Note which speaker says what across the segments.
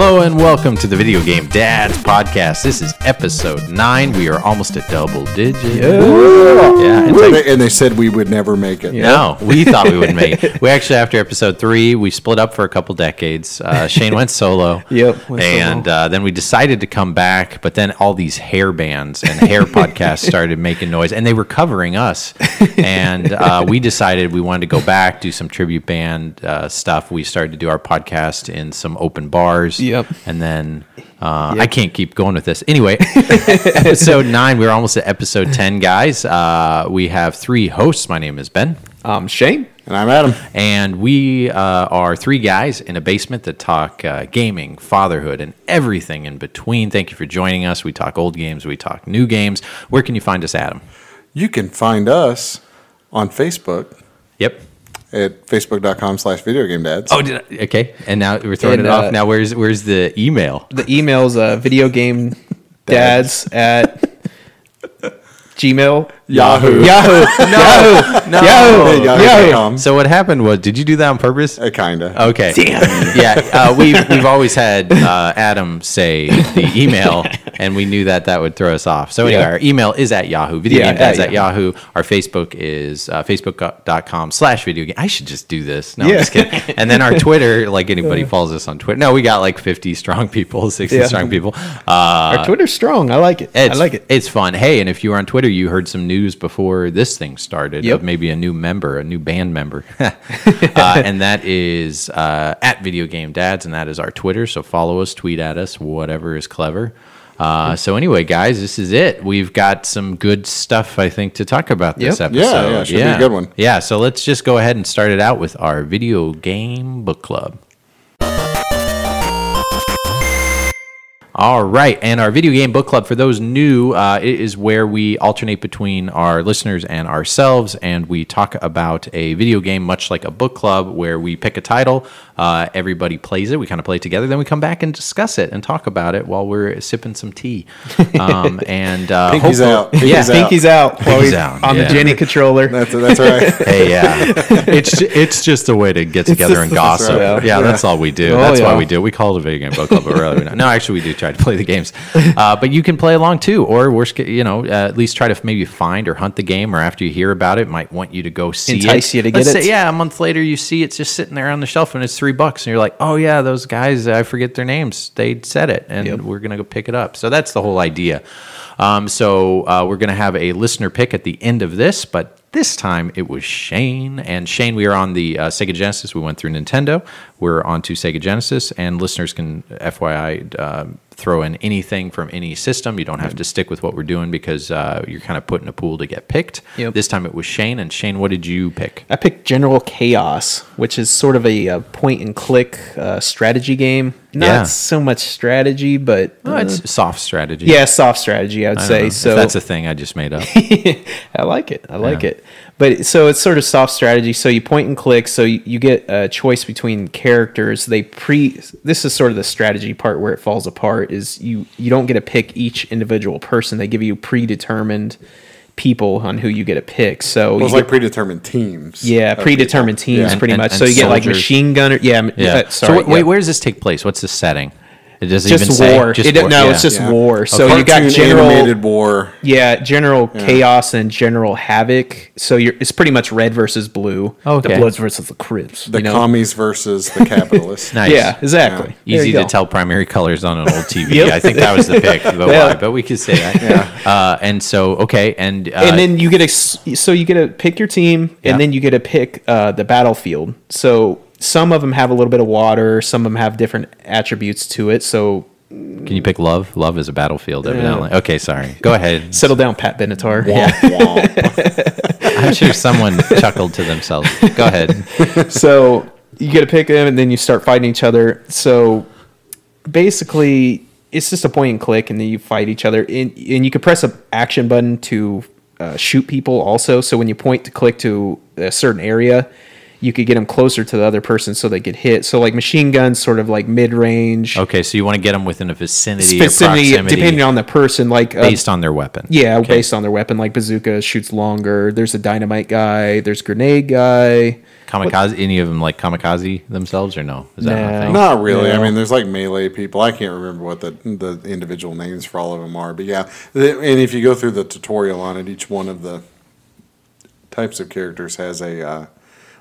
Speaker 1: Hello and welcome to the Video Game Dads podcast. This is episode 9. We are almost at double digits. Yeah.
Speaker 2: And they said we would never make it.
Speaker 1: No, we thought we would make it. We actually, after episode 3, we split up for a couple decades. Shane went solo. Then we decided to come back, but then all these hair bands and hair podcasts started making noise, and they were covering us. And we decided we wanted to go back, do some tribute band stuff. We started to do our podcast in some open bars. And then I can't keep going with this. Anyway, episode 9, we're almost at episode 10, guys. We have 3 hosts. My name is Ben.
Speaker 3: I'm Shane.
Speaker 2: And I'm Adam.
Speaker 1: And we are 3 guys in a basement that talk gaming, fatherhood, and everything in between. Thank you for joining us. We talk old games. We talk new games. Where can you find us, Adam?
Speaker 2: You can find us on Facebook.
Speaker 1: Yep.
Speaker 2: At facebook.com/videogamedads.
Speaker 1: Oh, okay. And now we're throwing it off. Now, where's the email?
Speaker 3: The email's videogamedads at Gmail.
Speaker 2: Yahoo.
Speaker 1: Yahoo. So what happened was, did you do that on purpose?
Speaker 2: Kinda.
Speaker 1: Okay. Damn. Yeah. We've always had Adam say the email, and we knew that would throw us off. So anyway, our email is at Yahoo. Videogamedads at Yahoo. Our Facebook is facebook.com/videogame. I should just do this. No, I'm just kidding. And then our Twitter, like anybody follows us on Twitter. No, we got like 50 strong people, 60 strong people.
Speaker 3: Our Twitter's strong. I like it. I like it.
Speaker 1: It's fun. Hey, and if you were on Twitter, you heard some news before this thing started of maybe a new band member. And that is at Video Game Dads, and that is our Twitter. So follow us, tweet at us, whatever is clever. So anyway, guys, this is it. We've got some good stuff, I think, to talk about this episode.
Speaker 2: Yeah, should be a good one.
Speaker 1: Yeah, so let's just go ahead and start it out with our video game book club. All right, and our video game book club, for those new, it is where we alternate between our listeners and ourselves, and we talk about a video game much like a book club where we pick a title, everybody plays it, we kind of play it together, then we come back and discuss it and talk about it while we're sipping some tea.
Speaker 2: Pinky's out.
Speaker 3: Pinky's out.
Speaker 1: Pinky's out.
Speaker 3: On the Jenny controller.
Speaker 2: That's right.
Speaker 1: Hey, it's just a way to get together and gossip. That's all we do. That's why we do it. We call it a video game book club, but really, no, actually, we do try to play the games, but you can play along too, or worst, at least try to maybe find or hunt the game, or after you hear about it, might want you to go see
Speaker 3: Entice you to
Speaker 1: Let's
Speaker 3: get it.
Speaker 1: Say, a month later you see it's just sitting there on the shelf and it's $3, and you're like, oh yeah, those guys, I forget their names, they said it, and we're gonna go pick it up. So that's the whole idea. So we're gonna have a listener pick at the end of this, but this time it was Shane. And Shane, we are on the Sega Genesis. We went through Nintendo. We're on to Sega Genesis, and listeners can, FYI, throw in anything from any system. You don't have to stick with what we're doing because you're kind of put in a pool to get picked. This time it was Shane. And Shane, what did you pick?
Speaker 3: I picked General Chaos, which is sort of a point-and-click strategy game. Not so much strategy, but...
Speaker 1: it's soft strategy.
Speaker 3: Yeah, soft strategy, I would say. So
Speaker 1: if that's a thing I just made up.
Speaker 3: I like it. I like it. But so it's sort of soft strategy. So you point and click. So you get a choice between characters. This is sort of the strategy part where it falls apart. Is you don't get to pick each individual person. They give you predetermined people on who you get to pick. So
Speaker 2: it's like predetermined teams.
Speaker 3: Yeah, predetermined teams, pretty much. So you get like machine gunner.
Speaker 1: Yeah.
Speaker 3: Sorry.
Speaker 1: So wait, where does this take place? What's the setting? Does it
Speaker 3: just
Speaker 1: even say?
Speaker 3: war.
Speaker 1: Just war.
Speaker 3: No, it's just war. So you got
Speaker 2: animated war.
Speaker 3: Yeah, General Chaos and General Havoc. So it's pretty much red versus blue.
Speaker 1: Okay.
Speaker 3: The Bloods versus the Crips.
Speaker 2: The commies versus the capitalists.
Speaker 1: Nice.
Speaker 3: Yeah, exactly.
Speaker 1: Yeah. Easy to tell primary colors on an old TV. I think that was the pick. But we could say that. And so and
Speaker 3: then you get to pick your team, and then you get to pick the battlefield. So some of them have a little bit of water. Some of them have different attributes to it. So
Speaker 1: can you pick love? Love is a battlefield, evidently. Okay, sorry. Go ahead.
Speaker 3: Settle down, Pat Benatar.
Speaker 1: I'm sure someone chuckled to themselves. Go ahead.
Speaker 3: So you get to pick them, and then you start fighting each other. So basically, it's just a point and click, and then you fight each other. And you can press an action button to shoot people also. So when you point to click to a certain area, you could get them closer to the other person so they could hit. So like machine guns, sort of like mid range.
Speaker 1: Okay, so you want to get them within a vicinity or proximity,
Speaker 3: depending on the person, like
Speaker 1: based on their weapon.
Speaker 3: Yeah, okay. Based on their weapon. Like bazooka shoots longer. There's a dynamite guy. There's grenade guy.
Speaker 1: Kamikaze? Any of them like kamikaze themselves or no? Is that a thing?
Speaker 2: Not really. I mean, there's like melee people. I can't remember what the individual names for all of them are, but yeah. And if you go through the tutorial on it, each one of the types of characters has a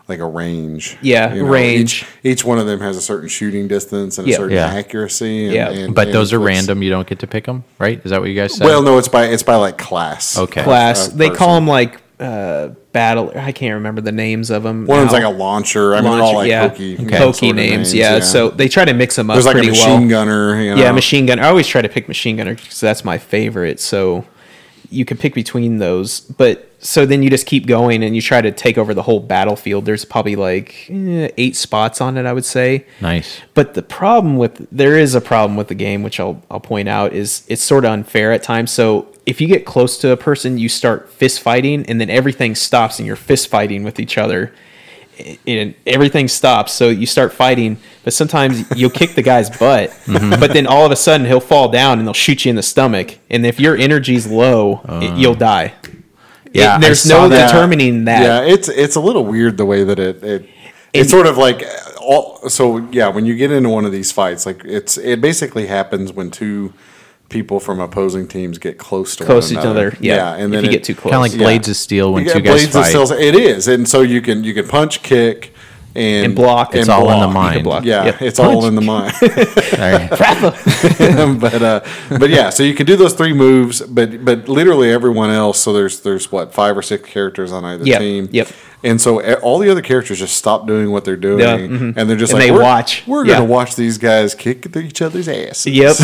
Speaker 2: like a range.
Speaker 3: Yeah, range.
Speaker 2: Each one of them has a certain shooting distance and a certain accuracy.
Speaker 1: But those are random. You don't get to pick them, right? Is that what you guys said?
Speaker 2: Well, no, it's by like class.
Speaker 1: Okay.
Speaker 3: Class. They call them like battle. I can't remember the names of them.
Speaker 2: One of them's like a launcher. I mean, they're all like hokey
Speaker 3: names. Yeah. So they try to mix them up.
Speaker 2: There's like
Speaker 3: pretty
Speaker 2: a machine gunner.
Speaker 3: Yeah, machine gunner. I always try to pick machine gunner because that's my favorite. So you can pick between those, but so then you just keep going and you try to take over the whole battlefield. There's probably like 8 spots on it, I would say.
Speaker 1: Nice.
Speaker 3: But there is a problem with the game, which I'll point out, is it's sort of unfair at times. So if you get close to a person, you start fist fighting, and then everything stops, and you're fist fighting with each other. And everything stops, so you start fighting, but sometimes you'll kick the guy's butt, but then all of a sudden he'll fall down and they'll shoot you in the stomach, and if your energy's low, you'll die.
Speaker 1: Yeah,
Speaker 3: there's no determining that.
Speaker 2: Yeah, it's a little weird the way that it's sort of like when you get into one of these fights, like it basically happens when two people from opposing teams get close to each other.
Speaker 3: Yeah,
Speaker 2: and then
Speaker 3: if you get too close,
Speaker 1: kind of like Blades of Steel when two guys fight.
Speaker 2: It is, and so you can punch, kick, and
Speaker 3: block.
Speaker 1: It's all in the mind.
Speaker 2: Yeah, it's all in the mind. But yeah, so you can do those 3 moves, but literally everyone else. So there's what 5 or 6 characters on either team.
Speaker 3: Yep.
Speaker 2: And so all the other characters just stop doing what they're doing, and they're just
Speaker 3: and
Speaker 2: we're going to watch these guys kick each other's asses.
Speaker 3: Yep,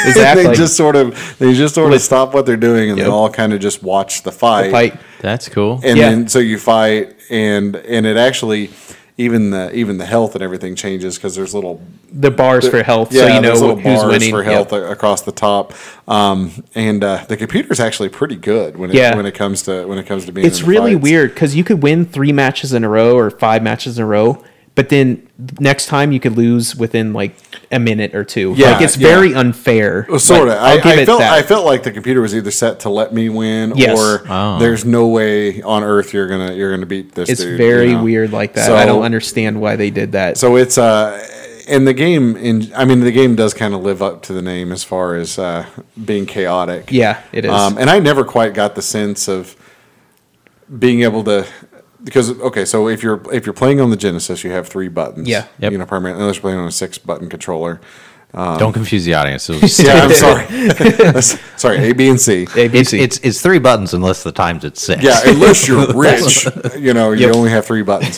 Speaker 3: exactly.
Speaker 2: They just sort of stop what they're doing, and they all kind of just watch the fight.
Speaker 1: That's cool.
Speaker 2: And then so you fight, and it actually even the health and everything changes because there's
Speaker 3: the bars for health, so you know who's winning
Speaker 2: for health across the top. And the computer's actually pretty good when it comes to being.
Speaker 3: It's really weird because you could win 3 matches in a row or 5 matches in a row, but then next time you could lose within like a minute or 2.
Speaker 2: Yeah,
Speaker 3: like it's very unfair.
Speaker 2: Well, sort of. I felt like the computer was either set to let me win, or there's no way on earth you're gonna beat this.
Speaker 3: It's
Speaker 2: dude,
Speaker 3: very weird like that. So, I don't understand why they did that.
Speaker 2: So it's and the game does kind of live up to the name as far as being chaotic.
Speaker 3: Yeah, it is.
Speaker 2: And I never quite got the sense of being able to. Because so if you're playing on the Genesis, you have 3 buttons.
Speaker 3: Yeah.
Speaker 2: Yep. Primarily, unless you're playing on a 6-button controller.
Speaker 1: Don't confuse the audience.
Speaker 2: Yeah, I'm sorry. Sorry, A, B, and C.
Speaker 3: A, B, C.
Speaker 1: It's 3 buttons unless the times it's 6.
Speaker 2: Yeah, unless you're rich, you only have 3 buttons.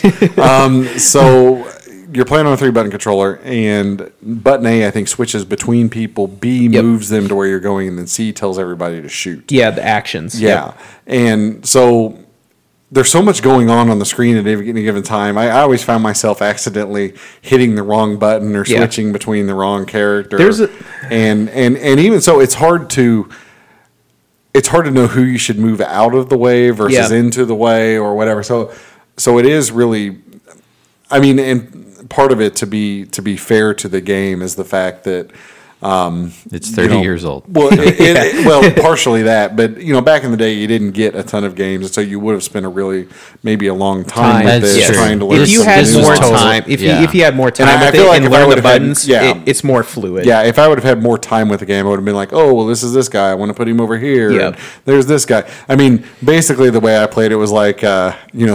Speaker 2: So you're playing on a 3-button controller, and button A, I think, switches between people. B moves them to where you're going, and then C tells everybody to shoot.
Speaker 3: Yeah, the actions.
Speaker 2: Yeah, and so there's so much going on the screen at any given time. I always found myself accidentally hitting the wrong button or switching between the wrong character. And even so, it's hard to know who you should move out of the way versus into the way or whatever. So it is really, and part of it to be fair to the game is the fact that.
Speaker 1: It's 30 years old.
Speaker 2: Well, partially that, but back in the day, you didn't get a ton of games, and so you would have spent maybe a long time with this trying to learn.
Speaker 3: If you had more time, if you had more time,
Speaker 2: and I feel like if I would have
Speaker 3: buttons, it's more fluid.
Speaker 2: Yeah, if I would have had more time with the game, I would have been like, oh, well, this is this guy. I want to put him over here.
Speaker 3: Yeah.
Speaker 2: There's this guy. Basically, the way I played it was like,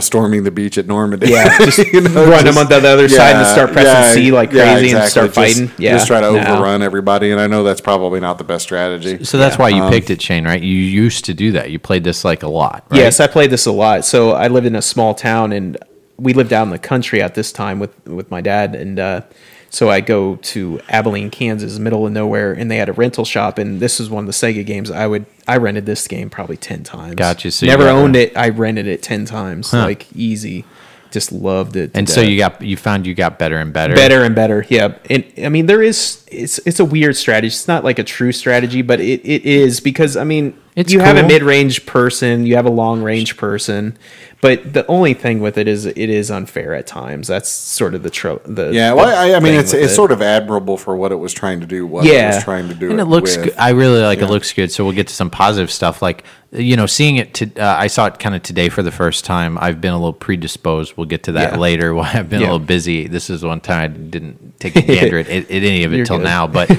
Speaker 2: storming the beach at Normandy.
Speaker 3: Yeah, just run them on the other side and start pressing C like crazy and start fighting.
Speaker 2: Just try to overrun everybody. And I know that's probably not the best strategy.
Speaker 1: So that's why you picked it, Shane, right? You used to do that. You played this like a lot, right?
Speaker 3: Yes, I played this a lot. So I lived in a small town, and we lived out in the country at this time with my dad. And so I go to Abilene, Kansas, middle of nowhere, and they had a rental shop. And this was one of the Sega games. I rented this game probably 10 times.
Speaker 1: Gotcha. So
Speaker 3: never owned it. I rented it 10 times, like easy. Just loved it.
Speaker 1: And so you found you got better and better.
Speaker 3: Better and better, yeah. And it's a weird strategy. It's not like a true strategy, but it is because you have a mid-range person, you have a long-range person, But the only thing with it is unfair at times. That's sort of
Speaker 2: I mean, it's sort of admirable for what it was trying to do. It was trying to do,
Speaker 1: and it looks good. I really like it. Looks good. So we'll get to some positive stuff. Like seeing it. I saw it kind of today for the first time. I've been a little predisposed. We'll get to that later. Why I've been a little busy. This is one time I didn't take a gander at any of it till now. But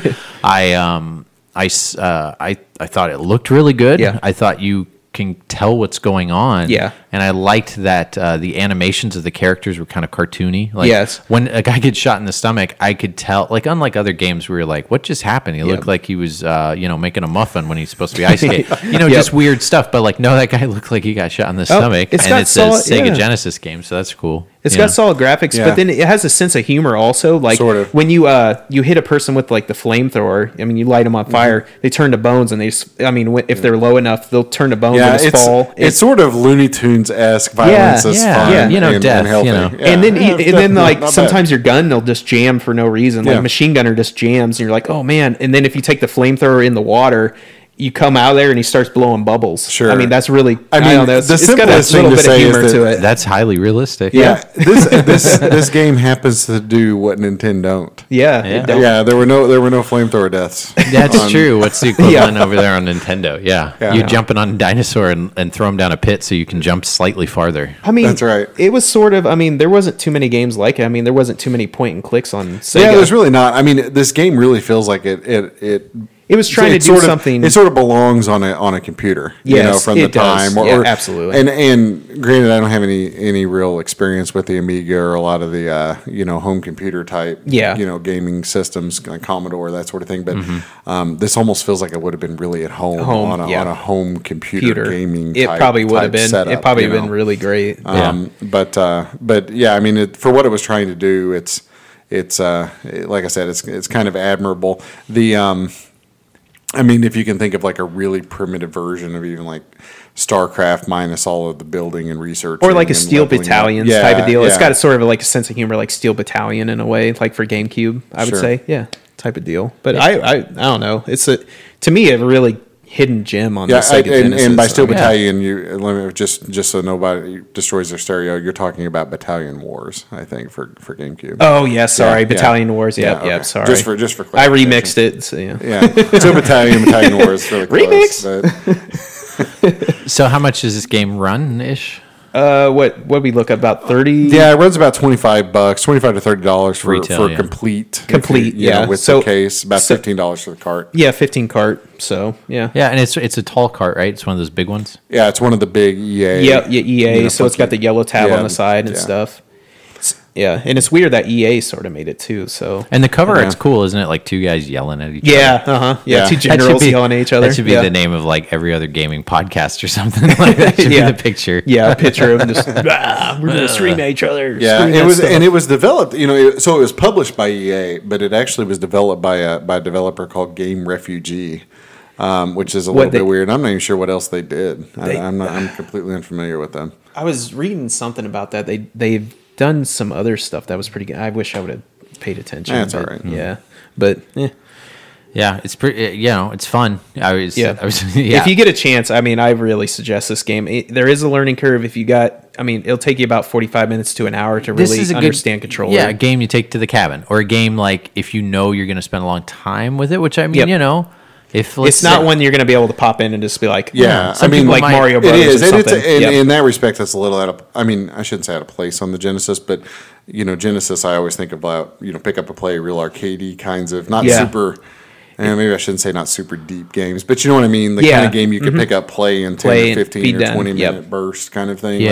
Speaker 1: I thought it looked really good.
Speaker 3: Yeah.
Speaker 1: I thought you can tell what's going on.
Speaker 3: Yeah.
Speaker 1: And I liked that the animations of the characters were kind of cartoony. Like
Speaker 3: yes.
Speaker 1: when a guy gets shot in the stomach, I could tell, like unlike other games where you're like, what just happened? He looked like he was making a muffin when he's supposed to be ice skate. Just weird stuff. But like, no, that guy looked like he got shot in the stomach. It's a Sega Genesis game, so that's cool.
Speaker 3: It's got solid graphics, but then it has a sense of humor also. Like sort of. When you hit a person with like the flamethrower, I mean, you light them on fire, they turn to bones, and if they're low enough, they'll turn to bones and just fall.
Speaker 2: It's sort of Looney Tunes-esque. Violence is fun,
Speaker 1: death,
Speaker 2: and
Speaker 3: then like sometimes your gun will just jam for no reason. Like machine gunner just jams, and you're like, oh man. And then if you take the flamethrower in the water, you come out there and he starts blowing bubbles.
Speaker 2: Sure.
Speaker 3: I mean, that's really.
Speaker 2: The simplest thing to say is that
Speaker 1: that's highly realistic.
Speaker 2: Yeah. This game happens to do what Nintendo don't.
Speaker 3: Yeah.
Speaker 2: There were no flamethrower deaths.
Speaker 1: That's true. What's the equivalent over there on Nintendo? Yeah. You jumping on a dinosaur and throw him down a pit so you can jump slightly farther.
Speaker 3: I mean,
Speaker 2: that's right.
Speaker 3: It was sort of. I mean, there wasn't too many games like it. I mean, there wasn't too many point and clicks on Sega.
Speaker 2: Yeah, there's really not. I mean, this game really feels like it
Speaker 3: was trying to do something.
Speaker 2: It sort of belongs on a computer, from the time.
Speaker 3: Absolutely.
Speaker 2: And granted, I don't have any real experience with the Amiga or a lot of the home computer type gaming systems, like Commodore, that sort of thing. But this almost feels like it would have been really at home on a home computer gaming.
Speaker 3: It probably would have been.
Speaker 2: Setup,
Speaker 3: it probably would have been really great.
Speaker 2: But yeah, I mean, for what it was trying to do, it's like I said, it's kind of admirable. I mean, if you can think of like a really primitive version of even like StarCraft minus all of the building and research,
Speaker 3: or like a Steel Battalion type of deal. It's got a sort of like a sense of humor, like Steel Battalion in a way, like for GameCube, I would say, type of deal. But I don't know. It's to me a really hidden gem on the Sega Genesis.
Speaker 2: And by Steel Battalion, you just so nobody destroys their stereo, you're talking about Battalion Wars, I think, for GameCube.
Speaker 3: Oh yeah, sorry, Battalion Wars. Yep, sorry.
Speaker 2: Just for
Speaker 3: I remixed it. So,
Speaker 2: Steel Battalion Wars, really close.
Speaker 3: Remix.
Speaker 1: So how much does this game run ish?
Speaker 3: What we look at, about 30?
Speaker 2: Yeah, it runs about $25, $25 to $30 for
Speaker 1: retail,
Speaker 2: complete.
Speaker 3: Complete,
Speaker 2: with the case, about $15 for the cart.
Speaker 3: Yeah, 15 cart. So
Speaker 1: yeah, and it's a tall cart, right? It's one of those big ones.
Speaker 2: Yeah, it's one of the big EA.
Speaker 3: Yeah, EA. So it's got the yellow tab on the side and stuff. Yeah, and it's weird that EA sort of made it too. So
Speaker 1: and the cover art's cool, isn't it? Like two guys yelling at each other.
Speaker 3: Two generals yelling at each other.
Speaker 1: That should be the name of like every other gaming podcast or something. Like that should be the picture.
Speaker 3: Yeah, a picture of them just we're gonna scream at each other.
Speaker 2: Yeah, it was developed. So it was published by EA, but it actually was developed by a developer called Game Refugee. Which is a little bit weird. I'm not even sure what else they did. I'm completely unfamiliar with them.
Speaker 3: I was reading something about that. They've done some other stuff that was pretty good. I wish I would have paid attention.
Speaker 2: That's all right.
Speaker 3: Yeah, but
Speaker 1: yeah, it's pretty. It's fun.
Speaker 3: If you get a chance, I mean, I really suggest this game. There is a learning curve. It'll take you about 45 minutes to an hour to really understand controller.
Speaker 1: Yeah, a game you take to the cabin, or a game like if you know you're going to spend a long time with it. Which
Speaker 3: it's not one you're going to be able to pop in and just be like,
Speaker 2: like
Speaker 3: Mario Brothers.
Speaker 2: It is. In that respect, that's a little out of. I mean, I shouldn't say out of place on the Genesis, but Genesis, I always think about pick up and play real arcadey kinds of super. And maybe I shouldn't say not super deep games, but you know what I mean. The kind of game you can pick up, play in 10 or 15 or 20 minute bursts, kind of thing.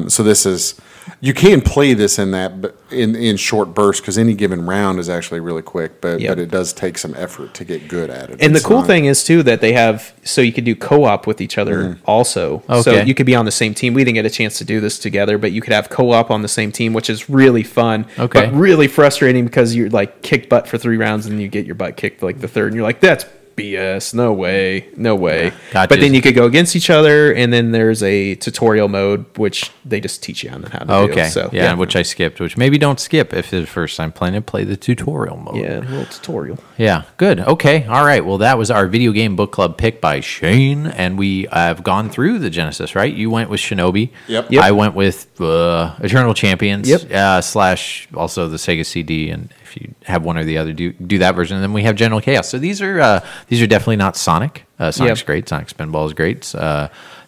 Speaker 2: So this is. You can play this in that, but in short bursts, because any given round is actually really quick. But it does take some effort to get good at it.
Speaker 3: And the cool thing is too that they have, so you could do co-op with each other also. Okay. So you could be on the same team. We didn't get a chance to do this together, but you could have co-op on the same team, which is really fun. Okay. But really frustrating because you're like kick butt for 3 rounds and you get your butt kicked like the third, and you're like, that's BS. No way. Yeah.
Speaker 1: Gotcha.
Speaker 3: But then you could go against each other, and then there's a tutorial mode, which they just teach you on how to do. So,
Speaker 1: yeah, which I skipped, which maybe don't skip if it's the first time playing it, play the tutorial mode.
Speaker 3: Yeah, a little tutorial.
Speaker 1: Yeah, good. Okay, all right. Well, that was our video game book club pick by Shane, and we have gone through the Genesis, right? You went with Shinobi.
Speaker 2: Yep.
Speaker 1: I went with Eternal Champions.
Speaker 3: Yep.
Speaker 1: Slash also the Sega CD, and if you have one or the other, do that version. And then we have General Chaos. So these are definitely not Sonic. Sonic's great. Sonic Spinball is great.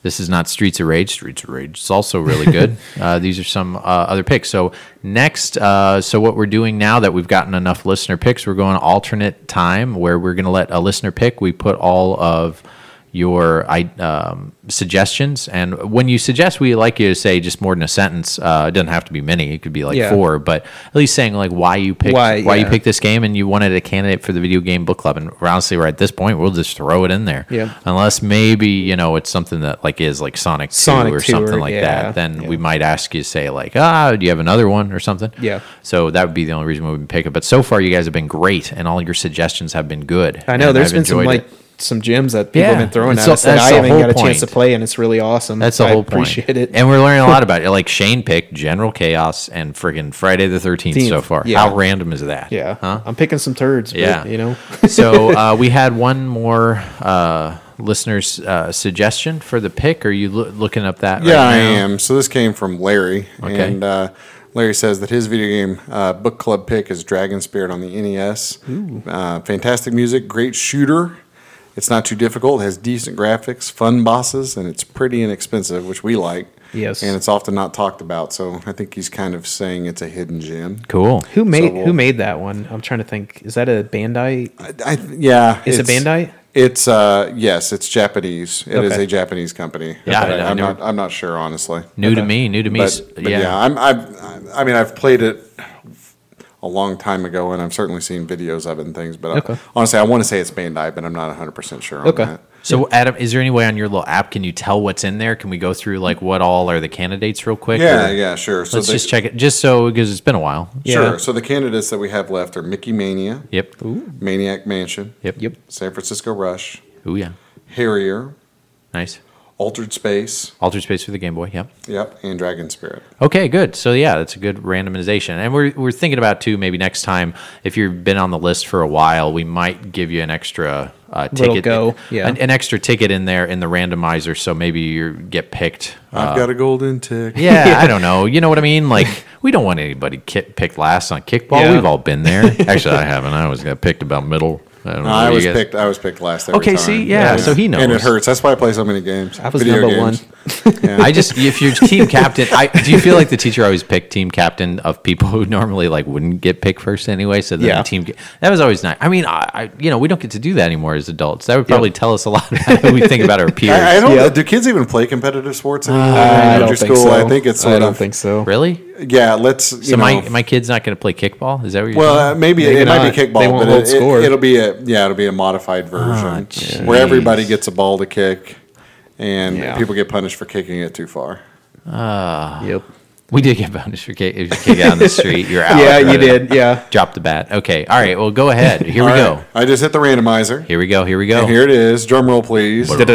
Speaker 1: This is not Streets of Rage. Streets of Rage is also really good. These are some other picks. So next, so what we're doing now that we've gotten enough listener picks, we're going alternate time where we're going to let a listener pick. We put all of your suggestions, and when you suggest, we like you to say just more than a sentence. It doesn't have to be many. It could be like 4, but at least saying like why you picked this game, and you wanted a candidate for the video game book club. And honestly, right at this point, we'll just throw it in there. Unless maybe it's something that is like Sonic 2 or something like that. Then we might ask you to say like, do you have another one or something? So that would be the only reason we would pick it. But so far, you guys have been great, and all your suggestions have been good.
Speaker 3: I know there's been some gems that people have been throwing at us that I haven't got a chance to play, and it's really awesome.
Speaker 1: That's the whole point.
Speaker 3: I appreciate it.
Speaker 1: And we're learning a lot about it. Like Shane picked General Chaos and friggin' Friday the 13th so far. How random is that?
Speaker 3: Huh? I'm picking some turds, but,
Speaker 1: So we had one more listener's suggestion for the pick. Are you looking up that right now?
Speaker 2: I am. So this came from Larry. Okay. And Larry says that his video game book club pick is Dragon Spirit on the NES. Fantastic music, great shooter. It's not too difficult. It has decent graphics, fun bosses, and it's pretty inexpensive, which we like.
Speaker 3: Yes.
Speaker 2: And it's often not talked about, so I think he's kind of saying it's a hidden gem.
Speaker 1: Cool.
Speaker 3: Who made that one? I'm trying to think. Is that a Bandai? Is it Bandai?
Speaker 2: It's yes, it's Japanese. It is a Japanese company.
Speaker 1: Yeah,
Speaker 2: I'm not sure honestly.
Speaker 1: New to me.
Speaker 2: But I've played it a long time ago, and I've certainly seen videos of it and things. But honestly, I want to say it's Bandai, but I'm not 100% sure on that.
Speaker 1: So, Adam, is there any way on your little app, can you tell what's in there? Can we go through, like, what all are the candidates real quick?
Speaker 2: Yeah, sure. So
Speaker 1: let's just check it, because it's been a while.
Speaker 2: Sure. So the candidates that we have left are Mickey Mania.
Speaker 1: Yep.
Speaker 3: Ooh.
Speaker 2: Maniac Mansion.
Speaker 1: Yep.
Speaker 2: San Francisco Rush.
Speaker 1: Ooh, yeah.
Speaker 2: Harrier.
Speaker 1: Nice.
Speaker 2: Altered Space.
Speaker 1: Altered Space for the Game Boy, yep.
Speaker 2: Yep, and Dragon Spirit.
Speaker 1: Okay, good. So, yeah, that's a good randomization. And we're thinking about, too, maybe next time, if you've been on the list for a while, we might give you an extra ticket. An extra ticket in there in the randomizer, so maybe you get picked.
Speaker 2: I've got a golden tick.
Speaker 1: Yeah, I don't know. You know what I mean? Like, we don't want anybody picked last on kickball. Yeah. We've all been there. Actually, I haven't. I always got picked about middle.
Speaker 2: I was picked last every time.
Speaker 1: See, yeah, so he knows.
Speaker 2: And it hurts. That's why I play so many games.
Speaker 3: I was number one.
Speaker 1: Yeah. if you're team captain, do you feel like the teacher always picked team captain of people who normally like wouldn't get picked first anyway? So then the team, that was always nice. I mean, we don't get to do that anymore as adults. That would probably tell us a lot about what we think about our peers.
Speaker 2: I don't. Do kids even play competitive sports anymore?
Speaker 3: I don't think so.
Speaker 2: I think it's
Speaker 3: I don't think so.
Speaker 1: Really?
Speaker 2: Yeah, let's.
Speaker 1: So my kid's not going to play kickball. Is that what you're saying?
Speaker 2: Well, maybe it might be kickball, but it'll be a modified version where everybody gets a ball to kick, and people get punished for kicking it too far.
Speaker 3: Yep.
Speaker 1: We did get punished for if you kick out on the street. You're out.
Speaker 3: Yeah, you did. Yeah.
Speaker 1: Drop the bat. Okay. All right. Well, go ahead. Here we go.
Speaker 2: I just hit the randomizer.
Speaker 1: Here we go.
Speaker 2: And here it is. Drum roll, please. All right.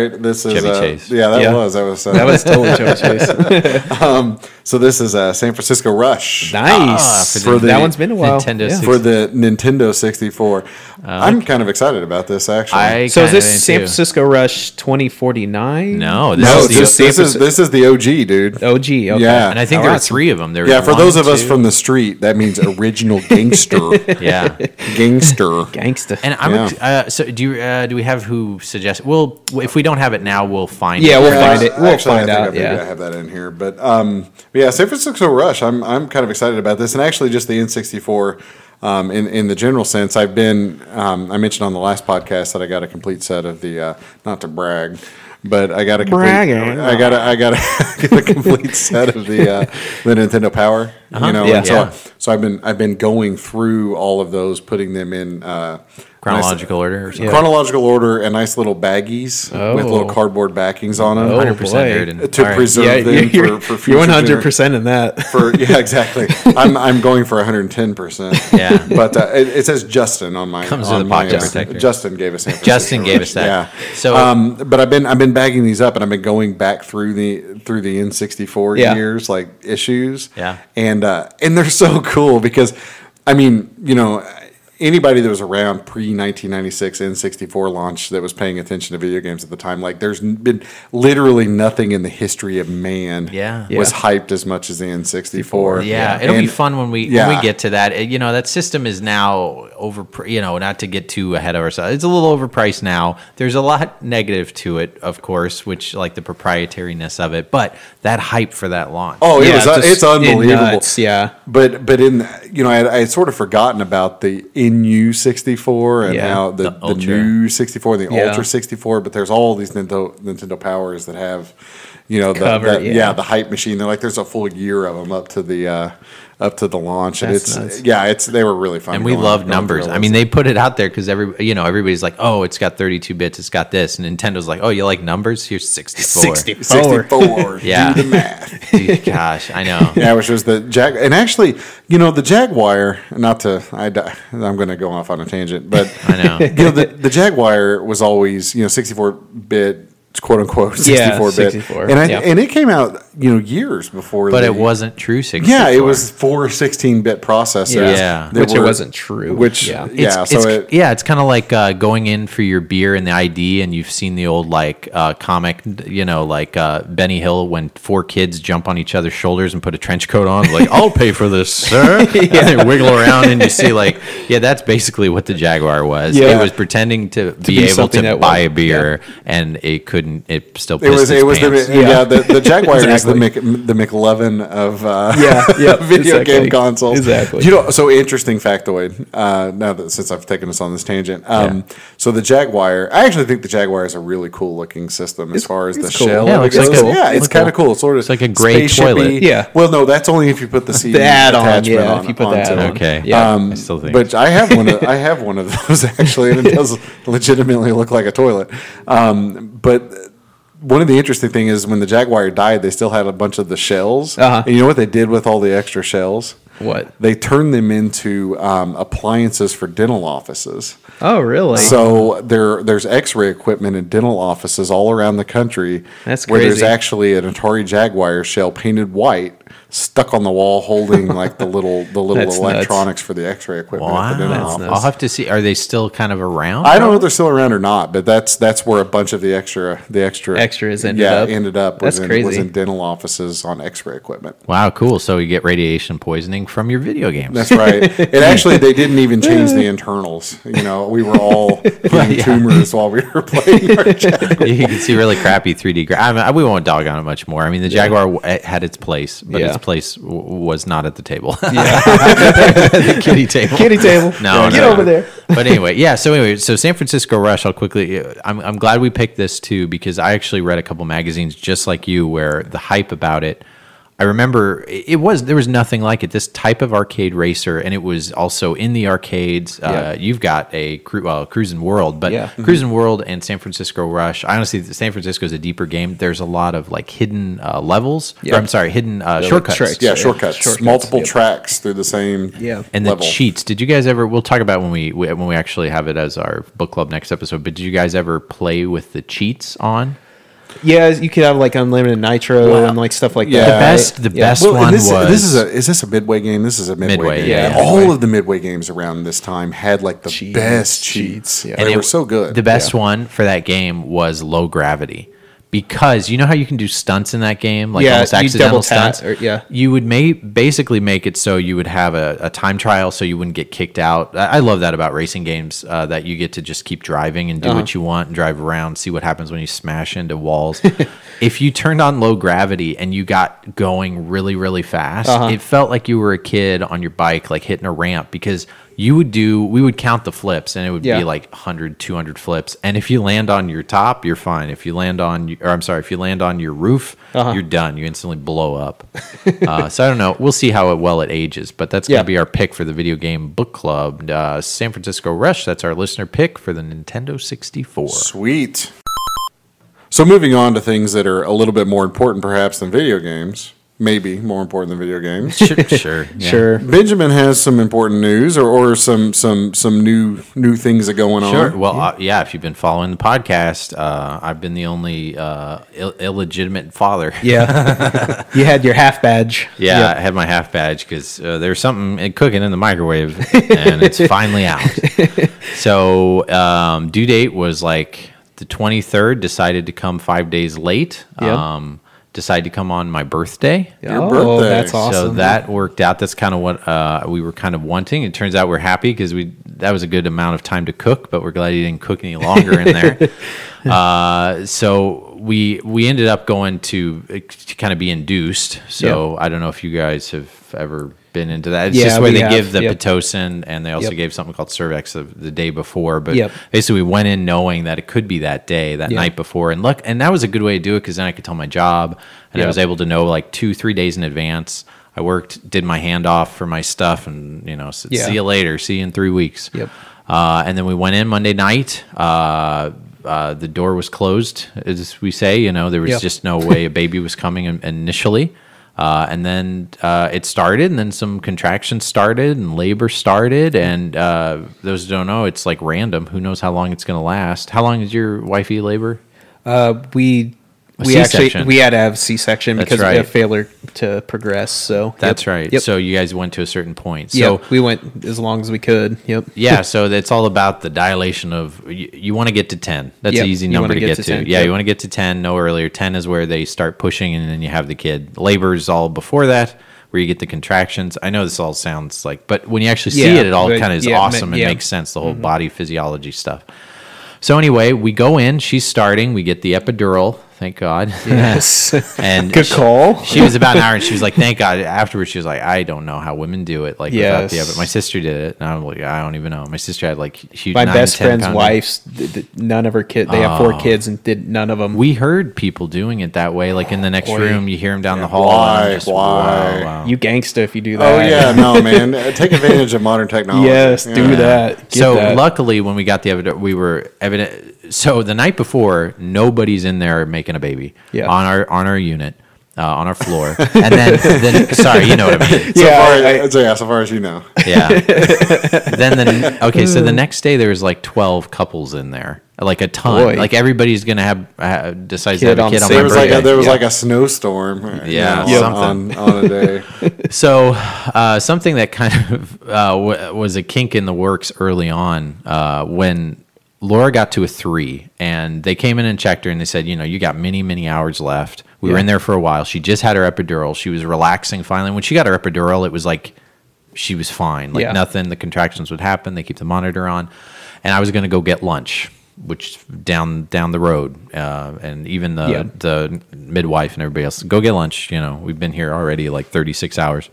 Speaker 2: This is
Speaker 1: Chevy Chase.
Speaker 2: Yeah, that was
Speaker 3: totally Chevy Chase.
Speaker 2: So this is San Francisco Rush.
Speaker 3: Nice. That one's been a while.
Speaker 2: For the Nintendo 64. I'm kind of excited about this actually.
Speaker 3: So is this San Francisco Rush 2049?
Speaker 1: No,
Speaker 2: this is the OG, dude.
Speaker 3: OG, okay.
Speaker 2: Yeah.
Speaker 1: And I think there were 3 of them.
Speaker 2: For those of us from the street, that means original gangster.
Speaker 1: Yeah.
Speaker 2: Gangster.
Speaker 3: And
Speaker 1: I'm so do we have who suggests? Well, if we don't have it now, we'll find it.
Speaker 3: Yeah, we'll find it. We'll find out.
Speaker 2: I have that in here. But San Francisco Rush, I'm kind of excited about this. And actually just the N64 in the general sense, I've been I mentioned on the last podcast that I got a complete set of the not to brag, but I got a complete set of the Nintendo Power.
Speaker 1: Uh-huh.
Speaker 2: So I've been going through all of those, putting them in
Speaker 1: Chronological order or something?
Speaker 2: Chronological order and nice little baggies with little cardboard backings on them.
Speaker 1: 100%
Speaker 2: to preserve them for future.
Speaker 3: You're 100% in that.
Speaker 2: Exactly. I'm going for 110%.
Speaker 1: Yeah.
Speaker 2: But it says Justin on my
Speaker 1: comes with a pocket protector.
Speaker 2: Justin gave us that.
Speaker 1: Justin gave us that.
Speaker 2: Yeah.
Speaker 1: So
Speaker 2: but I've been bagging these up, and I've been going back through the N64 years, like issues.
Speaker 1: Yeah.
Speaker 2: And they're so cool because, I mean, anybody that was around pre-1996 N64 launch that was paying attention to video games at the time, like there's been literally nothing in the history of man was hyped as much as the N64.
Speaker 1: Yeah, it'll be fun when we get to that. That system is now not to get too ahead of ourselves. It's a little overpriced now. There's a lot negative to it, of course, which like the proprietariness of it, but that hype for that launch.
Speaker 2: Oh, it's unbelievable.
Speaker 3: Nuts, yeah.
Speaker 2: But I had sort of forgotten about the new 64 and now the new 64 and the Ultra 64, but there's all these Nintendo Powers that have the hype machine. They're like there's a full year of them up to the launch.
Speaker 3: That's
Speaker 2: and
Speaker 3: nuts.
Speaker 2: they were really fun.
Speaker 1: And we love numbers. I mean, they put it out there because everybody's like, oh, it's got 32 bits, it's got this, and Nintendo's like, oh, you like numbers? Here's 64.
Speaker 2: 64.
Speaker 1: Yeah.
Speaker 2: Do the math.
Speaker 1: Dude, gosh, I know.
Speaker 2: Yeah, which was the and actually, the Jaguar. I'm going to go off on a tangent, but
Speaker 1: I know.
Speaker 2: The Jaguar was always 64-bit. Quote unquote 64-bit,
Speaker 3: 64.
Speaker 2: And it came out years before.
Speaker 1: But it wasn't true 64.
Speaker 2: Yeah, it was 4 16-bit processors.
Speaker 1: Yeah,
Speaker 3: which it wasn't true.
Speaker 1: It's kind of like going in for your beer and the ID, and you've seen the old comic, Benny Hill when 4 kids jump on each other's shoulders and put a trench coat on, like I'll pay for this, sir. And they wiggle around, and you see that's basically what the Jaguar was.
Speaker 3: Yeah.
Speaker 1: It was pretending to be able to buy a beer, and it couldn't. It still pissed
Speaker 2: the Jaguar is the McLovin of video game consoles.
Speaker 3: Exactly.
Speaker 2: So interesting factoid. Now that since I've taken us on this tangent, so the Jaguar, I actually think the Jaguar is a really cool looking system as far as the
Speaker 3: cool.
Speaker 2: shell.
Speaker 1: Yeah,
Speaker 2: it's kind of cool. Sort of,
Speaker 1: it's like a gray toilet.
Speaker 3: Yeah.
Speaker 2: Well, no, that's only if you put the CD
Speaker 3: add-on.
Speaker 2: on.
Speaker 3: If you put the add-on.
Speaker 1: Okay.
Speaker 3: Yeah.
Speaker 1: I still think.
Speaker 2: But I have one of those actually, and it does legitimately look like a toilet. But one of the interesting things is when the Jaguar died, they still had a bunch of the shells. And you know what they did with all the extra shells?
Speaker 3: What?
Speaker 2: They turned them into appliances for dental offices.
Speaker 3: Oh, really?
Speaker 2: So there's X-ray equipment in dental offices all around the country.
Speaker 3: That's
Speaker 2: where
Speaker 3: crazy.
Speaker 2: there's actually an Atari Jaguar shell painted white, stuck on the wall, holding like the little electronics for the X-ray equipment at the dental office.
Speaker 1: I'll have to see. Are they still kind of around?
Speaker 2: I don't know if they're still around or not, but that's where a bunch of the
Speaker 3: extras ended up.
Speaker 2: Was in dental offices on X-ray equipment.
Speaker 1: Wow, cool. So you get radiation poisoning from your video games.
Speaker 2: That's right. And actually, they didn't even change the internals. We were all getting tumors while we were playing our Jaguar.
Speaker 1: You can see really crappy 3D. We won't dog on it much more. I mean, the Jaguar had its place, but its place was not at the table. The kitty table.
Speaker 3: Kitty table.
Speaker 1: No,
Speaker 3: get over there.
Speaker 1: But anyway, so San Francisco Rush. I'll quickly. I'm glad we picked this too because I actually read a couple magazines just like you where the hype about it. I remember there was nothing like it. This type of arcade racer, and it was also in the arcades. You've got a Cruisin' World, but Cruisin' World and San Francisco Rush. Honestly, San Francisco is a deeper game. There's a lot of hidden levels. Or, I'm sorry, hidden shortcuts.
Speaker 2: Tricks. Shortcuts. Multiple tracks through the same.
Speaker 1: And
Speaker 2: level.
Speaker 1: The cheats. Did you guys ever? We'll talk about when we actually have it as our book club next episode. But did you guys ever play with the cheats on?
Speaker 3: Yeah, you could have unlimited nitro and stuff like
Speaker 2: that.
Speaker 1: The best one was.
Speaker 2: Is this a Midway game? This is a Midway game.
Speaker 1: Yeah.
Speaker 2: All of the Midway games around this time had the best cheats.
Speaker 3: Yeah.
Speaker 2: And they were so good.
Speaker 1: The best one for that game was Low Gravity. Because you know how you can do stunts in that game, almost accidental stunts. You would basically make it so you would have a time trial, so you wouldn't get kicked out. I love that about racing games, that you get to just keep driving and do what you want and drive around, see what happens when you smash into walls. If you turned on Low Gravity and you got going really, really fast, it felt like you were a kid on your bike, hitting a ramp because we would count the flips, and it would be like 100, 200 flips. And if you land on your top, you're fine. If you land on your roof, you're done. You instantly blow up. So I don't know. We'll see how it ages, but that's going to be our pick for the video game book club. San Francisco Rush, that's our listener pick for the Nintendo 64.
Speaker 2: Sweet. So moving on to things that are a little bit more important perhaps than video games. Maybe more important than video games.
Speaker 1: Sure.
Speaker 3: Sure.
Speaker 2: Benjamin has some important news or some new things that are going on.
Speaker 1: Sure. Well, if you've been following the podcast, I've been the only illegitimate father.
Speaker 3: Yeah. You had your half badge.
Speaker 1: Yeah, I had my half badge because there's something cooking in the microwave, and it's finally out. So due date was like the 23rd. Decided to come 5 days late. Yep. Decided to come on my birthday.
Speaker 2: Your birthday.
Speaker 3: That's awesome.
Speaker 1: So that worked out. That's kind of what we were kind of wanting. It turns out we're happy because that was a good amount of time to cook, but we're glad he didn't cook any longer in there. So we ended up going to kind of be induced. So I don't know if you guys have ever been into that. It's just where they give the Pitocin, and they also gave something called Cervex the day before. But basically, we went in knowing that it could be that day, that night before. And that was a good way to do it because then I could tell my job, and I was able to know like 2-3 days in advance. I did my handoff for my stuff, and said, see you later, see you in 3 weeks. And then we went in Monday night. The door was closed, as we say. There was just no way a baby was coming initially. And then it started, and then some contractions started, and labor started, and those who don't know, it's like random. Who knows how long it's going to last? How long is your wifey labor?
Speaker 3: We had to have C-section because we had failure to progress. So
Speaker 1: that's right. So you guys went to a certain point. So
Speaker 3: we went as long as we could.
Speaker 1: Yeah. So it's all about the dilation of you want to get to 10. That's an easy number to get to. 10. You want to get to 10. No earlier. 10 is where they start pushing, and then you have the kid. Labor is all before that, where you get the contractions. I know this all sounds like, but when you actually see it all kind of is awesome and makes sense. The whole body physiology stuff. So anyway, we go in. She's starting. We get the epidural. Thank God.
Speaker 3: Yes.
Speaker 1: And
Speaker 3: good call.
Speaker 1: She was about an hour, and she was like, "Thank God." Afterwards, she was like, "I don't know how women do it." Like without the epidural. My sister did it, and I'm like, "I don't even know." My sister had like huge.
Speaker 3: My best friend's wife's. None of her kids. They have 4 kids, and did none of them.
Speaker 1: We heard people doing it that way. Like in the next room, you hear them down the hall.
Speaker 2: Why?
Speaker 1: Wow.
Speaker 3: You gangsta if you do that.
Speaker 2: Oh yeah, no man. Take advantage of modern technology.
Speaker 3: Yes, do that.
Speaker 1: Luckily, when we got the evidence, we were evident. So the night before, nobody's in there making a baby on our unit, on our floor, and then sorry, you know what I mean.
Speaker 2: So far as you know.
Speaker 1: Yeah. So the next day there was like 12 couples in there, like a ton.
Speaker 3: Boy.
Speaker 1: Like everybody's gonna decides to have a kid on my birthday.
Speaker 2: There was like a snowstorm.
Speaker 1: Something
Speaker 2: on a day.
Speaker 1: So something that kind of was a kink in the works early on when Laura got to a 3, and they came in and checked her, and they said, you got many, many hours left. We were in there for a while. She just had her epidural. She was relaxing finally. When she got her epidural, it was like she was fine. Like nothing, the contractions would happen. They keep the monitor on. And I was going to go get lunch, which down the road. And even the midwife and everybody else, go get lunch. We've been here already like 36 hours.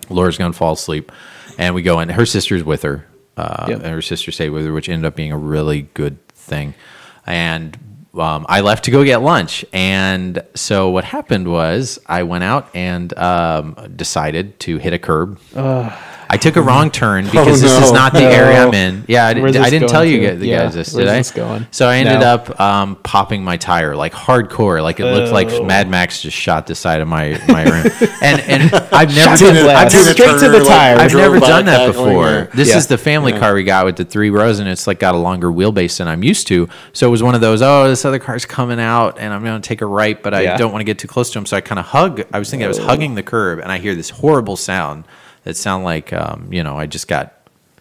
Speaker 1: Laura's going to fall asleep. And we go in. Her sister's with her. And her sister stayed with her, which ended up being a really good thing. And I left to go get lunch. And so what happened was I went out and decided to hit a curb. I took a wrong turn because this is not the area I'm in. Yeah, I didn't tell you guys this, did I? So I ended up popping my tire, like hardcore. Like it looked like Mad Max just shot the side of my room. And I've never
Speaker 3: straight to the tire.
Speaker 1: I've never done that before. This is the family car we got with the 3 rows, and it's like got a longer wheelbase than I'm used to. So it was one of those, this other car's coming out, and I'm going to take a right, but I don't want to get too close to him. So I kind of I was thinking I was hugging the curb, and I hear this horrible sound that sound like, I just got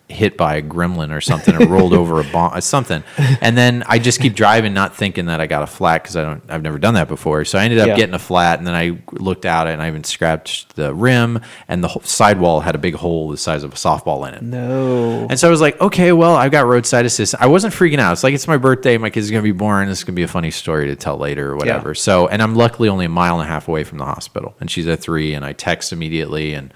Speaker 1: hit by a gremlin or something, or rolled over a bomb, something. And then I just keep driving, not thinking that I got a flat because I've never done that before. So I ended up getting a flat, and then I looked out and I even scratched the rim, and the sidewall had a big hole the size of a softball in it.
Speaker 3: No.
Speaker 1: And so I was like, okay, well, I've got roadside assistance. I wasn't freaking out. It's like, it's my birthday. My kid's going to be born. This is going to be a funny story to tell later or whatever. So, and I'm luckily only 1.5 miles away from the hospital, and she's at 3, and I text immediately, and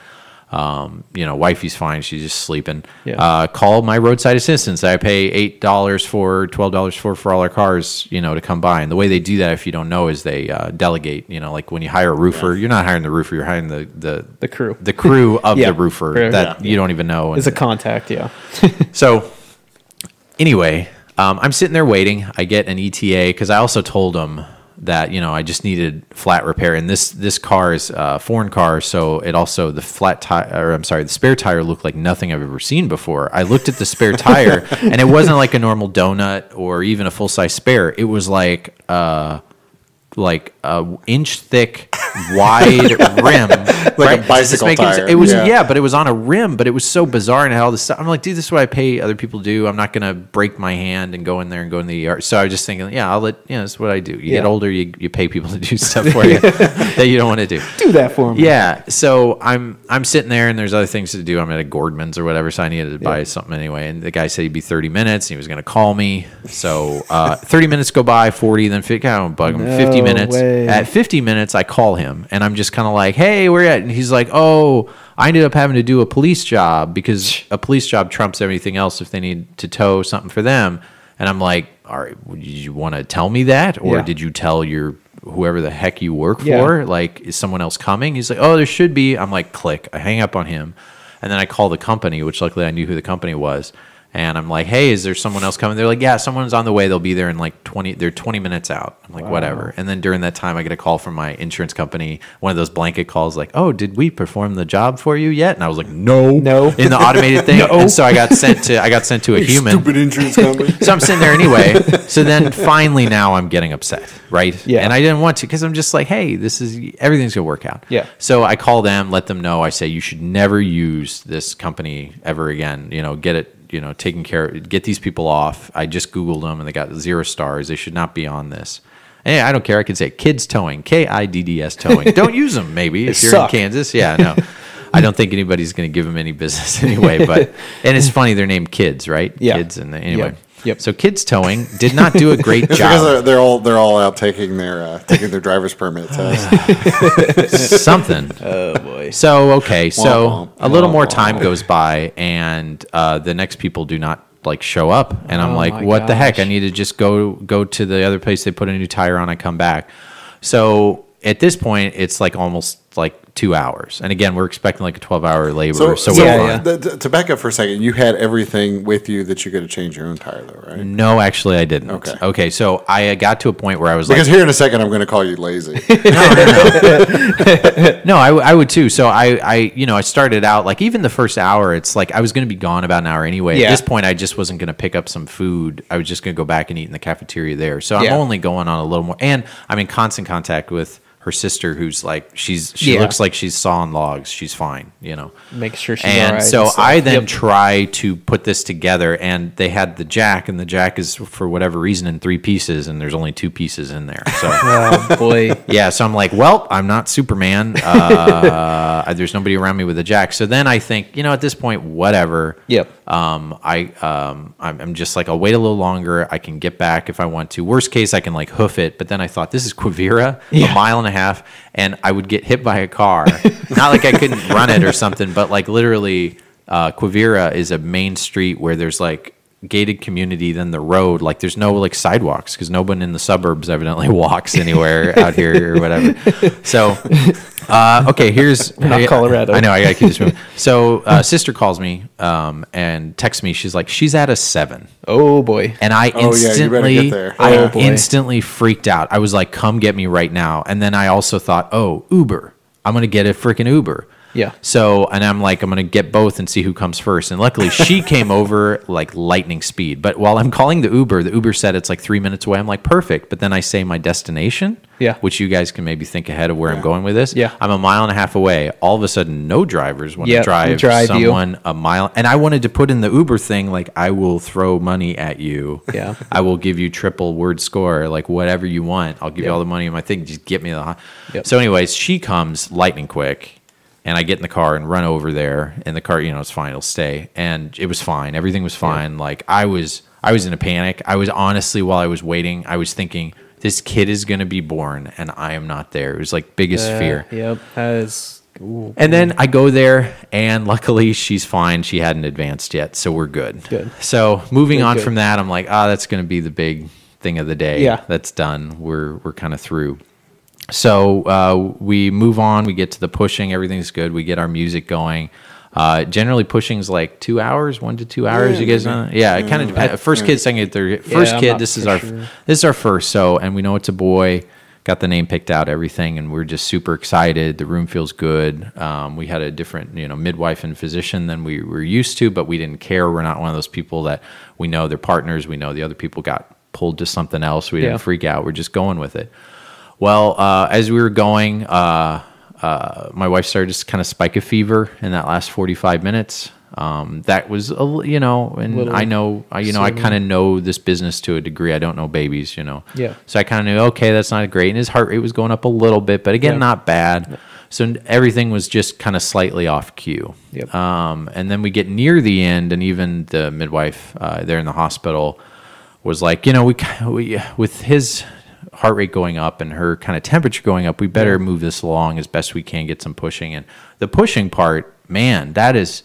Speaker 1: Wifey's fine. She's just sleeping.
Speaker 3: Yeah.
Speaker 1: Call my roadside assistance. I pay $8 for $12 for all our cars, to come by. And the way they do that, if you don't know, is they delegate. Like when you hire a roofer, you're not hiring the roofer, you're hiring the
Speaker 3: crew,
Speaker 1: the crew of the roofer that you don't even know.
Speaker 3: Is a contact, yeah.
Speaker 1: So anyway, I'm sitting there waiting. I get an ETA because I also told them that I just needed flat repair, and this car is a foreign car, so it also the spare tire looked like nothing I've ever seen before. I looked at the spare tire, and it wasn't like a normal donut or even a full size spare. It was like a inch thick, wide rim,
Speaker 2: like a bicycle tire.
Speaker 1: It was but it was on a rim, but it was so bizarre and had all this stuff. I'm like, dude, this is what I pay other people to do. I'm not gonna break my hand and go in there and go in the ER. So I was just thinking, I'll let this is what I do. You get older, you pay people to do stuff for you that you don't want to do.
Speaker 3: Do that for me.
Speaker 1: Yeah. So I'm sitting there and there's other things to do. I'm at a Gordman's or whatever, so I needed to buy something anyway. And the guy said he'd be 30 minutes and he was gonna call me. So 30 minutes go by, 40, then 50. I don't bug him. 50 minutes.
Speaker 3: Way.
Speaker 1: At 50 minutes, I call him, and I'm just kind of like, hey, where you at? And he's like, oh, I ended up having to do a police job because a police job trumps everything else if they need to tow something for them. And I'm like, all right, did you want to tell me that? Or did you tell whoever the heck you work for? Like, is someone else coming? He's like, oh, there should be. I'm like, click. I hang up on him. And then I call the company, which luckily I knew who the company was. And I'm like, hey, is there someone else coming? They're like, yeah, someone's on the way. They'll be there in like 20. They're 20 minutes out. I'm like, whatever. And then during that time, I get a call from my insurance company. One of those blanket calls, like, oh, did we perform the job for you yet? And I was like, no, in the automated thing. And so I got sent to a human.
Speaker 2: Stupid insurance company.
Speaker 1: So I'm sitting there anyway. So then finally, now I'm getting upset, right?
Speaker 3: Yeah.
Speaker 1: And I didn't want to because I'm just like, hey, everything's gonna work out.
Speaker 3: Yeah.
Speaker 1: So I call them, let them know. I say you should never use this company ever again. Get it. Taking care of, get these people off. I just Googled them and they got 0 stars. They should not be on this. Hey, I don't care. I can say kids towing, KIDDS towing. Don't use them maybe if you're in Kansas. Yeah, no. I don't think anybody's going to give them any business anyway, and it's funny. They're named kids, right?
Speaker 3: Yeah.
Speaker 1: Kids. And anyway.
Speaker 3: Yep.
Speaker 1: So kids towing did not do a great job.
Speaker 2: Because they're all out taking their driver's permit test.
Speaker 1: Something.
Speaker 3: Oh boy.
Speaker 1: So a little more time goes by, and the next people do not show up, and I'm like, what the heck? I need to just go to the other place. They put a new tire on. I come back. So at this point, it's almost 2 hours. And again, we're expecting a 12-hour labor. So
Speaker 2: to back up for a second, you had everything with you that you could have changed your own tire, though, right?
Speaker 1: No, actually, I didn't. Okay. So I got to a point where I was
Speaker 2: because here in a second, I'm going to call you lazy.
Speaker 1: No, I would too. So I started out even the first hour. It's I was going to be gone about an hour anyway.
Speaker 3: Yeah.
Speaker 1: At this point, I just wasn't going to pick up some food. I was just going to go back and eat in the cafeteria there. So I'm only going on a little more, and I'm in constant contact with her sister, who's she looks like she's sawing logs. She's fine,
Speaker 3: Make sure she's
Speaker 1: and
Speaker 3: all right.
Speaker 1: So I then try to put this together, and they had the jack, and the jack is for whatever reason in 3 pieces, and there's only 2 pieces in there. So
Speaker 3: oh boy,
Speaker 1: yeah. So I'm like, well, I'm not Superman. There's nobody around me with a jack. So then I think, at this point, whatever.
Speaker 3: Yep.
Speaker 1: I'm just I'll wait a little longer. I can get back if I want to. Worst case, I can hoof it. But then I thought, this is Quivira, a mile and a half, and I would get hit by a car. Not I couldn't run it or something, but literally, Quivira is a main street where there's gated community, then the road, there's no sidewalks because no one in the suburbs evidently walks anywhere out here or whatever. So here's
Speaker 3: not Colorado.
Speaker 1: I know, I gotta keep this moving. So sister calls me and texts me. She's like, she's at a 7.
Speaker 3: Oh boy.
Speaker 1: And I
Speaker 2: you better get there.
Speaker 1: Instantly freaked out. I was like, come get me right now. And then I also thought, oh, Uber, I'm gonna get a freaking Uber.
Speaker 3: Yeah.
Speaker 1: So, and I'm like, I'm going to get both and see who comes first. And luckily she came over lightning speed. But while I'm calling the Uber said it's 3 minutes away. I'm like, perfect. But then I say my destination, which you guys can maybe think ahead of where I'm going with this.
Speaker 3: Yeah.
Speaker 1: I'm a mile and a half away. All of a sudden, no drivers want to drive someone a mile. And I wanted to put in the Uber thing, I will throw money at you.
Speaker 3: Yeah.
Speaker 1: I will give you triple word score, whatever you want. I'll give you all the money in my thing. Just get me the.
Speaker 3: Yep.
Speaker 1: So anyways, she comes lightning quick. And I get in the car and run over there, and the car, it's fine, it'll stay. And it was fine. Everything was fine.
Speaker 3: Yeah.
Speaker 1: I was in a panic. I was honestly, while I was waiting, I was thinking, this kid is going to be born, and I am not there. It was biggest fear.
Speaker 3: Yep, that is Ooh,
Speaker 1: and then I go there, and luckily she's fine. She hadn't advanced yet, so we're good.
Speaker 3: Good.
Speaker 1: So moving on from that, I'm like, that's going to be the big thing of the day.
Speaker 3: Yeah.
Speaker 1: That's done. We're kind of through. So we move on. We get to the pushing. Everything's good. We get our music going. Generally, pushing's like 2 hours, 1 to 2 hours. You guys know? Yeah, it kind of depends. First kid, second kid, third kid. First kid, this is our first. So, and we know it's a boy. Got the name picked out, everything, and we're just super excited. The room feels good. We had a different, midwife and physician than we were used to, but we didn't care. We're not one of those people that we know their partners. We know the other people got pulled to something else. We didn't freak out. We're just going with it. Well, as we were going, my wife started to kind of spike a fever in that last 45 minutes. That was, and I know, I kind of know this business to a degree. I don't know babies,
Speaker 3: Yeah.
Speaker 1: So I kind of knew, okay, that's not great. And his heart rate was going up a little bit, but again, not bad. So everything was just kind of slightly off cue.
Speaker 3: Yep.
Speaker 1: And then we get near the end, and even the midwife there in the hospital was like, we with his heart rate going up and her kind of temperature going up, we better move this along as best we can, get some pushing. And the pushing part, man, that's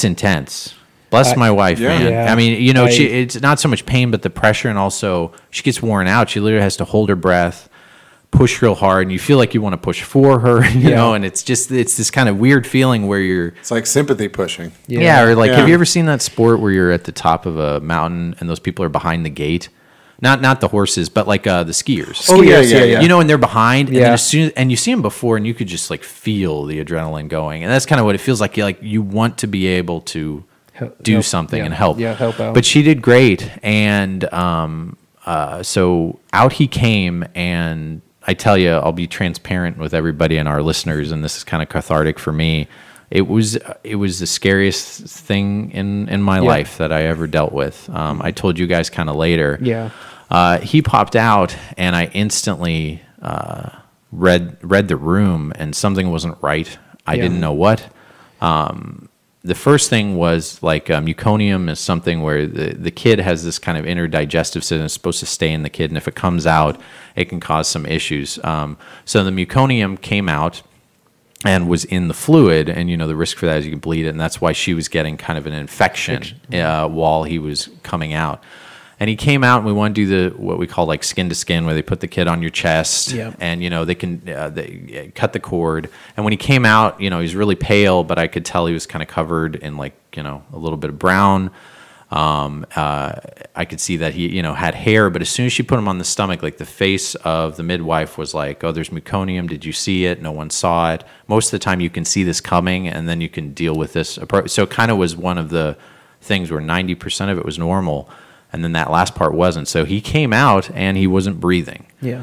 Speaker 1: intense. Bless my wife, man.
Speaker 3: Yeah.
Speaker 1: I mean, it's not so much pain, but the pressure, and also she gets worn out. She literally has to hold her breath, push real hard, and you feel like you want to push for her, you know, and it's this kind of weird feeling where
Speaker 2: it's like sympathy pushing.
Speaker 1: Yeah, or like, have you ever seen that sport where you're at the top of a mountain and those people are behind the gate? Not the horses, but like the skiers.
Speaker 2: Oh, yeah.
Speaker 1: And they're behind, and then and you see them before, and you could just like feel the adrenaline going, and that's kind of what it feels like. You want to be able to do something and help.
Speaker 3: Yeah, help out.
Speaker 1: But she did great, and so out he came, and I tell you, I'll be transparent with everybody and our listeners, and this is kind of cathartic for me. It was the scariest thing in my life that I ever dealt with. I told you guys kind of later.
Speaker 3: Yeah.
Speaker 1: He popped out, and I instantly read the room, and something wasn't right. I didn't know what. The first thing was like meconium is something where the kid has this kind of inner digestive system. It's supposed to stay in the kid, and if it comes out, it can cause some issues. So the meconium came out and was in the fluid, and the risk for that is you can bleed it, and that's why she was getting kind of an infection while he was coming out. And he came out, and we want to do what we call like skin to skin, where they put the kid on your chest, and they can they cut the cord. And when he came out, he was really pale, but I could tell he was kind of covered in like a little bit of brown. I could see that he had hair, but as soon as she put him on the stomach, like the face of the midwife was like, "Oh, there's meconium. Did you see it? No one saw it." Most of the time, you can see this coming, and then you can deal with this approach. So it kind of was one of the things where 90% of it was normal. And then that last part wasn't. So he came out, and he wasn't breathing.
Speaker 3: Yeah.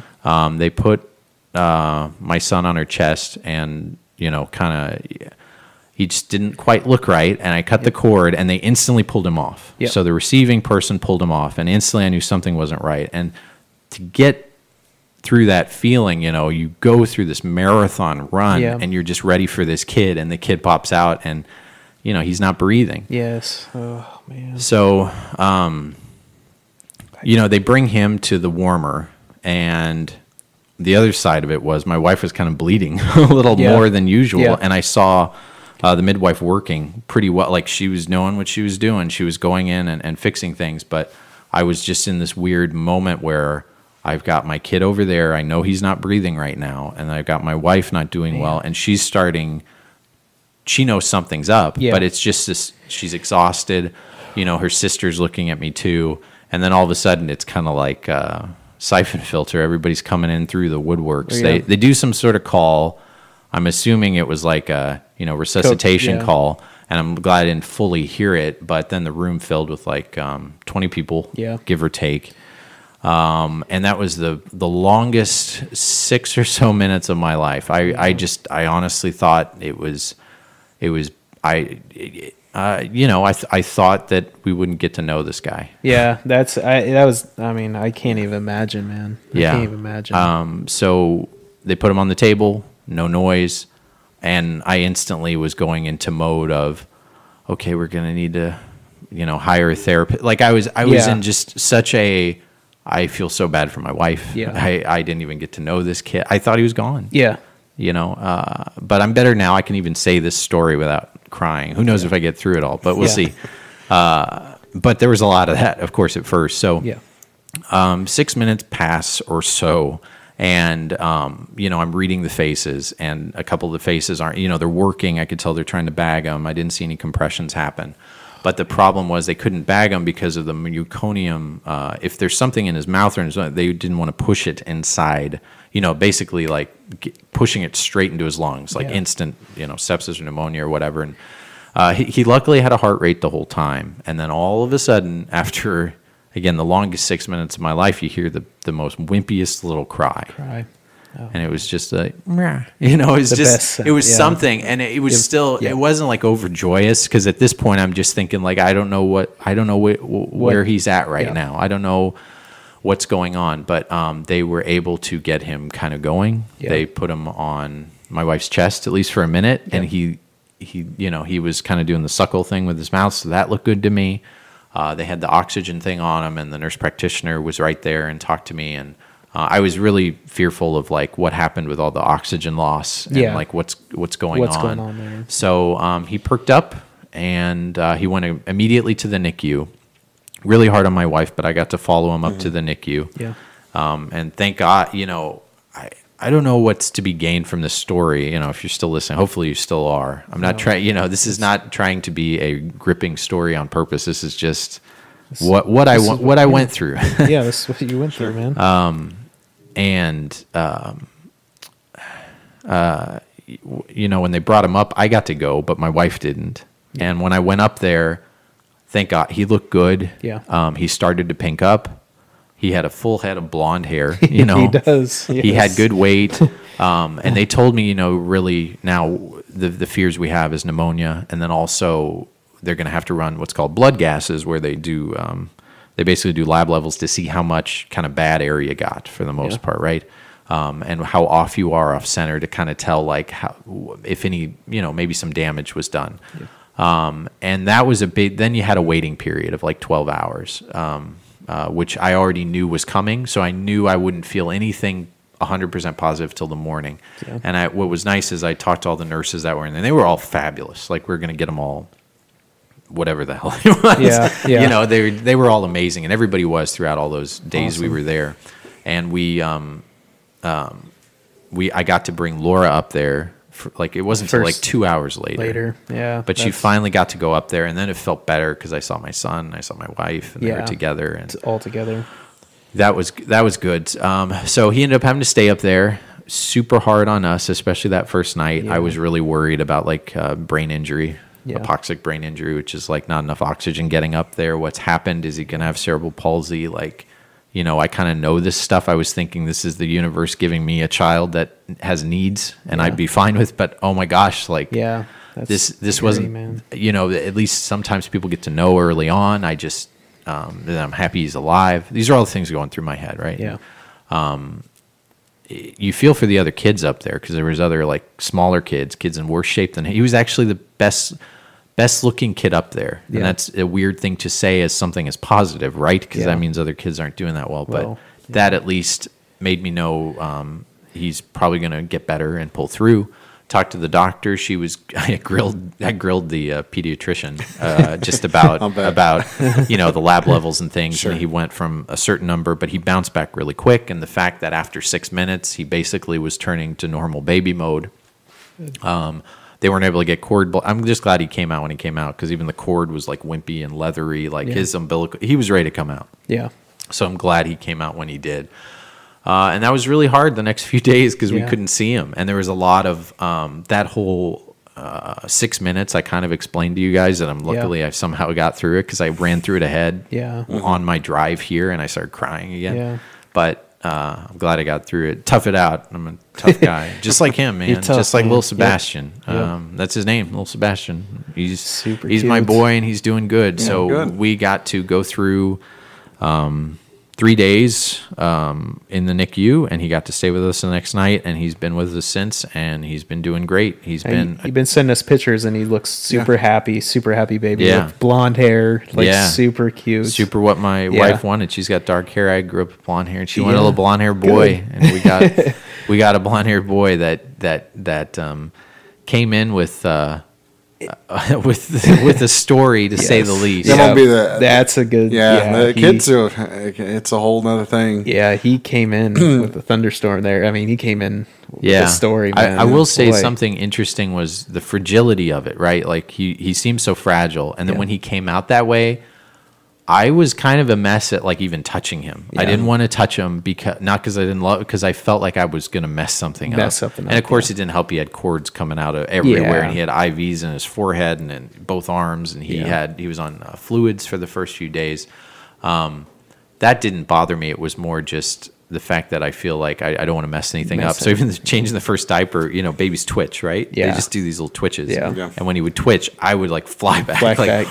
Speaker 1: They put my son on her chest, and kind of he just didn't quite look right. And I cut the cord, and they instantly pulled him off. So the receiving person pulled him off, and instantly I knew something wasn't right. And to get through that feeling, you go through this marathon run, and you're just ready for this kid, and the kid pops out, and he's not breathing.
Speaker 3: Yes. Oh man.
Speaker 1: So. They bring him to the warmer, and the other side of it was my wife was kind of bleeding a little more than usual, and I saw the midwife working pretty well. Like, she was knowing what she was doing. She was going in and fixing things, but I was just in this weird moment where I've got my kid over there. I know he's not breathing right now, and I've got my wife not doing well, and she's starting. She knows something's up, but it's just this. She's exhausted. Her sister's looking at me too. And then all of a sudden, it's kind of like siphon filter. Everybody's coming in through the woodworks. They do some sort of call. I'm assuming it was like a resuscitation call, and I'm glad I didn't fully hear it. But then the room filled with like 20 people, give or take. And that was the longest 6 or so minutes of my life. I honestly thought it was. I thought that we wouldn't get to know this guy.
Speaker 3: Yeah, I can't even imagine, man. I can't even imagine.
Speaker 1: So they put him on the table, no noise, and I instantly was going into mode of, okay, we're going to need to, hire a therapist. Like I was in just such a, I feel so bad for my wife.
Speaker 3: Yeah.
Speaker 1: I didn't even get to know this kid. I thought he was gone.
Speaker 3: Yeah.
Speaker 1: But I'm better now. I can even say this story without crying. Who knows if I get through it all, but we'll see. But there was a lot of that, of course, at first. So 6 minutes pass or so, and I'm reading the faces, and a couple of the faces aren't, they're working. I could tell they're trying to bag them. I didn't see any compressions happen. But the problem was they couldn't bag him because of the meconium. If there's something in his mouth or in his mouth, they didn't want to push it inside, basically like pushing it straight into his lungs, like instant, sepsis or pneumonia or whatever. And he luckily had a heart rate the whole time. And then all of a sudden, after, again, the longest 6 minutes of my life, you hear the most wimpiest little cry. Oh. And it was just like, it was just, it was something. And it was still, it wasn't like overjoyous, because at this point I'm just thinking like, I don't know where he's at right now. I don't know what's going on. But they were able to get him kind of going. Yeah. They put him on my wife's chest, at least for a minute. Yeah. And he was kind of doing the suckle thing with his mouth. So that looked good to me. They had the oxygen thing on him, and the nurse practitioner was right there and talked to me. And I was really fearful of like what happened with all the oxygen loss and like what's going on there. So he perked up, and he went immediately to the NICU. Really hard on my wife, but I got to follow him up to the NICU. Yeah. And thank God, I don't know what's to be gained from this story. If you're still listening, hopefully you still are. I'm not trying. This is not trying to be a gripping story on purpose. This is just what I went through.
Speaker 3: Yeah, this is what you went through, man.
Speaker 1: When they brought him up, I got to go, but my wife didn't. Yeah. And when I went up there, thank God, he looked good. Yeah. He started to pink up. He had a full head of blonde hair. He
Speaker 3: does. Yes.
Speaker 1: He had good weight. And they told me, really now the fears we have is pneumonia, and then also they're going to have to run what's called blood gases, where they do. They basically do lab levels to see how much kind of bad air you got for the most part, right? And how off you are off center to kind of tell like how, if any, maybe some damage was done. Yeah. And that was then you had a waiting period of like 12 hours, which I already knew was coming. So I knew I wouldn't feel anything 100% positive till the morning. Yeah. And what was nice is I talked to all the nurses that were in there. They were all fabulous. Like we're going to get them all, whatever the hell it was. Yeah. They were all amazing, and everybody was throughout all those days we were there. And I got to bring Laura up there for, like, it wasn't until like 2 hours later.
Speaker 3: Yeah.
Speaker 1: But she finally got to go up there, and then it felt better because I saw my son, I saw my wife, and they were together, and
Speaker 3: all together.
Speaker 1: That was good. So he ended up having to stay up there. Super hard on us, especially that first night. I was really worried about like brain injury. Hypoxic brain injury, which is like not enough oxygen getting up there. What's happened? Is he going to have cerebral palsy? Like, I kind of know this stuff. I was thinking this is the universe giving me a child that has needs, and I'd be fine with. But oh my gosh, like this scary, wasn't. Man. At least sometimes people get to know early on. I just I'm happy he's alive. These are all the things going through my head, right? Yeah. You feel for the other kids up there, because there was other like smaller kids in worse shape than he was. Actually the best looking kid up there, and that's a weird thing to say as something as positive, right? Because that means other kids aren't doing that well. But that at least made me know he's probably going to get better and pull through. Talked to the doctor. I grilled the pediatrician just about the lab levels and things. Sure. And he went from a certain number, but he bounced back really quick. And the fact that after 6 minutes he basically was turning to normal baby mode. They weren't able to get cord. I'm just glad he came out when he came out, because even the cord was like wimpy and leathery, like his umbilical. He was ready to come out. Yeah. So I'm glad he came out when he did. And that was really hard the next few days, because we couldn't see him. And there was a lot of that whole 6 minutes I kind of explained to you guys that luckily I somehow got through it, because I ran through it ahead on my drive here, and I started crying again. Yeah. But I'm glad I got through it. Tough it out. I'm a tough guy. Just like him, man. Tough, just like little Sebastian. Yep. That's his name, little Sebastian. He's super cute. My boy, and he's doing good. Yeah, so we got to go through 3 days in the NICU, and he got to stay with us the next night, and he's been with us since, and he's been doing great. He's been
Speaker 3: sending us pictures, and he looks super happy baby. Yeah. With blonde hair, super cute.
Speaker 1: Super what my wife wanted. She's got dark hair. I grew up with blonde hair, and she wanted a little blonde hair boy, and we got We got a blonde-haired boy that came in with a story, to say the least.
Speaker 2: That won't be the.
Speaker 3: That's a good.
Speaker 2: The kids. It's a whole nother thing.
Speaker 3: Yeah, he came in with a thunderstorm there. I mean, he came in with a story. Man.
Speaker 1: I will say something interesting was the fragility of it. Right, like he seemed so fragile, and then when he came out that way, I was kind of a mess at like even touching him. Yeah. I didn't want to touch him because I didn't love it, because I felt like I was going to mess something up. And of course it didn't help. He had cords coming out of everywhere, and he had IVs in his forehead and in both arms, and he was on fluids for the first few days. That didn't bother me. It was more just the fact that I feel like I don't want to mess anything up. So even changing the first diaper, babies twitch, right? Yeah. They just do these little twitches. Yeah. And when he would twitch, I would like fly back. What I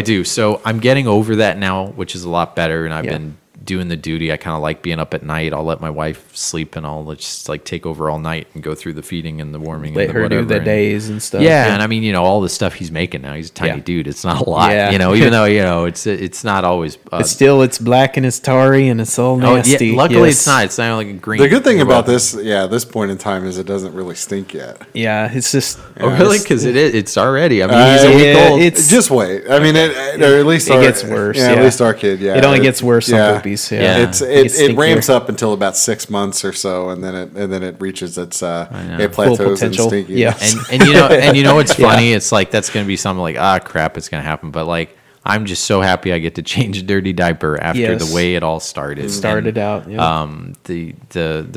Speaker 1: do. So I'm getting over that now, which is a lot better. And I've been doing the duty. I kind of like being up at night. I'll let my wife sleep, and I'll just like take over all night and go through the feeding and the warming.
Speaker 3: Let her do the days and stuff.
Speaker 1: Yeah, and I mean, all the stuff he's making now. He's a tiny dude. It's not a lot, even though it's not always.
Speaker 3: But still, it's black and it's tarry and it's all nasty.
Speaker 1: Luckily, it's not. It's not like a green.
Speaker 2: The good thing about this, this point in time, is it doesn't really stink yet.
Speaker 3: Yeah, it's just.
Speaker 1: Really? Because it's already. I mean, he's a week old.
Speaker 2: Just wait. I mean, at least
Speaker 3: it gets worse.
Speaker 2: Yeah, at least our kid. Yeah,
Speaker 3: it only gets worse on puppies.
Speaker 2: Yeah. It ramps up until about 6 months or so, and then it reaches its it plateaus in stinking.
Speaker 3: Yeah,
Speaker 1: and you know what's funny? It's like that's going to be something like crap, it's going to happen. But like I'm just so happy I get to change a dirty diaper after the way it all started. The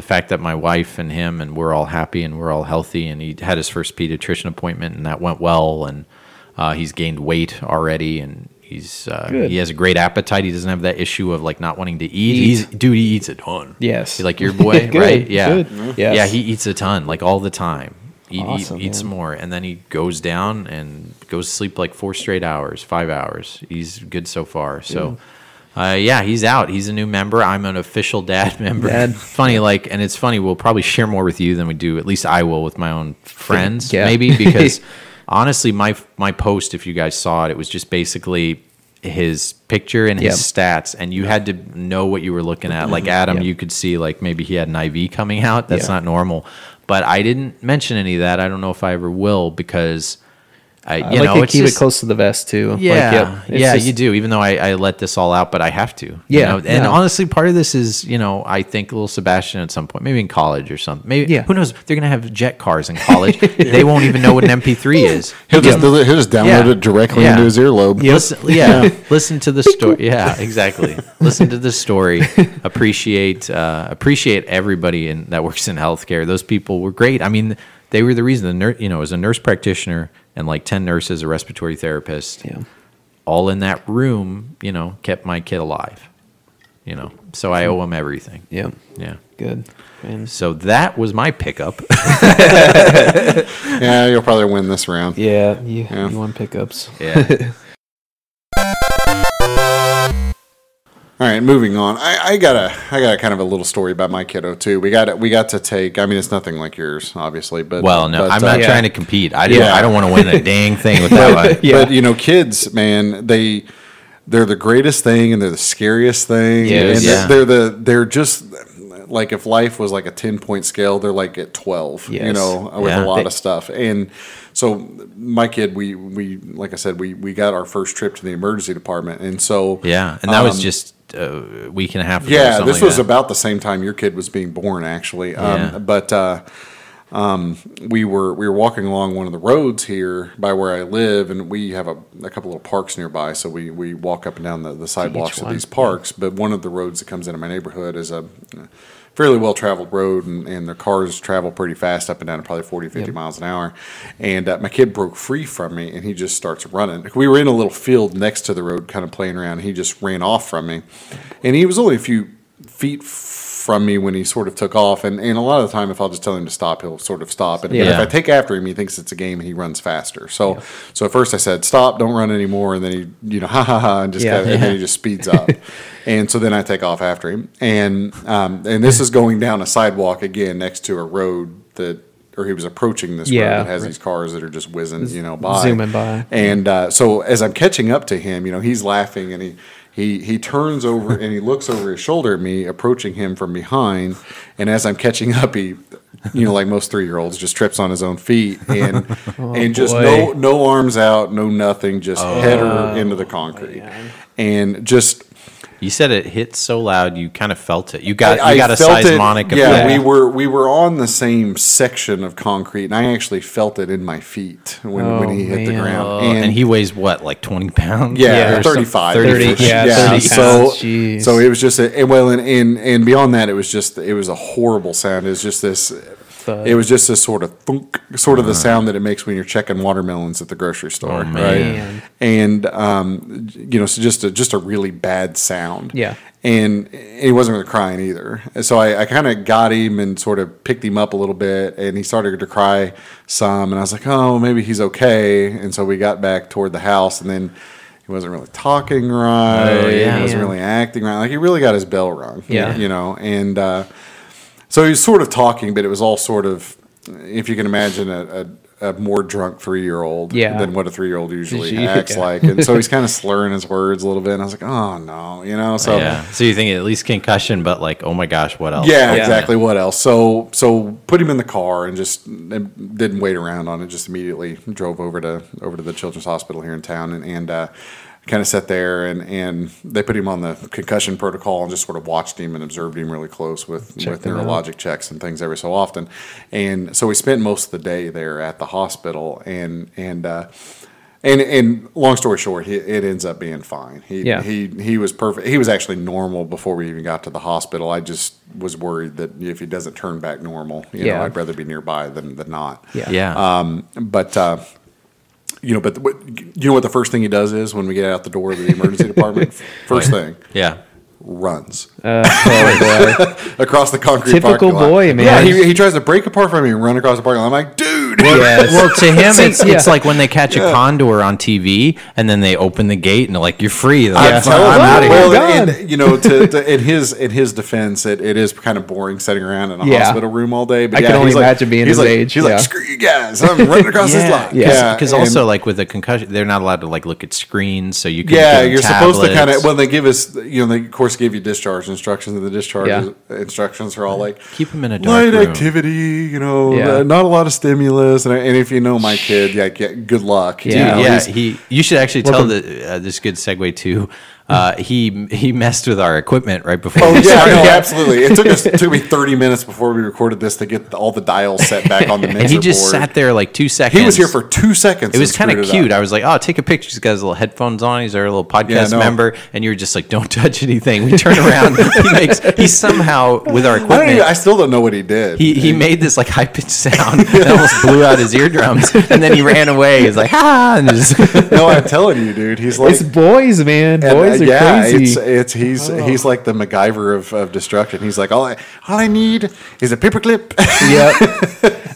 Speaker 1: fact that my wife and him and we're all happy and we're all healthy, and he had his first pediatrician appointment and that went well, and he's gained weight already, and he has a great appetite. He doesn't have that issue of like not wanting to eat. He eats a ton.
Speaker 3: Yes.
Speaker 1: Like your boy, right? Yeah.
Speaker 3: Good. Yes.
Speaker 1: Yeah, he eats a ton, like all the time. Eats
Speaker 3: man.
Speaker 1: more, and then he goes down and goes to sleep like 4 straight hours, 5 hours. He's good so far. So, he's out. He's a new member. I'm an official dad member. And it's funny. We'll probably share more with you than we do. At least I will with my own friends, maybe, because honestly, my post, if you guys saw it, it was just basically his picture and his stats, and you had to know what you were looking at. Like Adam, you could see like maybe he had an IV coming out. That's not normal. But I didn't mention any of that. I don't know if I ever will, because I
Speaker 3: like to keep it close to the vest too.
Speaker 1: Yeah, you do. Even though I let this all out, but I have to. And honestly, part of this is I think little Sebastian at some point, maybe in college or something. Maybe who knows? They're gonna have jet cars in college. They won't even know what an MP3 is.
Speaker 2: He'll just download it directly into his earlobe.
Speaker 1: Listen to the story. Yeah, exactly. Listen to the story. Appreciate everybody that works in healthcare. Those people were great. I mean, they were the reason. As a nurse practitioner and like 10 nurses, a respiratory therapist, all in that room, kept my kid alive. So I owe them everything.
Speaker 3: Yeah.
Speaker 1: Good. Man. So that was my pickup.
Speaker 2: Yeah, you'll probably win this round.
Speaker 3: Yeah, you won pickups.
Speaker 1: Yeah.
Speaker 2: All right, moving on. I got a kind of a little story about my kiddo too. We got to take. I mean, it's nothing like yours, obviously, but
Speaker 1: I'm not trying to compete. I don't want to win a dang thing with that one.
Speaker 2: But kids, man, they're the greatest thing and they're the scariest thing.
Speaker 1: Yes.
Speaker 2: And they're just like, if life was like a 10-point scale, they're like at 12. With a lot of stuff. And so my kid, we like I said, we got our first trip to the emergency department, and so
Speaker 1: and that was just a week and a half ago.
Speaker 2: Yeah, this was about the same time your kid was being born, actually. But we were walking along one of the roads here by where I live, and we have a couple little parks nearby, so we walk up and down the sidewalks of these parks. But one of the roads that comes into my neighborhood is a fairly well-traveled road, and the cars travel pretty fast up and down, probably 40, 50 miles an hour. And my kid broke free from me, and he just starts running. We were in a little field next to the road kind of playing around, and he just ran off from me. And he was only a few feet from me when he sort of took off. And a lot of the time, if I'll just tell him to stop, he'll sort of stop. But if I take after him, he thinks it's a game, and he runs faster. So at first I said, stop, don't run anymore. And then he, ha, ha, ha, and and then he just speeds up. And so then I take off after him. And this is going down a sidewalk again next to a road or he was approaching this road that has these cars that are just whizzing, by.
Speaker 3: Zooming by.
Speaker 2: And so as I'm catching up to him, he's laughing and he turns over and he looks over his shoulder at me, approaching him from behind. And as I'm catching up, he, like most 3-year-olds, just trips on his own feet and just no arms out, no nothing, just header into the concrete. And just...
Speaker 1: You said it hit so loud, you kind of felt it. You got a seismonic effect.
Speaker 2: Yeah, we were on the same section of concrete, and I actually felt it in my feet when he hit the ground.
Speaker 1: And he weighs what, like 20 pounds?
Speaker 2: Yeah, 35.
Speaker 3: 30 pounds.
Speaker 2: So it was just and beyond that, it was a horrible sound. It was just this. It was just this sort of thunk, sort of the sound that it makes when you're checking watermelons at the grocery store, right? And so just a really bad sound.
Speaker 3: Yeah.
Speaker 2: And he wasn't really crying either. So I kind of got him and sort of picked him up a little bit, and he started to cry some. And I was like, oh, maybe he's okay. And so we got back toward the house, and then he wasn't really talking right. He wasn't really acting right. Like he really got his bell rung.
Speaker 3: Yeah.
Speaker 2: And so he was sort of talking, but it was all sort of, if you can imagine, a more drunk 3-year-old than what a 3-year-old usually acts like. And so he's kind of slurring his words a little bit. And I was like, oh, no, So,
Speaker 1: so you think at least concussion, but like, oh, my gosh, what else?
Speaker 2: Yeah, exactly. What else? So put him in the car and just didn't wait around on it. Just immediately drove over to the Children's Hospital here in town and kind of sat there and they put him on the concussion protocol and just sort of watched him and observed him really close with neurologic checks and things every so often. And so we spent most of the day there at the hospital and long story short, it ends up being fine. He was perfect. He was actually normal before we even got to the hospital. I just was worried that if he doesn't turn back normal, I'd rather be nearby than not. But what the first thing he does is when we get out the door of the emergency department, first thing, runs across the concrete parking lot.
Speaker 3: Boy, man.
Speaker 2: Yeah, he tries to break apart from me and run across the parking lot. I'm like, dude.
Speaker 1: Well, to him, it's like when they catch a condor on TV and then they open the gate and they're like, "You're free." Like, I'm out of here.
Speaker 2: Well, in his defense, it is kind of boring sitting around in a hospital room all day. But
Speaker 3: I can only imagine being his age.
Speaker 2: He's like, "Screw you guys! I'm running across this lot."
Speaker 1: Because also like with a concussion, they're not allowed to like look at screens, so you can.
Speaker 2: Yeah, you're supposed to kind of. Well, they give us, they of course give you discharge instructions, and the discharge instructions are all like,
Speaker 1: keep them in a dark
Speaker 2: light
Speaker 1: room.
Speaker 2: Activity, not a lot of stimulus. And if you know my kid, good luck.
Speaker 1: You should actually tell this good segue too. He messed with our equipment right before.
Speaker 2: Oh yeah, absolutely. It took me 30 minutes before we recorded this to get all the dials set back on the mixer board.
Speaker 1: And he just sat there like 2 seconds.
Speaker 2: He was here for 2 seconds.
Speaker 1: It was kind of cute. I was like, "Oh, take a picture." He's got his little headphones on. He's our little podcast member, and you were just like, "Don't touch anything." We turn around. He somehow with our equipment.
Speaker 2: I still don't know what he did.
Speaker 1: He made this like high pitched sound that almost blew out his eardrums, and then he ran away. He's like, "Ha!" And just
Speaker 2: no, I'm telling you, dude. He's like,
Speaker 3: it's boys, man. Boys are crazy.
Speaker 2: He's like the MacGyver of destruction. He's like, all I need is a paperclip.
Speaker 3: Yeah,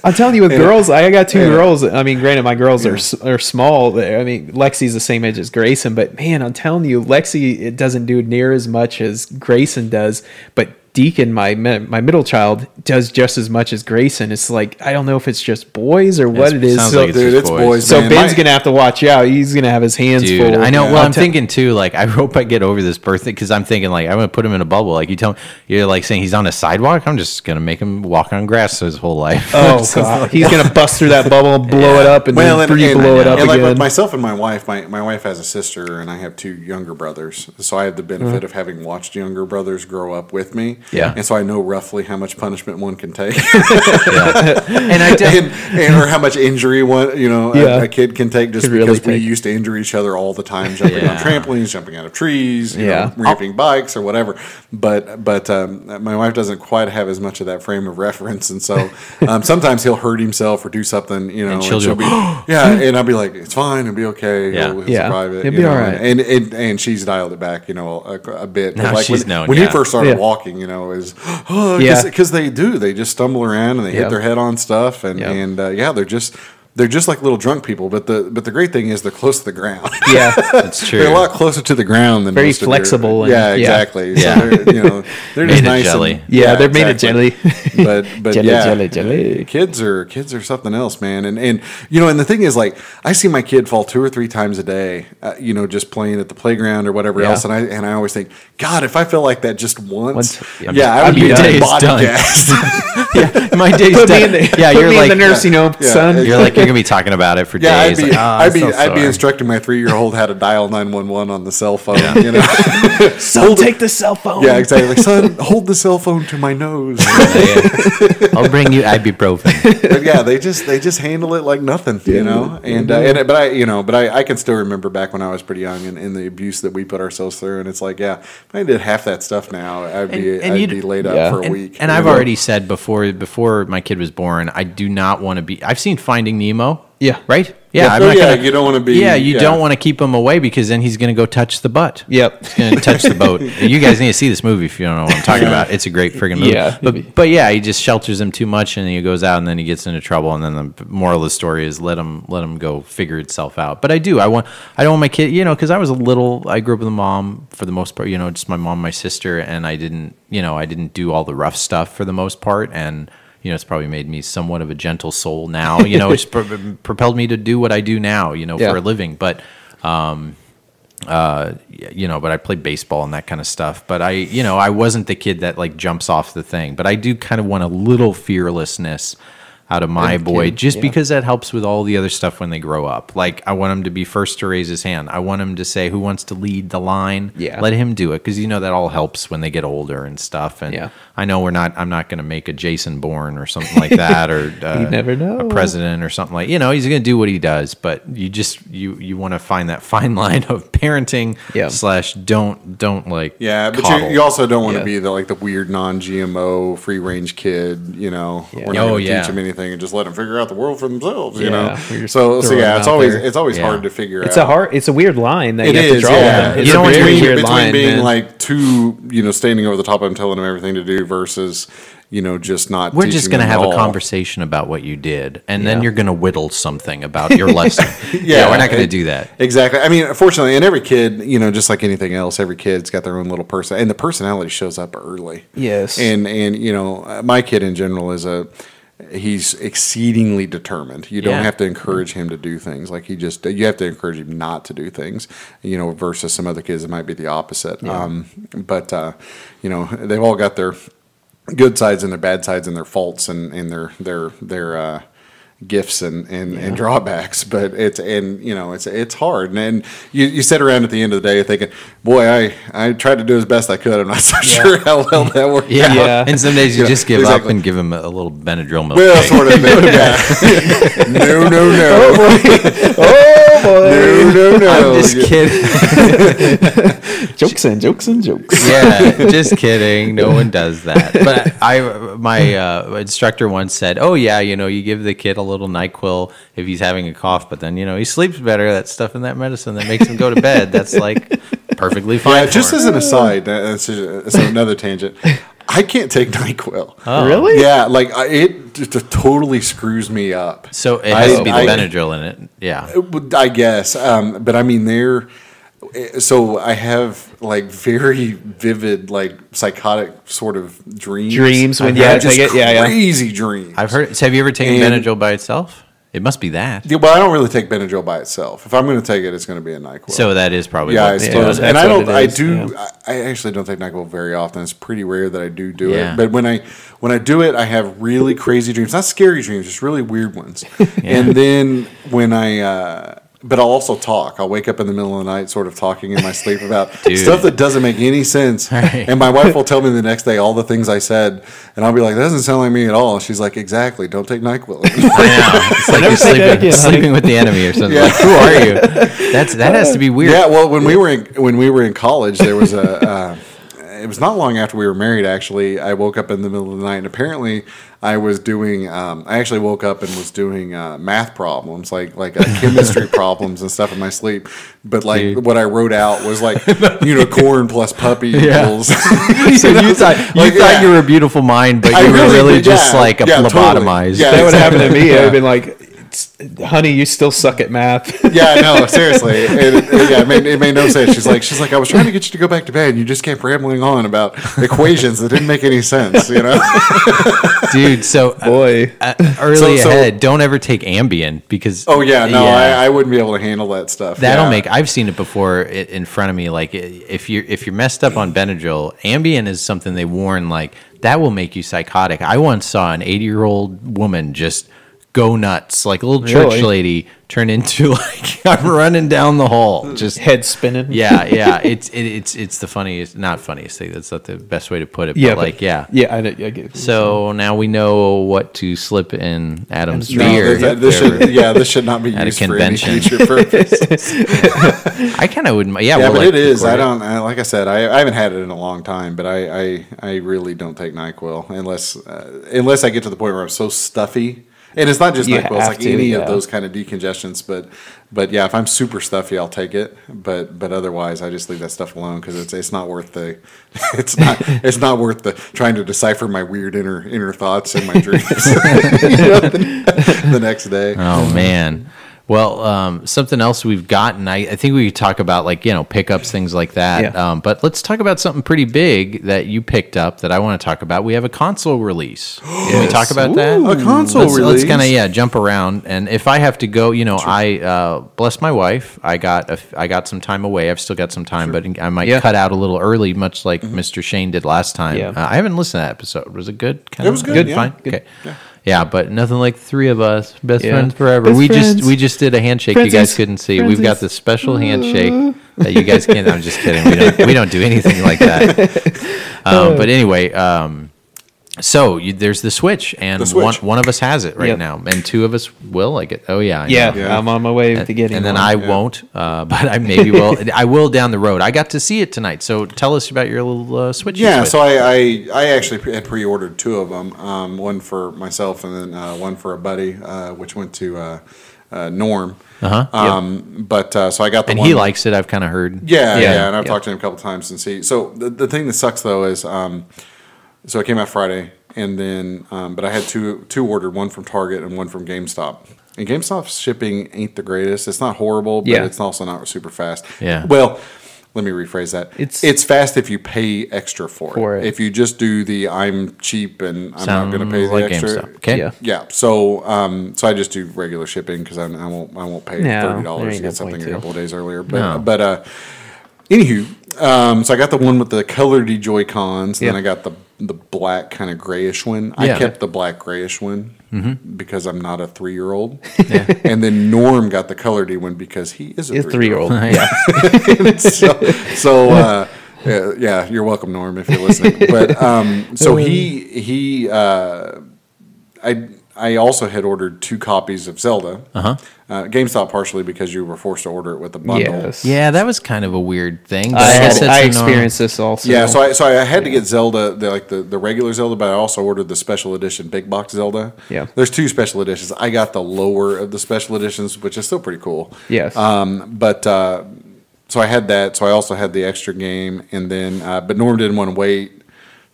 Speaker 3: I'm telling you, with girls, I got 2 girls. I mean, granted, my girls are small. I mean, Lexi's the same age as Grayson, but man, I'm telling you, Lexi, it doesn't do near as much as Grayson does, but Deacon, my middle child, does just as much as Grayson. It's like, I don't know if it's just boys or what it is.
Speaker 1: So, like it's boys.
Speaker 3: So Ben's going to have to watch out. He's going to have his hands full.
Speaker 1: I know. Well, I'm thinking too, like, I hope I get over this birthday because I'm thinking, like, I'm going to put him in a bubble. Like, you're like saying he's on a sidewalk. I'm just going to make him walk on grass his whole life.
Speaker 3: Oh, God. He's going to bust through that bubble and blow it up and blow it up again.
Speaker 2: Like with myself and my wife, my wife has a sister and I have 2 younger brothers. So I have the benefit of having watched younger brothers grow up with me.
Speaker 1: Yeah.
Speaker 2: And so I know roughly how much punishment one can take,
Speaker 1: and
Speaker 2: or how much injury one, a kid can take just because we used to injure each other all the time, jumping on trampolines, jumping out of trees, ramping bikes or whatever. But my wife doesn't quite have as much of that frame of reference, and so sometimes he'll hurt himself or do something, and she'll be, and I'll be like, it's fine, it'll be okay, he'll survive it,
Speaker 3: he'll be all right,
Speaker 2: and she's dialed it back, a bit.
Speaker 1: Now
Speaker 2: like
Speaker 1: she's known,
Speaker 2: when he first started walking, is. Because they just stumble around and they hit their head on stuff, and they're just they're just like little drunk people. But the great thing is they're close to the ground.
Speaker 3: Yeah, that's
Speaker 2: true. They're a lot closer to the ground than
Speaker 3: very most flexible.
Speaker 2: Of their, exactly.
Speaker 1: Yeah,
Speaker 2: so they're just nice
Speaker 1: jelly.
Speaker 3: They're made of jelly.
Speaker 2: But jelly. Kids are something else, man. And and the thing is, like, I see my kid fall 2 or 3 times a day, just playing at the playground or whatever else, and I always think, God, if I felt like that just once, I would be body gassed.
Speaker 1: My day's done.
Speaker 3: You're like in the nursing home, son.
Speaker 1: You're like, you're gonna be talking about it for days.
Speaker 2: I'd be instructing my 3-year-old how to dial 911 on the cell phone.
Speaker 3: Son, take the cell phone.
Speaker 2: Yeah, exactly. Like, son, hold the cell phone to my nose.
Speaker 1: I'll bring you ibuprofen.
Speaker 2: But yeah, they just handle it like nothing, but I can still remember back when I was pretty young and the abuse that we put ourselves through, and it's like, if I did half that stuff now, I'd be laid up for a week.
Speaker 1: And I've already said before my kid was born, I do not want to be. I've seen Finding Nemo.
Speaker 3: Yeah.
Speaker 1: Right? Yeah.
Speaker 2: You don't want to be.
Speaker 1: Yeah, you don't want to keep him away because then he's going to go touch the butt.
Speaker 3: Yep.
Speaker 1: He's going to touch the boat. You guys need to see this movie if you don't know what I'm talking about. It's a great friggin' movie.
Speaker 3: Yeah.
Speaker 1: But he just shelters him too much and he goes out and then he gets into trouble and then the moral of the story is let him go figure itself out. But I don't want my kid, because I grew up with a mom for the most part, just my mom, my sister, and I didn't do all the rough stuff for the most part, and it's probably made me somewhat of a gentle soul now. It's propelled me to do what I do now, for a living. But, but I played baseball and that kind of stuff. But I wasn't the kid that like jumps off the thing. But I do kind of want a little fearlessness out of my boy, because that helps with all the other stuff when they grow up. Like, I want him to be first to raise his hand. I want him to say who wants to lead the line.
Speaker 3: Yeah.
Speaker 1: Let him do it, because that all helps when they get older and stuff. And I know I'm not going to make a Jason Bourne or something like that, or
Speaker 3: you never know,
Speaker 1: a president or something like. He's going to do what he does, but you want to find that fine line of parenting / don't like.
Speaker 2: Yeah, but you also don't want to be the weird non-GMO free range kid. We're not going to teach him anything and just let them figure out the world for themselves. So it's always hard to figure out.
Speaker 3: It's a weird line that
Speaker 2: you
Speaker 3: have to draw.
Speaker 2: Yeah.
Speaker 3: It's
Speaker 2: between being like too standing over the top of them telling them everything to do versus just not.
Speaker 1: We're just going to have a conversation about what you did, and then you're going to whittle something about your lesson. We're not going to do that.
Speaker 2: Exactly. I mean, fortunately, and every kid, just like anything else, every kid's got their own little person, and the personality shows up early.
Speaker 3: Yes.
Speaker 2: And my kid in general he's exceedingly determined. You don't have to encourage him to do things. Like you have to encourage him not to do things, versus some other kids that might be the opposite. Yeah. They've all got their good sides and their bad sides and their faults and their gifts and drawbacks, but it's hard, and you sit around at the end of the day thinking, boy, I tried to do as best I could. I'm not so sure how well that worked out.
Speaker 1: Yeah, and some days you just give up and give him a little Benadryl milk.
Speaker 2: Well, sort of. No.
Speaker 3: Oh boy.
Speaker 2: No.
Speaker 1: I'm just kidding.
Speaker 3: Jokes and jokes.
Speaker 1: Yeah, just kidding. No one does that. But my instructor once said, "Oh yeah, you give the kid a little NyQuil if he's having a cough, but then he sleeps better. That stuff in that medicine that makes him go to bed. That's like perfectly fine."
Speaker 2: Yeah, just as an aside, that's another tangent. I can't take NyQuil.
Speaker 3: Oh. Really?
Speaker 2: Yeah, it just totally screws me up.
Speaker 1: So it has to be the Benadryl in it. Yeah,
Speaker 2: I guess. But I mean, so I have very vivid, psychotic sort of dreams.
Speaker 3: Dreams when
Speaker 2: take it. Crazy dreams.
Speaker 1: I've heard. So have you ever taken Benadryl by itself? It must be that.
Speaker 2: Yeah, well, I don't really take Benadryl by itself. If I'm going to take it, it's going to be a NyQuil.
Speaker 1: So that is probably
Speaker 2: I suppose. And I actually don't take NyQuil very often. It's pretty rare that I do it. But when I do it, I have really crazy dreams. Not scary dreams, just really weird ones. And then when but I'll also talk. I'll wake up in the middle of the night sort of talking in my sleep about stuff that doesn't make any sense. Right. And my wife will tell me the next day all the things I said. And I'll be like, that doesn't sound like me at all. And she's like, exactly. Don't take NyQuil.
Speaker 1: It's like you're sleeping with the enemy or something. Yeah. Like, who are you? That has to be weird.
Speaker 2: Yeah, well, when we were in college, there was it was not long after we were married, actually. I woke up in the middle of the night, and apparently I was doing, I actually woke up and was doing math problems, like chemistry problems and stuff in my sleep. But what I wrote out was unicorn plus puppy equals.
Speaker 1: So you thought you were a beautiful mind, but you were really just a phlebotomized.
Speaker 3: Yeah, that would happen to me. I'd been like, honey, you still suck at math.
Speaker 2: Yeah, no, seriously. It made no sense. She's like, I was trying to get you to go back to bed, and you just kept rambling on about equations that didn't make any sense,
Speaker 1: Dude, so
Speaker 3: boy,
Speaker 1: early ahead, don't ever take Ambien because
Speaker 2: I wouldn't be able to handle that stuff.
Speaker 1: That'll make. I've seen it before in front of me. Like if you're messed up on Benadryl, Ambien is something they warn like that will make you psychotic. I once saw an 80-year-old woman just go nuts, like a little church lady turn into like I'm running down the hall, just
Speaker 3: head spinning.
Speaker 1: Yeah. It's the funniest, not funniest thing. That's not the best way to put it.
Speaker 3: Yeah,
Speaker 1: but like
Speaker 3: I get it.
Speaker 1: So now we know what to slip in Adam's beer.
Speaker 2: This should not be
Speaker 1: at
Speaker 2: used
Speaker 1: a convention.
Speaker 2: For any future purpose.
Speaker 1: I kind of wouldn't.
Speaker 2: But it is. I don't. Like I said, I haven't had it in a long time, but I really don't take NyQuil unless I get to the point where I'm so stuffy. And it's not just NyQuil; it's like any of those kind of decongestants. But yeah, if I'm super stuffy, I'll take it. But otherwise, I just leave that stuff alone because it's not worth the it's not worth the trying to decipher my weird inner thoughts and my dreams the next day.
Speaker 1: Oh man. Well, something else we've gotten, I think we could talk about like, pickups, things like that.
Speaker 3: Yeah.
Speaker 1: But let's talk about something pretty big that you picked up that I want to talk about. We have a console release. Can we talk about that?
Speaker 2: A console release.
Speaker 1: Let's kind of, jump around. And if I have to go, I bless my wife. I got some time away. I've still got some time, but I might cut out a little early, much like Mr. Shane did last time.
Speaker 3: Yeah.
Speaker 1: I haven't listened to that episode. Was it good?
Speaker 2: It was good. Yeah.
Speaker 1: Fine.
Speaker 2: Good.
Speaker 1: Okay.
Speaker 2: Yeah.
Speaker 1: Yeah, but nothing like the three of us, best friends forever.
Speaker 3: Best
Speaker 1: we
Speaker 3: friends.
Speaker 1: just did a handshake
Speaker 3: Friends
Speaker 1: you guys
Speaker 3: is-
Speaker 1: couldn't see.
Speaker 3: friends
Speaker 1: We've got
Speaker 3: is-
Speaker 1: this special handshake that you guys can't. I'm just kidding. We don't do anything like that. But anyway, so there's the Switch, and
Speaker 2: The Switch.
Speaker 1: one of us has it right
Speaker 3: Yep.
Speaker 1: now, and two of us will like it. Oh yeah, I know.
Speaker 3: Yeah, I'm on my way to getting
Speaker 1: And then
Speaker 3: one.
Speaker 1: I won't, but I maybe will. I will down the road. I got to see it tonight. So tell us about your little Switch. you
Speaker 2: Yeah,
Speaker 1: switched.
Speaker 2: so I actually had pre-ordered two of them, one for myself and then one for a buddy, which went to Norm. But so I got the
Speaker 1: and
Speaker 2: one.
Speaker 1: he likes it. I've kind of heard.
Speaker 2: Yeah, and I've talked to him a couple times and see. So the thing that sucks though is, so it came out Friday, and then but I had two ordered, one from Target and one from GameStop. And GameStop's shipping ain't the greatest. It's not horrible, but it's also not super fast.
Speaker 1: Yeah.
Speaker 2: Well, let me rephrase that. It's fast if you pay extra for it.
Speaker 3: it.
Speaker 2: If you just do the I'm cheap and I'm not going to pay the
Speaker 1: like
Speaker 2: extra.
Speaker 1: GameStop. Okay.
Speaker 2: Yeah. So I just do regular shipping because I won't pay $30
Speaker 3: there
Speaker 2: to
Speaker 3: ain't
Speaker 2: get
Speaker 3: no
Speaker 2: something
Speaker 3: point
Speaker 2: a
Speaker 3: to.
Speaker 2: couple of days earlier.
Speaker 1: No.
Speaker 2: But anywho, so I got the one with the colored Joy-Cons, and then I got the black kind of grayish one. I kept the black grayish one because I'm not a 3-year-old. And then Norm got the colored one because he is a 3-year-old. Yeah, you're welcome, Norm, if you're listening. But so I also had ordered 2 copies of Zelda. GameStop partially because you were forced to order it with a bundle.
Speaker 3: Yes.
Speaker 1: Yeah, that was kind of a weird thing. But
Speaker 3: I experienced this also.
Speaker 2: Yeah, so I had to get Zelda, the regular Zelda, but I also ordered the special edition big box Zelda.
Speaker 3: Yeah.
Speaker 2: There's 2 special editions. I got the lower of the special editions, which is still pretty cool.
Speaker 3: Yes.
Speaker 2: So I had that. So I also had the extra game, and then but Norm didn't want to wait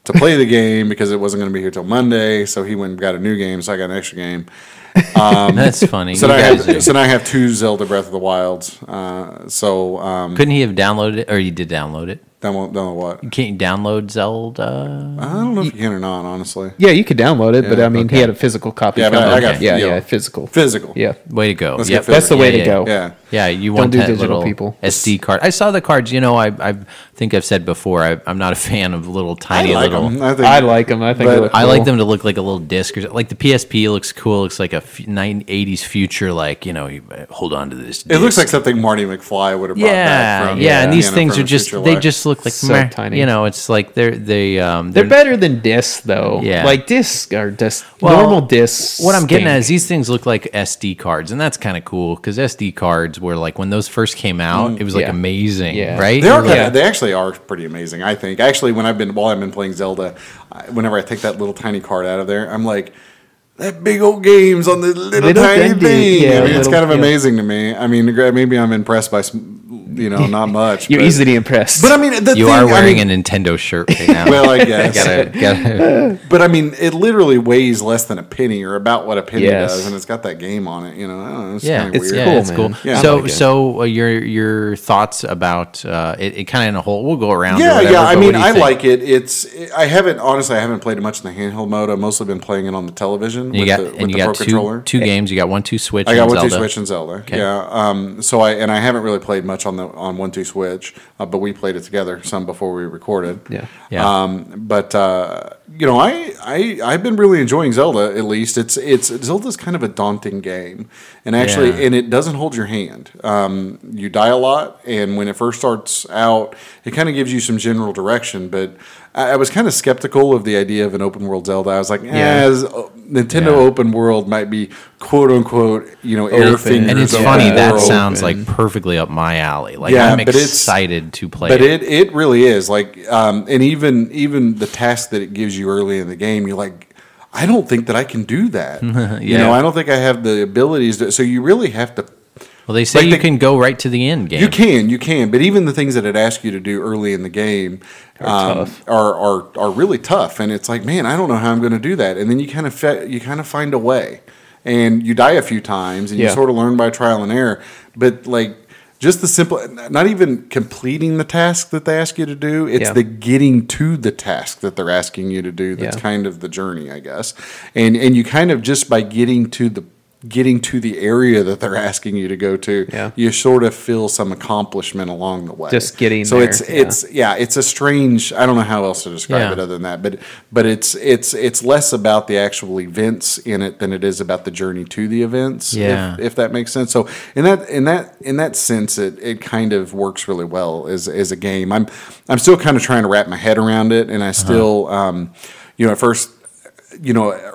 Speaker 2: to play the game because it wasn't going to be here till Monday. So he went and got a new game. So I got an extra game.
Speaker 1: That's funny.
Speaker 2: So now I have 2 Zelda Breath of the Wilds.
Speaker 1: Couldn't he have downloaded it, or you did download it?
Speaker 2: Download what?
Speaker 1: Can't you download Zelda?
Speaker 2: I don't know if you can or not, honestly.
Speaker 3: Yeah, you could download it, but
Speaker 2: Yeah,
Speaker 3: I mean, he had a physical copy.
Speaker 2: Yeah, but I got
Speaker 3: physical.
Speaker 2: Physical.
Speaker 3: Yeah,
Speaker 1: Way to go.
Speaker 2: Let's
Speaker 1: Yep.
Speaker 2: get
Speaker 3: that's the way to
Speaker 1: Yeah,
Speaker 3: go.
Speaker 2: Yeah.
Speaker 1: Yeah, you
Speaker 3: Don't
Speaker 1: want
Speaker 3: do
Speaker 1: that
Speaker 3: digital,
Speaker 1: little
Speaker 3: people.
Speaker 1: SD card. I saw the cards. I think I've said before, I'm not a fan of little tiny
Speaker 2: I like
Speaker 1: little.
Speaker 2: them.
Speaker 3: I like them. I think
Speaker 2: But
Speaker 3: they look
Speaker 1: I like
Speaker 3: cool.
Speaker 1: them to look like a little disc, or like the PSP looks cool. Looks like a 80s future, like you hold on to this.
Speaker 2: It looks
Speaker 1: disc.
Speaker 2: like something Marty McFly would have brought back from.
Speaker 1: and these
Speaker 2: you know,
Speaker 1: things
Speaker 2: from
Speaker 1: are
Speaker 2: his
Speaker 1: just
Speaker 2: future
Speaker 1: they
Speaker 2: life.
Speaker 1: just look like
Speaker 3: So
Speaker 1: meh.
Speaker 3: tiny.
Speaker 1: It's like they're
Speaker 3: better than discs, though.
Speaker 1: Yeah.
Speaker 3: Like discs are just
Speaker 1: Well,
Speaker 3: normal discs.
Speaker 1: What I'm getting at
Speaker 3: stink.
Speaker 1: is these things look like SD cards, and that's kind of cool because SD cards were like when those first came out, it was like
Speaker 3: Yeah.
Speaker 1: amazing,
Speaker 3: Yeah.
Speaker 1: right?
Speaker 2: They are
Speaker 3: Yeah.
Speaker 2: they actually are pretty amazing. I think actually while I've been playing Zelda, whenever I take that little tiny card out of there, I'm like, that big old game's on this little tiny
Speaker 3: tiny,
Speaker 2: thing.
Speaker 3: yeah,
Speaker 2: I mean, it's
Speaker 3: little-
Speaker 2: kind of
Speaker 3: yeah.
Speaker 2: amazing to me. I mean, maybe I'm impressed by not much.
Speaker 3: You're easily impressed.
Speaker 2: But I mean,
Speaker 1: you are wearing a Nintendo shirt right now.
Speaker 2: Well, I guess. But I mean, it literally weighs less than a penny, or about what a penny does, and it's got that game on it. I don't know, it's kind of weird.
Speaker 3: Cool,
Speaker 1: it's cool.
Speaker 3: Yeah.
Speaker 1: So your thoughts about it kind of in a whole. We'll go around.
Speaker 2: Yeah, I mean, I like it. I haven't played it much in the handheld mode. I've mostly been playing it on the television with the Pro Controller.
Speaker 1: Two games. You got 1-2 Switch.
Speaker 2: I got
Speaker 1: and
Speaker 2: 1-2 Switch and Zelda. Okay. Yeah. So I haven't really played much on 1-2 Switch, but we played it together some before we recorded.
Speaker 3: Yeah.
Speaker 2: But I've been really enjoying Zelda. At least Zelda's kind of a daunting game, and actually, and it doesn't hold your hand. You die a lot, and when it first starts out, it kind of gives you some general direction, but I was kind of skeptical of the idea of an open world Zelda. I was like, Nintendo open world might be quote unquote, air fingers.
Speaker 1: And it's funny, that sounds like perfectly up my alley. Like I'm excited to play it.
Speaker 2: But it really is. Like and even the task that it gives you early in the game, you're like, I don't think that I can do that. I don't think I have the abilities so you really have to.
Speaker 1: Well, they say you can go right to the end game.
Speaker 2: You can, but even the things that it asks you to do early in the game are really tough, and it's like, man, I don't know how I'm going to do that. And then you kind of find a way, and you die a few times, and you sort of learn by trial and error. But like just the simple, not even completing the task that they ask you to do, it's the getting to the task that they're asking you to do that's kind of the journey, I guess. And you kind of just by getting to the area that they're asking you to go to, you sort of feel some accomplishment along the way.
Speaker 3: Just getting
Speaker 2: so
Speaker 3: there.
Speaker 2: It's a strange. I don't know how else to describe it other than that. But it's less about the actual events in it than it is about the journey to the events.
Speaker 1: Yeah.
Speaker 2: If that makes sense. So in that sense, it kind of works really well as a game. I'm still kind of trying to wrap my head around it, and I still at first.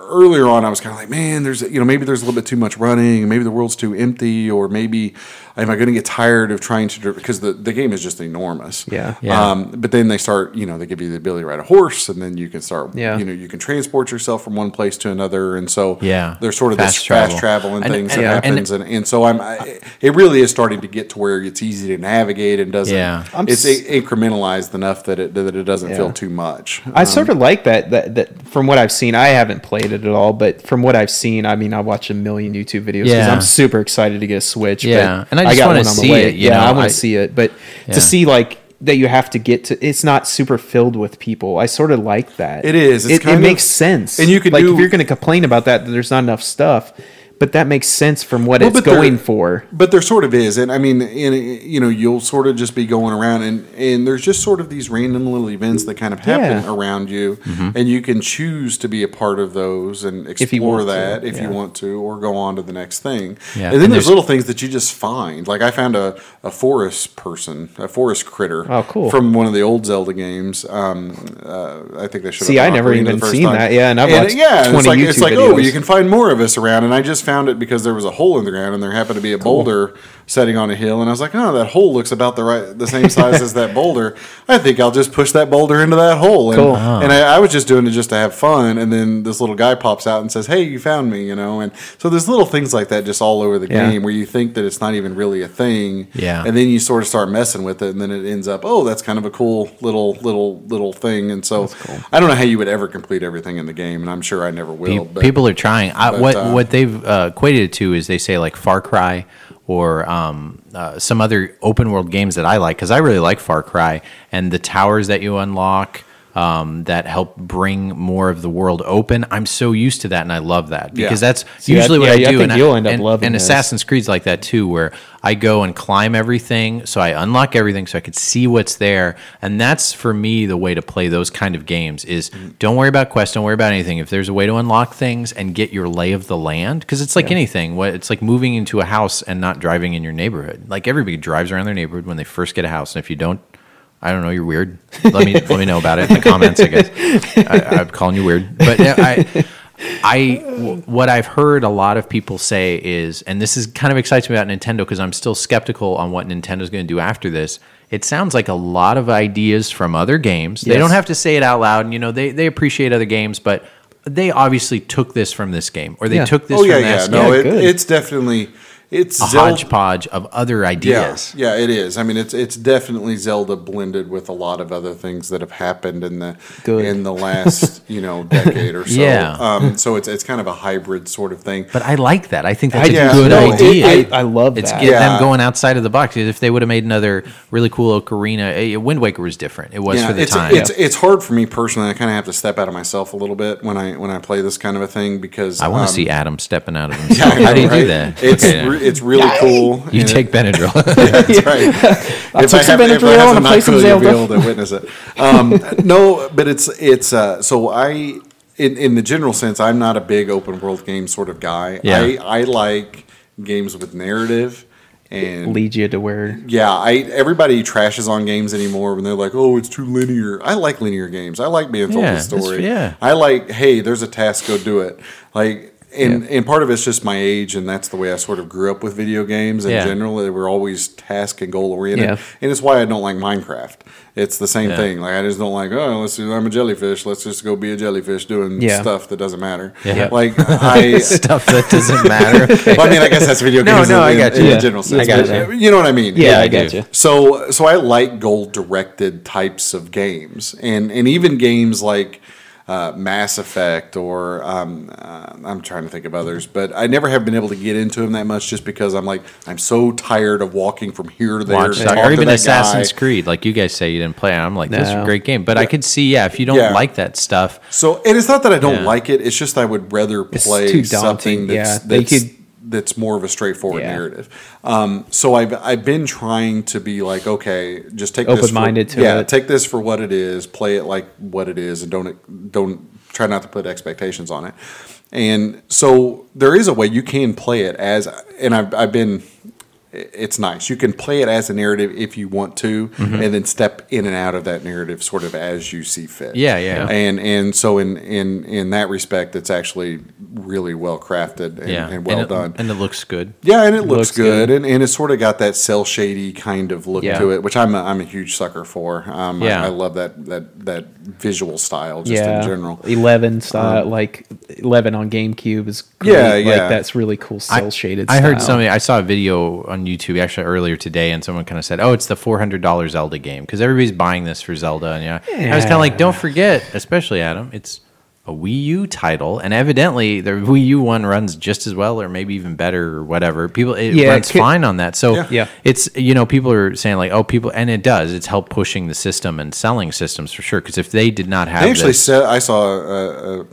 Speaker 2: Earlier on, I was kind of like, man, maybe there's a little bit too much running, maybe the world's too empty, or maybe am I going to get tired of trying to, because the game is just enormous.
Speaker 3: Yeah.
Speaker 2: But then they start, they give you the ability to ride a horse, and then you can start, you can transport yourself from one place to another, and so there's sort of fast travel and things that happens, and so it really is starting to get to where it's easy to navigate and doesn't, it's incrementalized enough that it doesn't feel too much.
Speaker 3: I sort of like that from what I've seen. I haven't played it at all, but from what I've seen, I mean, I watch a million YouTube videos because I'm super excited to get a Switch.
Speaker 1: Yeah, and I just want to see it.
Speaker 3: I want to see it, but to see like that you have to get to, it's not super filled with people. I sort of like that.
Speaker 2: It is.
Speaker 3: It makes sense.
Speaker 2: And you can
Speaker 3: if you're going to complain about that there's not enough stuff. But that makes sense from what it's going for.
Speaker 2: But there sort of is. And I mean, you'll sort of just be going around and there's just sort of these random little events that kind of happen around you. Mm-hmm. And you can choose to be a part of those and explore that if you want to, or go on to the next thing. Yeah. And then there's little things that you just find. Like I found a forest critter from one of the old Zelda games. I think they should have.
Speaker 3: See, I never even seen that. Yeah, and I've watched 20 YouTube
Speaker 2: it's like,
Speaker 3: videos.
Speaker 2: You can find more of us around. And I just found it because there was a hole in the ground and there happened to be a boulder setting on a hill, and I was like, oh, that hole looks about the same size as that boulder. I think I'll just push that boulder into that hole. And, and I was just doing it just to have fun, and then this little guy pops out and says, hey, you found me, and so there's little things like that just all over the game where you think that it's not even really a thing, and then you sort of start messing with it, and then it ends up, oh, that's kind of a cool little thing. And so I don't know how you would ever complete everything in the game, and I'm sure I never will.
Speaker 1: People are trying. What they've equated it to is they say like Far Cry or some other open world games that I like, because I really like Far Cry, and the towers that you unlock that help bring more of the world open. I'm so used to that, and I love that because that's usually what I do.
Speaker 3: I think you'll end up loving
Speaker 1: and Assassin's Creed's like that too, where I go and climb everything, so I unlock everything, so I could see what's there. And that's for me the way to play those kind of games. Is don't worry about quests, don't worry about anything. If there's a way to unlock things and get your lay of the land, because it's like anything. It's like moving into a house and not driving in your neighborhood. Like everybody drives around their neighborhood when they first get a house, and if you don't, I don't know, you're weird. Let me know about it in the comments, I guess. I'm calling you weird. But what I've heard a lot of people say is, and this is kind of excites me about Nintendo because I'm still skeptical on what Nintendo's going to do after this. It sounds like a lot of ideas from other games. Yes. They don't have to say it out loud. And, they appreciate other games, but they obviously took this from this game, or they took this from that game.
Speaker 2: No, it's definitely... it's
Speaker 1: a hodgepodge of other ideas.
Speaker 2: Yeah, it is. I mean, it's definitely Zelda blended with a lot of other things that have happened in the last decade or so.
Speaker 1: Yeah.
Speaker 2: So it's kind of a hybrid sort of thing.
Speaker 1: But I like that. I think that's a good idea.
Speaker 3: I love that.
Speaker 1: It's them going outside of the box. If they would have made another really cool ocarina, Wind Waker was different. It was for the time.
Speaker 2: It's hard for me personally. I kind of have to step out of myself a little bit when I play this kind of a thing because
Speaker 1: I want to see Adam stepping out of himself. How do you do that?
Speaker 2: It's really cool.
Speaker 1: You take Benadryl.
Speaker 2: That's right.
Speaker 3: I took some Benadryl and I played some Zelda.
Speaker 2: You'll be able to witness it. No, but it's so I. In the general sense, I'm not a big open world game sort of guy.
Speaker 1: Yeah.
Speaker 2: I like games with narrative and
Speaker 3: lead you to where.
Speaker 2: Yeah, everybody trashes on games anymore when they're like, "Oh, it's too linear." I like linear games. I like being told a story. I like, hey, there's a task, go do it. And part of it's just my age, and that's the way I sort of grew up with video games in general. They were always task and goal oriented, and it's why I don't like Minecraft. It's the same thing. Like I just don't like, I'm a jellyfish. Let's just go be a jellyfish doing stuff that doesn't matter.
Speaker 1: Yeah.
Speaker 2: Like
Speaker 1: stuff that doesn't matter.
Speaker 2: Well, I mean, I guess that's video games.
Speaker 1: I got you.
Speaker 2: In general sense.
Speaker 1: I got you.
Speaker 2: You know what I mean?
Speaker 3: Yeah, I got you.
Speaker 2: So I like goal directed types of games, and even games like Mass Effect or I'm trying to think of others, but I never have been able to get into them that much just because I'm so tired of walking from here to there.
Speaker 1: Or even Assassin's Creed, like you guys say you didn't play. I'm like, this is a great game, but I could see, if you don't like that stuff.
Speaker 2: So, and it's not that I don't like it; it's just I would rather play something that's more of a straightforward narrative. So I've been trying to be like, okay, just take
Speaker 3: open-minded
Speaker 2: to it. Take this for what it is, play it like what it is, and don't try not to put expectations on it. And so there is a way you can play it as, and I've been. It's nice. You can play it as a narrative if you want to, and then step in and out of that narrative sort of as you see fit.
Speaker 1: Yeah.
Speaker 2: And so in that respect, it's actually really well crafted and well done.
Speaker 1: And it looks good.
Speaker 2: Yeah, and it looks good. And it's sort of got that cell shady kind of look to it, which I'm a huge sucker for. I love that visual style just in general.
Speaker 3: 11 style, like 11 on GameCube is great. Like that's really cool cell shaded style.
Speaker 1: I heard I saw a video on YouTube actually earlier today, and someone kind of said, it's the $400 Zelda game because everybody's buying this for Zelda. And I was kind of like, don't forget, especially Adam, it's a Wii U title, and evidently the Wii U one runs just as well or maybe even better or whatever. It runs fine on that. So it's, people are saying like, and it does. It's helped pushing the system and selling systems for sure, because if they did not have
Speaker 2: I saw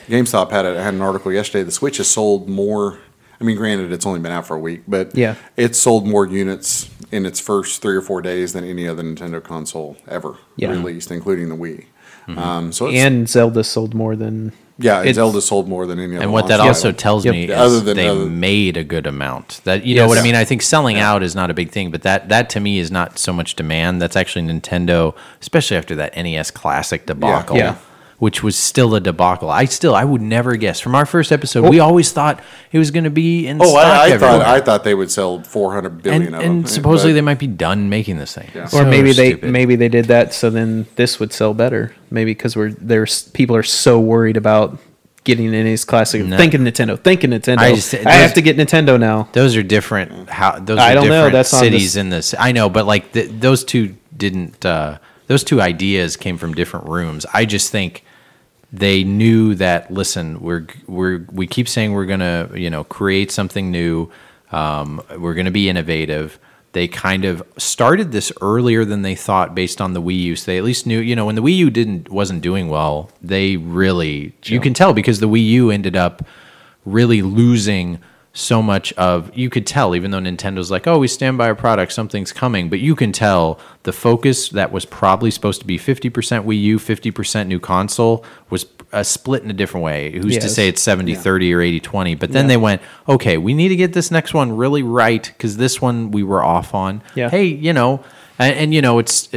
Speaker 2: GameStop had an article yesterday. The Switch has sold more. I mean, granted, it's only been out for a week, but it's sold more units in its first 3 or 4 days than any other Nintendo console ever released, including the Wii.
Speaker 3: And Zelda sold more than...
Speaker 2: Zelda sold more than any other.
Speaker 1: And what that also tells me is they made a good amount. That what I mean? I think selling out is not a big thing, but that to me is not so much demand. That's actually Nintendo, especially after that NES Classic debacle. Which was still a debacle. I would never guess. From our first episode, we always thought it was going to be in stock everywhere.
Speaker 2: I thought they would sell 400 billion of them.
Speaker 1: And supposedly they might be done making this thing.
Speaker 3: Yeah. Or maybe they did that so then this would sell better. Maybe because people are so worried about getting in his classic. Thinking Nintendo. I have to get Nintendo now.
Speaker 1: Those are different. Different cities in this. I know, but like those two didn't. Those two ideas came from different rooms. I just think they knew that. Listen, we keep saying we're gonna create something new. We're gonna be innovative. They kind of started this earlier than they thought based on the Wii U. So they at least knew, when the Wii U wasn't doing well, they really you can tell because the Wii U ended up really losing so much of, you could tell, even though Nintendo's like, we stand by our product, something's coming, but you can tell the focus that was probably supposed to be 50% Wii U, 50% new console was split in a different way. Who's to say it's 70-30 or 80-20? But then they went, okay, we need to get this next one really right because this one we were off on.
Speaker 3: Yeah.
Speaker 1: Hey, it's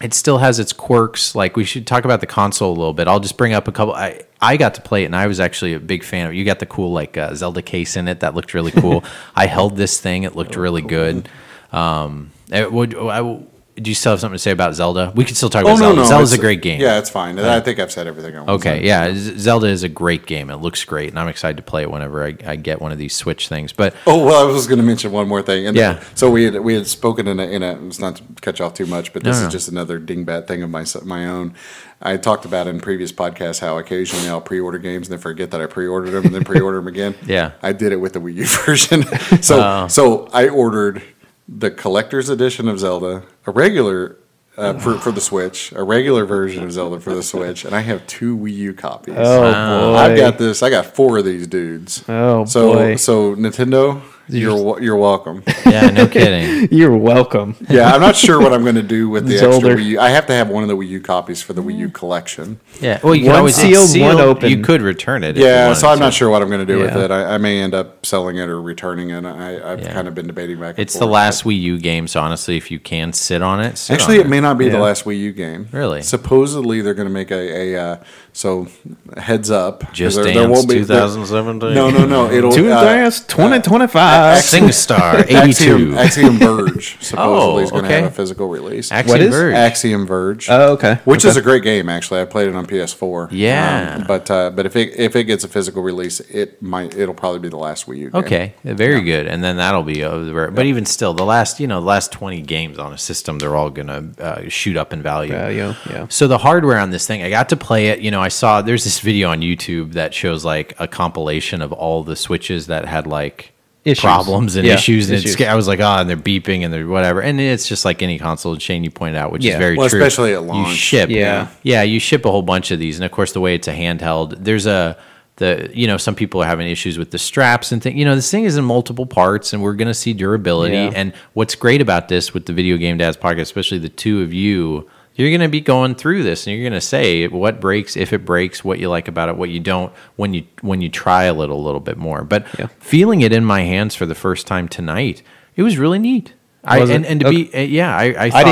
Speaker 1: it still has its quirks. Like, we should talk about the console a little bit. I'll just bring up a couple. I got to play it, and I was actually a big fan of it. You got the cool, Zelda case in it. That looked really cool. I held this thing. It looked really good. do you still have something to say about Zelda? We can still talk about Zelda.
Speaker 2: No,
Speaker 1: Zelda's a great game.
Speaker 2: Yeah, it's fine. I think I've said everything I want to say.
Speaker 1: Okay, yeah. Zelda is a great game. It looks great, and I'm excited to play it whenever I get one of these Switch things. But
Speaker 2: I was going to mention one more thing. And so we had spoken in a it's not to cut you off too much, but this is just another dingbat thing of my own. I talked about in previous podcasts how occasionally I'll pre-order games and then forget that I pre-ordered them and then pre-order them again.
Speaker 1: Yeah.
Speaker 2: I did it with the Wii U version. So I ordered the collector's edition of Zelda, a regular for the Switch, a regular version of Zelda for the Switch, and I have 2 Wii U copies.
Speaker 3: Oh boy!
Speaker 2: I've got this. I got 4 of these dudes.
Speaker 3: Oh
Speaker 2: boy! So Nintendo, you're welcome.
Speaker 1: Yeah, no kidding.
Speaker 3: You're welcome.
Speaker 2: Yeah, I'm not sure what I'm going to do with the extra Wii U. I have to have one of the Wii U copies for the Wii U collection.
Speaker 1: Yeah, well, you can always one open. You could return it.
Speaker 2: Yeah, so I'm not sure what I'm going to do with it. I may end up selling it or returning it. I've kind of been debating back and forth.
Speaker 1: It's the last Wii U game, so honestly, if you can sit on it,
Speaker 2: actually, it may not be the last Wii U game.
Speaker 1: Really?
Speaker 2: Supposedly, they're going to make so heads up.
Speaker 1: Just Dance 2017.
Speaker 2: No. It'll
Speaker 3: 2025.
Speaker 1: SingStar 82.
Speaker 2: Axiom Verge supposedly is going to have a physical release.
Speaker 1: Axiom Verge.
Speaker 2: Axiom Verge.
Speaker 3: Oh, okay.
Speaker 2: Which is a great game, actually. I played it on PS4.
Speaker 1: Yeah.
Speaker 2: But if it gets a physical release, it'll probably be the last Wii U game.
Speaker 1: Okay, very good. And then that'll be over. But even still, the last 20 games on a system, they're all going to shoot up in value.
Speaker 3: Yeah.
Speaker 1: So the hardware on this thing, I got to play it. I saw there's this video on YouTube that shows like a compilation of all the Switches that had like problems and issues. And I was like, and they're beeping and they're whatever. And it's just like any console, Shane, you pointed out, which is very true.
Speaker 2: Especially at launch.
Speaker 1: You ship. You ship a whole bunch of these. And of course, the way it's a handheld, there's some people are having issues with the straps and things. This thing is in multiple parts and we're going to see durability.
Speaker 3: Yeah.
Speaker 1: And what's great about this with the Video Game Dads podcast, especially the two of you, you're going to be going through this and you're going to say what breaks, if it breaks, what you like about it, what you don't, when you trial it a little bit more. But feeling it in my hands for the first time tonight, it was really neat. I didn't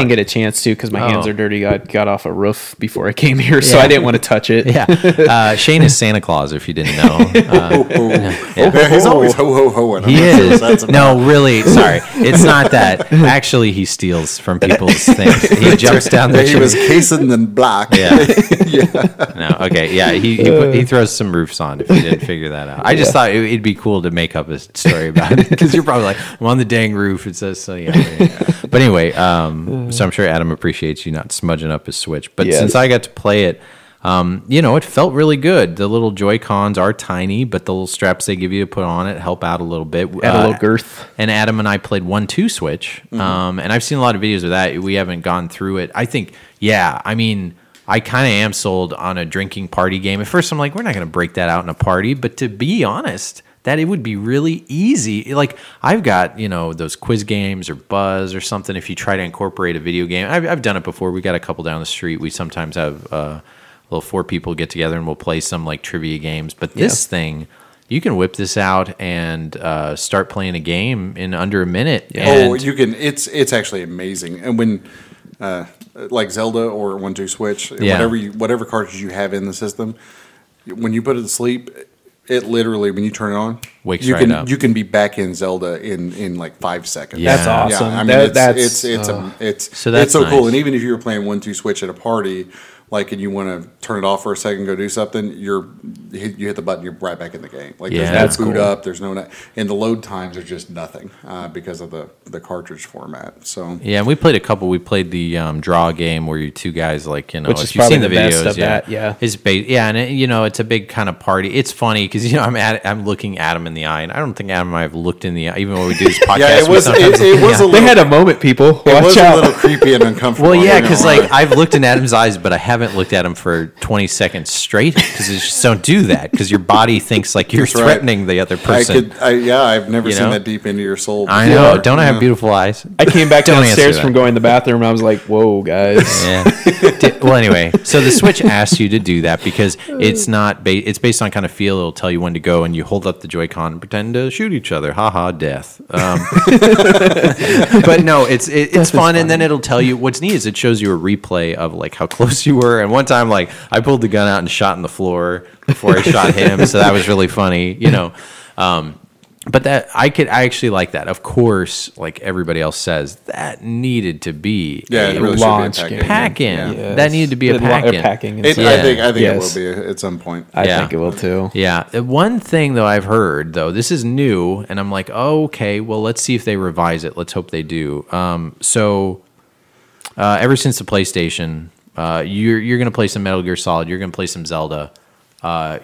Speaker 3: get a chance to because my hands are dirty. I got off a roof before I came here, so I didn't want to touch it.
Speaker 1: Yeah, Shane is Santa Claus, if you didn't know.
Speaker 2: He's always ho.
Speaker 1: He is. No, really, sorry, it's not that. Actually, he steals from people's things. He jumps down the tree.
Speaker 2: He was casing in black.
Speaker 1: Yeah. No, okay, yeah. He throws some roofs on. If you didn't figure that out, I just thought it'd be cool to make up a story about it because you're probably like, I'm on the dang roof. It says so. Yeah. But anyway, so I'm sure Adam appreciates you not smudging up his Switch. But since I got to play it, it felt really good. The little Joy-Cons are tiny, but the little straps they give you to put on it help out a little bit.
Speaker 3: Add a little girth.
Speaker 1: And Adam and I played 1-2 Switch. And I've seen a lot of videos of that. We haven't gone through it. I think, I kind of am sold on a drinking party game. At first, I'm like, we're not going to break that out in a party. But to be honest, that it would be really easy. Like I've got, those quiz games or Buzz or something. If you try to incorporate a video game, I've done it before. We got a couple down the street. We sometimes have little 4 people get together and we'll play some like trivia games. But this thing, you can whip this out and start playing a game in under a minute.
Speaker 2: Yeah. You can. It's actually amazing. And when like Zelda or 1-2 Switch, whatever cartridge you have in the system, when you put it to sleep. It literally, when you turn it on,
Speaker 1: wakes right up.
Speaker 2: You can be back in Zelda in like 5 seconds.
Speaker 3: Yeah. That's awesome.
Speaker 2: Yeah, I mean, it's so cool. And even if you were playing 1-2 Switch at a party, like, and you want to turn it off for a second, go do something, you hit the button, you're right back in the game. Like, there's no boot up, there's no, and the load times are just nothing because of the cartridge format. So
Speaker 1: and we played a couple. We played the draw game where you 2 guys, like,
Speaker 3: which
Speaker 1: if
Speaker 3: you've seen the videos, of that,
Speaker 1: it's and it's a big kind of party. It's funny because I'm looking Adam in the eye, and I don't think Adam and I have looked in the eye, even when we do this podcast.
Speaker 2: It was a little,
Speaker 3: they had a moment, people.
Speaker 2: It was a little creepy and uncomfortable.
Speaker 1: Well, because like I've looked in Adam's eyes, but I haven't looked at him for 20 seconds straight because you just don't do that because your body thinks like you're threatening the other person.
Speaker 2: I've never seen that deep into your soul before.
Speaker 1: I know. Don't I have beautiful eyes?
Speaker 3: I came back downstairs from going to the bathroom and I was like, whoa, guys.
Speaker 1: Well, anyway, so the Switch asks you to do that because it's not it's based on kind of feel. It'll tell you when to go and you hold up the Joy-Con and pretend to shoot each other. Ha death. But no, it's fun, and then it'll tell you what's neat is it shows you a replay of like how close you were. And one time, like I pulled the gun out and shot in the floor before I shot him, so that was really funny. But I actually like that. Of course, like everybody else says, that needed to be
Speaker 2: a
Speaker 1: really
Speaker 2: launch
Speaker 1: pack-in.
Speaker 3: Yes.
Speaker 1: That needed to be a pack-in.
Speaker 2: I think it will be at some point.
Speaker 3: I think it will too.
Speaker 1: Yeah. One thing though I've heard though, this is new, and I'm like, oh, okay, well let's see if they revise it. Let's hope they do. Ever since the PlayStation, you're gonna play some Metal Gear Solid. You're gonna play some Zelda.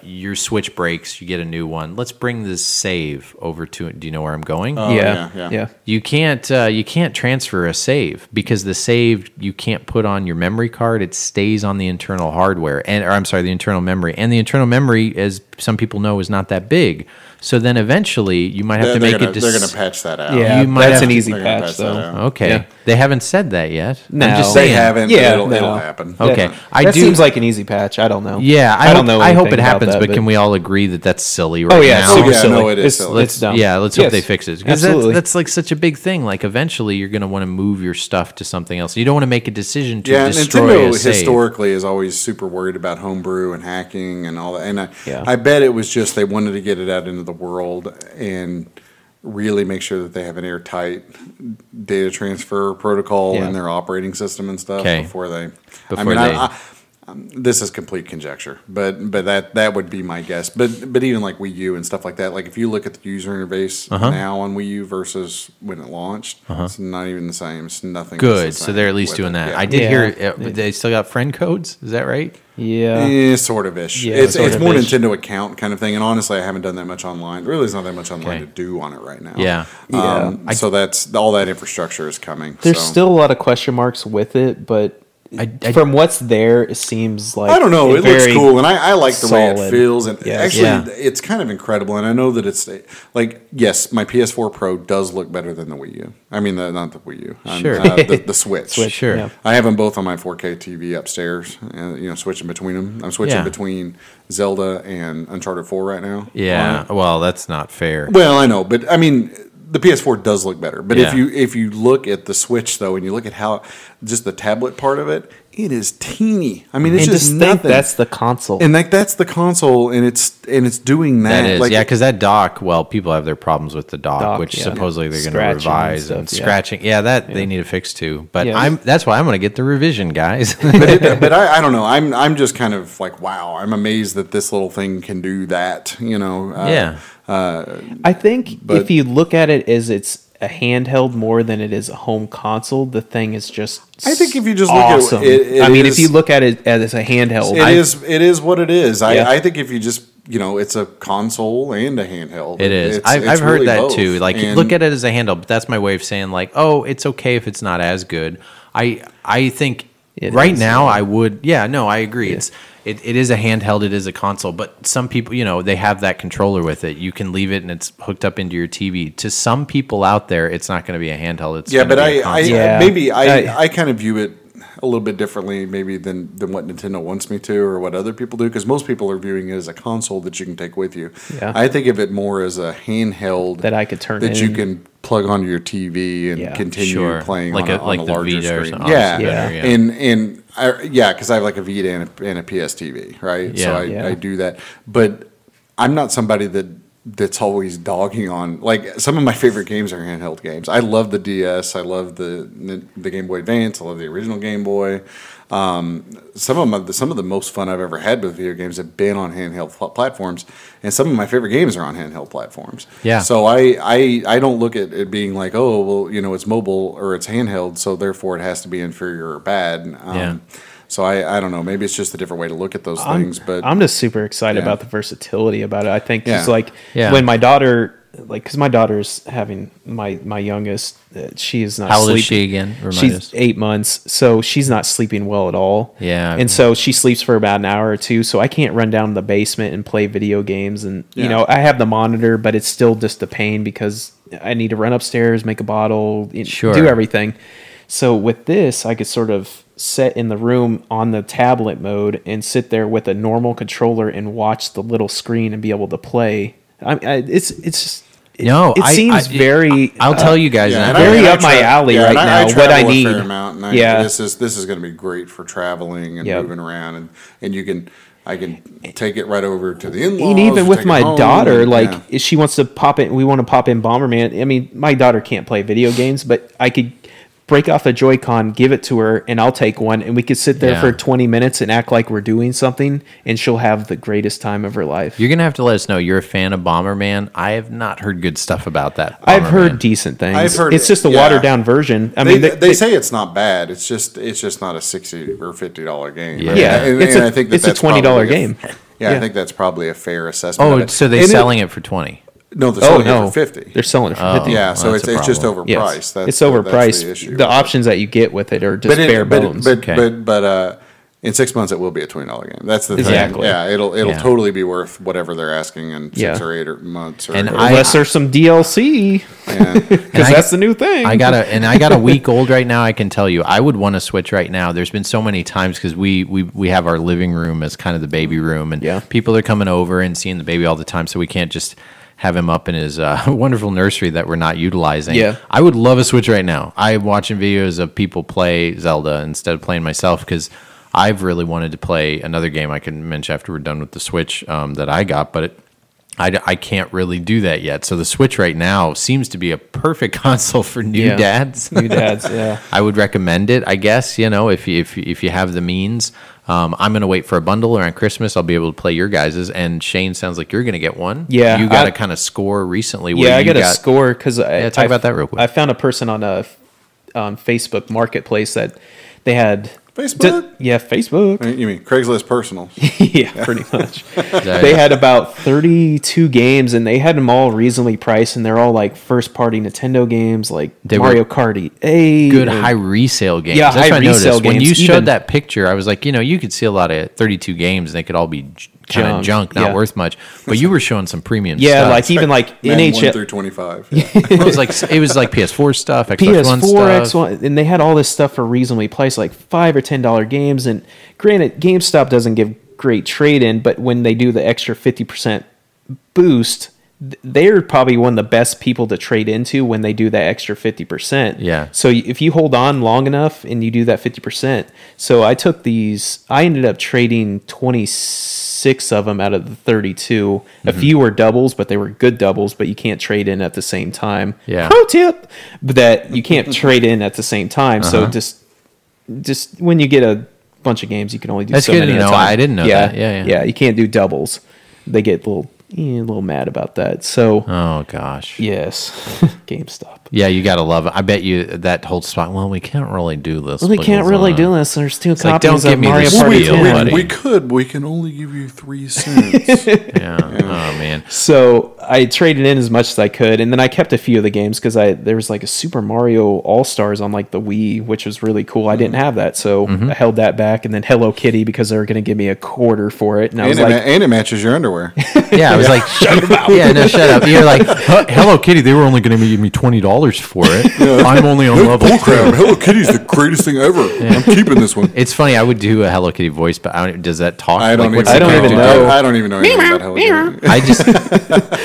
Speaker 1: Your Switch breaks, you get a new one. Let's bring this save over to it. Do you know where I'm going?
Speaker 3: Yeah.
Speaker 1: You can't transfer a save because the save you can't put on your memory card. It stays on the internal hardware, the internal memory. And the internal memory, as some people know, is not that big. So then eventually you might have to make it.
Speaker 2: They're going to patch that out.
Speaker 3: Yeah, that's an easy patch though.
Speaker 1: Okay,
Speaker 3: yeah.
Speaker 1: They haven't said that yet.
Speaker 3: No,
Speaker 1: I'm just
Speaker 2: they
Speaker 1: saying.
Speaker 2: haven't.
Speaker 3: Yeah,
Speaker 2: it'll happen.
Speaker 1: Okay,
Speaker 3: that seems like an easy patch. I don't know.
Speaker 1: Yeah,
Speaker 3: I don't know.
Speaker 1: I hope it happens, but can we all agree that that's silly right now?
Speaker 3: Oh yeah, super silly.
Speaker 2: No, it is silly.
Speaker 3: It's dumb.
Speaker 1: Yeah, let's hope they fix it because
Speaker 3: absolutely.
Speaker 1: that's like such a big thing. Like eventually, you're going to want to move your stuff to something else. You don't want to make a decision to destroy
Speaker 2: Nintendo
Speaker 1: a save.
Speaker 2: historically is always super worried about homebrew and hacking and all that. And I bet it was just they wanted to get it out into the world and really make sure that they have an airtight data transfer protocol in their operating system and stuff before they. This is complete conjecture, but that would be my guess. But even like Wii U and stuff like that, like if you look at the user interface now on Wii U versus when it launched, it's not even the same. It's nothing.
Speaker 1: Good, so they're at least doing that. Yeah. I did hear they still got friend codes. Is that right?
Speaker 3: Yeah,
Speaker 2: sort of ish.
Speaker 3: Yeah,
Speaker 2: it's more Nintendo account kind of thing. And honestly, I haven't done that much online. Really, there's not that much online to do on it right now.
Speaker 1: Yeah.
Speaker 2: So that's all that infrastructure is coming.
Speaker 3: There's still a lot of question marks with it, but from what's there, it seems like
Speaker 2: I don't know. It looks cool, and I like the way it feels. And
Speaker 3: yes.
Speaker 2: It's kind of incredible. And I know that it's like yes, my PS4 Pro does look better than the Wii U. I mean, not the Wii U.
Speaker 1: Sure,
Speaker 2: the Switch.
Speaker 1: Sure.
Speaker 2: Yeah. I have them both on my 4K TV upstairs, and switching between them. I'm switching between Zelda and Uncharted 4 right now.
Speaker 1: Yeah. Well, that's not fair.
Speaker 2: Well, I know, but I mean. The PS4 does look better, but if you look at the Switch though, and you look at how just the tablet part of it, it is teeny. I mean, it's just nothing.
Speaker 3: That's the console,
Speaker 2: and that's the console, and it's doing that.
Speaker 1: That is, because that dock. Well, people have their problems with the dock, which supposedly they're going to revise and scratching. Yeah, they need to fix too. But that's why I'm going to get the revision, guys.
Speaker 2: but I don't know. I'm just kind of like, wow. I'm amazed that this little thing can do that.
Speaker 3: I think if you look at it as it's a handheld more than it is a home console, the thing is just
Speaker 2: I think if you just
Speaker 3: awesome.
Speaker 2: Look at it,
Speaker 3: if you look at it as a handheld,
Speaker 2: it is what it is. I think if you just it's a console and a handheld.
Speaker 1: It is. I've heard really that both. Too. Like look at it as a handheld, but that's my way of saying like, oh, it's okay if it's not as good. I think right now I would. Yeah, no, I agree. Yeah. It is a handheld, it is a console, but some people, they have that controller with it. You can leave it and it's hooked up into your TV. To some people out there, it's not going to be a handheld. It's
Speaker 2: but I kind of view it a little bit differently maybe than what Nintendo wants me to or what other people do, because most people are viewing it as a console that you can take with you.
Speaker 3: Yeah.
Speaker 2: I think of it more as a handheld
Speaker 3: that I could turn
Speaker 2: that you can plug onto your TV and continue playing on a larger screen. And because I have like a Vita and a PS TV, right?
Speaker 1: Yeah.
Speaker 2: So I do that. But I'm not somebody that's always dogging on, like, some of my favorite games are handheld games. I love the DS. I love the Game Boy Advance. I love the original Game Boy. Some of the most fun I've ever had with video games have been on handheld platforms, and some of my favorite games are on handheld platforms.
Speaker 1: Yeah.
Speaker 2: So I don't look at it being like, oh, well, it's mobile or it's handheld, so therefore it has to be inferior or bad. So I don't know. Maybe it's just a different way to look at those things. But
Speaker 3: I'm just super excited about the versatility about it. I think it's like when my daughter, because my daughter's having my youngest, she is not.
Speaker 1: How old
Speaker 3: sleeping.
Speaker 1: is she again?
Speaker 3: She's 8 months, so she's not sleeping well at all.
Speaker 1: Yeah,
Speaker 3: and so she sleeps for about an hour or two. So I can't run down to the basement and play video games. And I have the monitor, but it's still just a pain because I need to run upstairs, make a bottle, do everything. So with this, I could sort of set in the room on the tablet mode and sit there with a normal controller and watch the little screen and be able to play. It's just it seems very.
Speaker 1: I'll tell you guys,
Speaker 3: very up my alley right now. What I need,
Speaker 2: this is going to be great for traveling and moving around, and you can. I can take it right over to the in-laws.
Speaker 3: And even with my daughter, if she wants to pop in, we want to pop in Bomberman. I mean, my daughter can't play video games, but I could break off a Joy-Con, give it to her, and I'll take one, and we could sit there for 20 minutes and act like we're doing something, and she'll have the greatest time of her life.
Speaker 1: You're going to have to let us know. You're a fan of Bomberman. I have not heard good stuff about that.
Speaker 3: I've heard decent things.
Speaker 2: I've heard
Speaker 3: it's just a watered-down version. I mean,
Speaker 2: they say it's not bad. It's just not a $60 or $50 game.
Speaker 3: Yeah,
Speaker 2: and I think
Speaker 3: it's a $20 game.
Speaker 2: I think that's probably a fair assessment.
Speaker 1: Oh, so they're selling it for 20.
Speaker 2: No, they're selling it for 50.
Speaker 3: They're selling it for 50.
Speaker 2: Yeah, so it's just overpriced.
Speaker 3: Yes.
Speaker 2: That's,
Speaker 3: it's overpriced.
Speaker 2: That's the issue.
Speaker 3: The options that you get with it are just bare bones.
Speaker 2: But in 6 months it will be a $20 game. That's the thing. Yeah, it'll totally be worth whatever they're asking in 6 or 8 months.
Speaker 3: Unless there's some DLC, because that's the new thing.
Speaker 1: I got a week old right now. I can tell you, I would want to Switch right now. There's been so many times because we have our living room as kind of the baby room, and people are coming over and seeing the baby all the time, so we can't just have him up in his wonderful nursery that we're not utilizing.
Speaker 3: Yeah.
Speaker 1: I would love a Switch right now. I'm watching videos of people play Zelda instead of playing myself because I've really wanted to play another game I can mention after we're done with the Switch that I got, but I can't really do that yet. So the Switch right now seems to be a perfect console for new dads.
Speaker 3: New dads, yeah.
Speaker 1: I would recommend it, I guess, if you have the means. I'm going to wait for a bundle around Christmas. I'll be able to play your guys's. And Shane, sounds like you're going to get one.
Speaker 3: Yeah.
Speaker 1: You got a kind of score recently.
Speaker 3: I got a score because
Speaker 1: talk about that real quick.
Speaker 3: I found a person on a Facebook Marketplace that they had...
Speaker 2: Facebook?
Speaker 3: Facebook.
Speaker 2: You mean Craigslist Personal?
Speaker 3: Yeah, pretty much. They had about 32 games, and they had them all reasonably priced, and they're all like first-party Nintendo games, like Mario Kart 8.
Speaker 1: Good high resale games.
Speaker 3: Yeah,
Speaker 1: that's
Speaker 3: high resale games.
Speaker 1: When you showed that picture, I was like, you could see a lot of 32 games, and they could all be kind of junk, not worth much. But you were showing some premium stuff.
Speaker 3: Yeah, like even like
Speaker 2: NHL 1 through 25.
Speaker 1: It was like PS4 stuff, Xbox One stuff.
Speaker 3: Xbox, and they had all this stuff for reasonably priced, like $5 or $10 games. And granted, GameStop doesn't give great trade in, but when they do the extra 50% boost, they're probably one of the best people to trade into when they do that extra 50%.
Speaker 1: Yeah.
Speaker 3: So if you hold on long enough and you do that 50%, so I took these, I ended up trading 26 of them out of the 32. A few were doubles, but they were good doubles, but you can't trade in at the same time.
Speaker 1: Yeah.
Speaker 3: Pro tip, but that you can't trade in at the same time. So just when you get a bunch of games, you can only do so many at a time.
Speaker 1: I didn't know that. Yeah.
Speaker 3: You can't do doubles. They get a little mad about that. So,
Speaker 1: oh gosh,
Speaker 3: yes, GameStop.
Speaker 1: Yeah, you gotta love it. I bet you that whole spot. Well, we can't really do this.
Speaker 3: Well, we can't really do this. There's two copies
Speaker 1: of
Speaker 3: Mario Party 10.
Speaker 2: We could. We can only give you 3 cents.
Speaker 1: Yeah. Oh man.
Speaker 3: So I traded in as much as I could, and then I kept a few of the games because there was like a Super Mario All Stars on like the Wii, which was really cool. I didn't have that, so I held that back. And then Hello Kitty because they were going to give me a quarter for it, and I was like,
Speaker 2: and it matches your underwear.
Speaker 1: Yeah, I was like, shut up. Yeah, no, shut up. You're like, Hello Kitty. They were only going to give me $20 for it. I'm only on level 2.
Speaker 2: Hello Kitty's the greatest thing ever. I'm keeping this one.
Speaker 1: It's funny. I would do a Hello Kitty voice, but does that talk?
Speaker 2: I don't even know. I don't even know anything about Hello Kitty.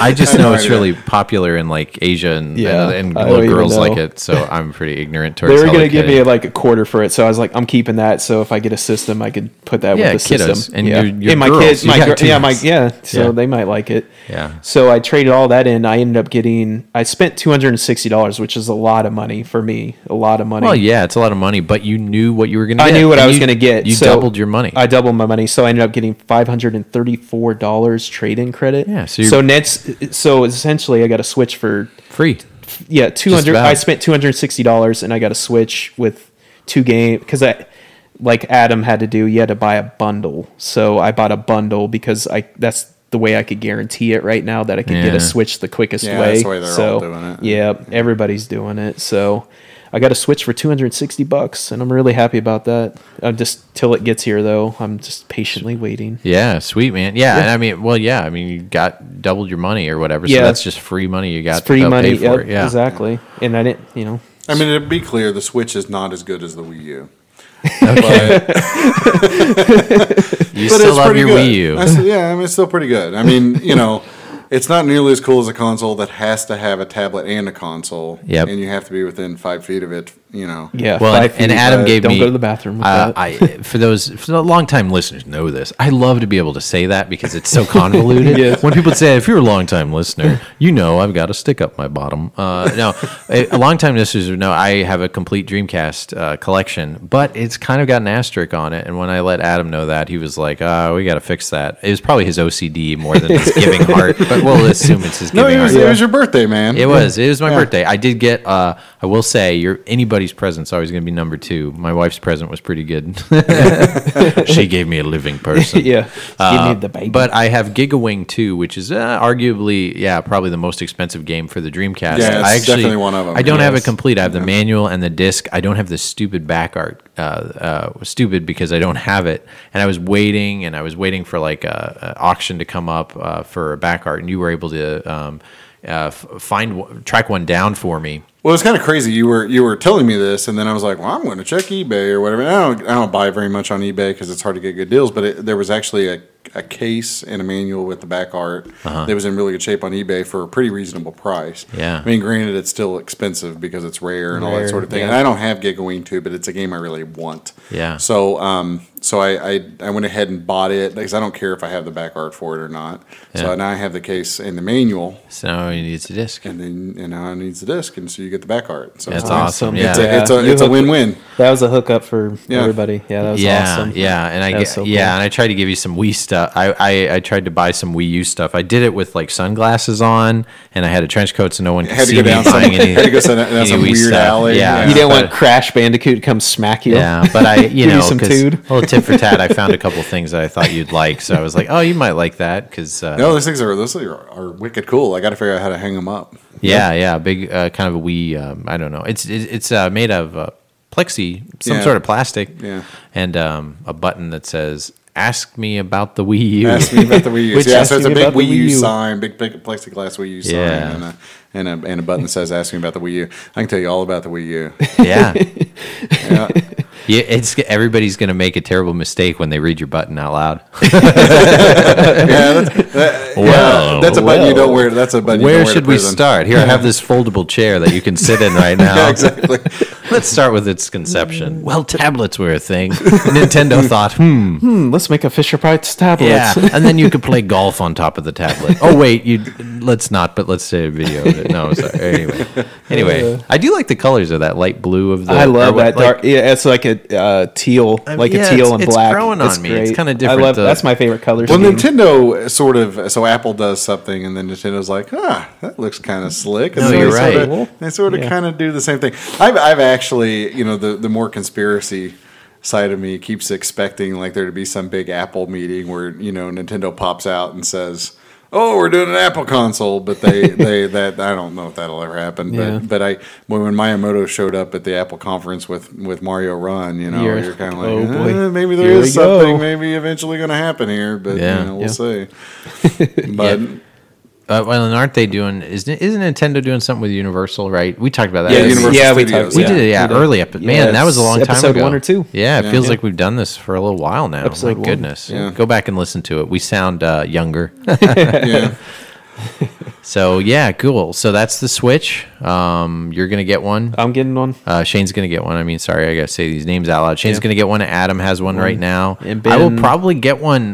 Speaker 1: I just know it's really popular in like Asia and little girls like it. So I'm pretty ignorant towards.
Speaker 3: They were going to give me like a quarter for it, so I was like, I'm keeping that. So if I get a system, I could put that with the
Speaker 1: kiddos.
Speaker 3: system.
Speaker 1: And
Speaker 3: your
Speaker 1: my
Speaker 3: kids, so they might like it.
Speaker 1: Yeah.
Speaker 3: So I traded all that in. I ended up I spent $260, which is a lot of money for me. A lot of money.
Speaker 1: Well, yeah, it's a lot of money, but you knew what you were going to get.
Speaker 3: I knew what I was going to get.
Speaker 1: You doubled your money.
Speaker 3: I doubled my money, so I ended up getting $534 trade-in credit.
Speaker 1: Yeah.
Speaker 3: So essentially, I got a Switch for
Speaker 1: free.
Speaker 3: Yeah, $200. I spent $260, and I got a Switch with 2 games because like Adam had to do. You had to buy a bundle, so I bought a bundle because that's the way I could guarantee it right now that I could get a Switch the quickest way.
Speaker 2: That's the way they're all doing it.
Speaker 3: Yeah, everybody's doing it. So I got a Switch for $260, and I'm really happy about that. Just till it gets here, though, I'm just patiently waiting.
Speaker 1: Yeah, sweet, man. Yeah, and I mean, you got doubled your money or whatever. So that's just free money you got.
Speaker 3: It's free money. Yeah, exactly. And I didn't,
Speaker 2: I mean, to be clear, the Switch is not as good as the Wii U.
Speaker 1: Okay. You still love your Wii U.
Speaker 2: It's still pretty good. I mean, it's not nearly as cool as a console that has to have a tablet and a console.
Speaker 1: Yep.
Speaker 2: And you have to be within 5 feet of it
Speaker 3: Yeah.
Speaker 1: Well, and Adam gave
Speaker 3: don't
Speaker 1: me.
Speaker 3: Don't go to the bathroom with that.
Speaker 1: For the long-time listeners know this. I love to be able to say that because it's so convoluted. Yes. When people say, if you're a long-time listener, I've got a stick up my bottom. No, a long-time listeners know I have a complete Dreamcast collection, but it's kind of got an asterisk on it. And when I let Adam know that, he was like, we got to fix that. It was probably his OCD more than his giving heart, but we'll assume it's his giving heart.
Speaker 2: It was your birthday, man.
Speaker 1: It was my birthday. I did get, I will say, anybody's present's always going to be number 2. My wife's present was pretty good. She gave me a living person.
Speaker 3: Yeah. Give me the baby.
Speaker 1: But I have GigaWing 2, which is arguably, probably the most expensive game for the Dreamcast.
Speaker 2: Yeah, it's definitely one of them.
Speaker 1: I don't have it complete. I have the manual and the disc. I don't have the stupid back art. Stupid because I don't have it. And I was waiting for like an auction to come up for a back art, and you were able to track one down for me.
Speaker 2: Well, it's kind of crazy. You were telling me this, and then I was like, "Well, I'm going to check eBay or whatever." And I don't buy very much on eBay because it's hard to get good deals. But there was actually a case and a manual with the back art that was in really good shape on eBay for a pretty reasonable price.
Speaker 1: Yeah.
Speaker 2: I mean, granted, it's still expensive because it's rare and all that sort of thing. Yeah. And I don't have GigaWing 2, but it's a game I really want.
Speaker 1: Yeah.
Speaker 2: So I went ahead and bought it because I don't care if I have the back art for it or not. Yeah. So now I have the case and the manual.
Speaker 1: So now he needs the disc.
Speaker 2: And now it needs the disc, and so you get the back art. So
Speaker 1: that's awesome. Yeah.
Speaker 2: It's a win-win.
Speaker 3: That was a hookup for everybody. Yeah, that was awesome.
Speaker 1: Yeah, and and I tried to give you some Wii stuff. I tried to buy some Wii U stuff. I did it with like sunglasses on, and I had a trench coat so no one could see me buying any.
Speaker 2: Had to go down some weird alley.
Speaker 1: Yeah,
Speaker 3: you didn't want Crash Bandicoot to come smack you.
Speaker 1: Yeah, but I,
Speaker 3: some tood.
Speaker 1: A little tip for tat. I found a couple things that I thought you'd like, so I was like, oh, you might like that because no,
Speaker 2: those things are wicked cool. I got to figure out how to hang them up.
Speaker 1: Yeah, big kind of a Wii. I don't know. It's made of plexi, sort of plastic.
Speaker 2: Yeah,
Speaker 1: and a button that says, "Ask me about the Wii U."
Speaker 2: Ask me about the Wii U. So it's a big Wii U sign, big plexiglass Wii U sign, and a button that says, "Ask me about the Wii U." I can tell you all about the Wii U.
Speaker 1: Yeah. Yeah, everybody's going to make a terrible mistake when they read your button out loud.
Speaker 2: That's a button you don't wear. That's a button.
Speaker 1: Where should we start? Here, I have this foldable chair that you can sit in right now.
Speaker 2: Exactly.
Speaker 1: Let's start with its conception. Well, tablets were a thing. Nintendo thought,
Speaker 3: let's make a Fisher-Price tablet.
Speaker 1: Yeah, and then you could play golf on top of the tablet. Oh wait, let's not. But let's say a video of it. No, sorry. Anyway, I do like the colors of that light blue of the.
Speaker 3: I love that dark. Yeah, it's like a teal, a teal and black.
Speaker 1: It's growing on me. Great. It's kind of different.
Speaker 3: That's my favorite color.
Speaker 2: Well, Nintendo so Apple does something, and then Nintendo's like, that looks kind of slick. And
Speaker 1: you're right.
Speaker 2: They sort of kind of do the same thing. I've actually, the more conspiracy side of me keeps expecting like there to be some big Apple meeting where Nintendo pops out and says, "Oh, we're doing an Apple console," but they I don't know if that'll ever happen. But when Miyamoto showed up at the Apple conference with Mario Run, you're kind of like, maybe there is something maybe eventually going to happen here, but we'll see. But.
Speaker 1: Well, and aren't they doing? Isn't Nintendo doing something with Universal? Right? We talked about that.
Speaker 2: We
Speaker 1: did it early. Man, that was a long time ago.
Speaker 3: Episode 1 or 2.
Speaker 1: Yeah, it feels like we've done this for a little while now.
Speaker 3: Episode 1.
Speaker 1: Goodness, go back and listen to it. We sound younger.
Speaker 2: Yeah.
Speaker 1: So cool. So that's the Switch. You're gonna get one.
Speaker 3: I'm getting one.
Speaker 1: Shane's gonna get one. I mean, sorry, I gotta say these names out loud. Shane's gonna get one. Adam has one right now.
Speaker 3: And
Speaker 1: I will probably get one.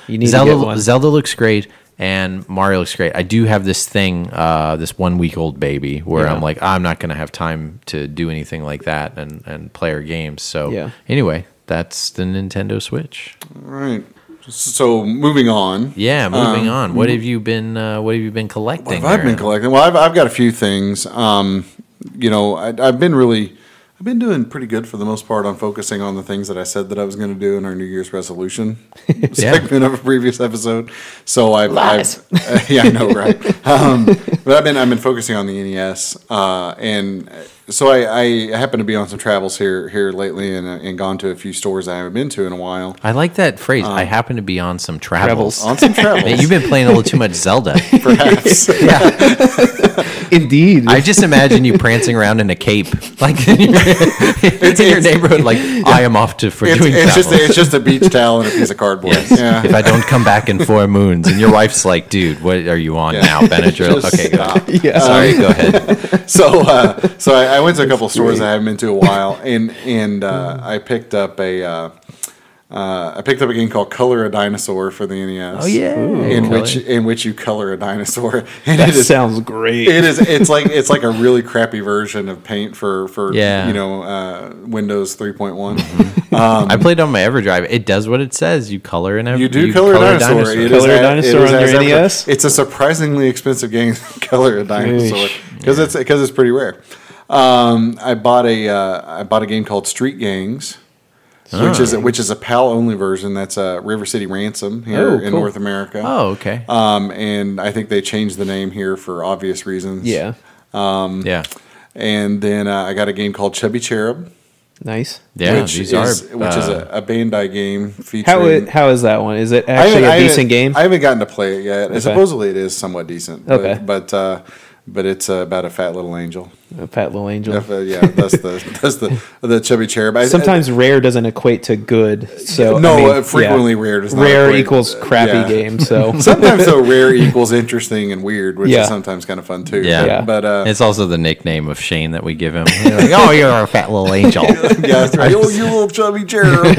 Speaker 3: You need to get one.
Speaker 1: Zelda looks great. And Mario looks great. I do have this thing, this 1 week old baby, where I'm like, I'm not going to have time to do anything like that and play our games. So anyway, that's the Nintendo Switch.
Speaker 2: All right. So moving on.
Speaker 1: Yeah, moving on. What have you been collecting?
Speaker 2: What have I been collecting? Well, I've got a few things. I've been doing pretty good for the most part on focusing on the things that I said that I was going to do in our New Year's resolution segment of a previous episode. So I know, right? But I've been focusing on the NES, and so I happen to be on some travels here lately, and gone to a few stores I haven't been to in a while.
Speaker 1: I like that phrase. I happen to be on some travels.
Speaker 2: On some travels.
Speaker 1: Man, you've been playing a little too much Zelda,
Speaker 2: perhaps.
Speaker 3: Indeed.
Speaker 1: I just imagine you prancing around in a cape, like in your neighborhood. Like I am off for doing travel.
Speaker 2: It's just a beach towel and a piece of cardboard.
Speaker 1: Yes. Yeah. If I don't come back in 4 moons, and your wife's like, "Dude, what are you on now, Benadryl?" Okay, stop. Yeah. Sorry, go ahead.
Speaker 2: So I went to a couple stores I haven't been to a while, and I picked up a game called Color a Dinosaur for the NES.
Speaker 1: Oh yeah,
Speaker 2: in which you color a dinosaur. And
Speaker 3: that sounds great.
Speaker 2: It's like a really crappy version of Paint for Windows 3.1. Mm-hmm.
Speaker 1: I played on my EverDrive. It does what it says. You color an
Speaker 2: you color a dinosaur.
Speaker 3: Color a dinosaur on your NES.
Speaker 2: It's a surprisingly expensive game. Color a dinosaur because it's pretty rare. I bought a game called Street Gangs. Which is a PAL only version. That's River City Ransom here in North America.
Speaker 1: Oh, okay.
Speaker 2: And I think they changed the name here for obvious reasons.
Speaker 3: Yeah.
Speaker 1: Yeah.
Speaker 2: And then I got a game called Chubby Cherub.
Speaker 3: Nice.
Speaker 1: Yeah,
Speaker 2: which is a Bandai game
Speaker 3: featuring. How is that one? Is it actually a decent game?
Speaker 2: I haven't gotten to play it yet. Okay. Supposedly it is somewhat decent.
Speaker 3: Okay.
Speaker 2: But it's about a fat little angel.
Speaker 3: A fat little angel.
Speaker 2: Yeah, that's the Chubby Cherub.
Speaker 3: Sometimes rare doesn't equate to good. So
Speaker 2: frequently rare does not.
Speaker 3: Rare equals crappy game. So
Speaker 2: sometimes though rare equals interesting and weird, which is sometimes kind of fun too.
Speaker 1: Yeah. But it's also the nickname of Shane that we give him. Like, oh, you're a fat little angel.
Speaker 2: Yeah, that's right. Oh, you little chubby cherub.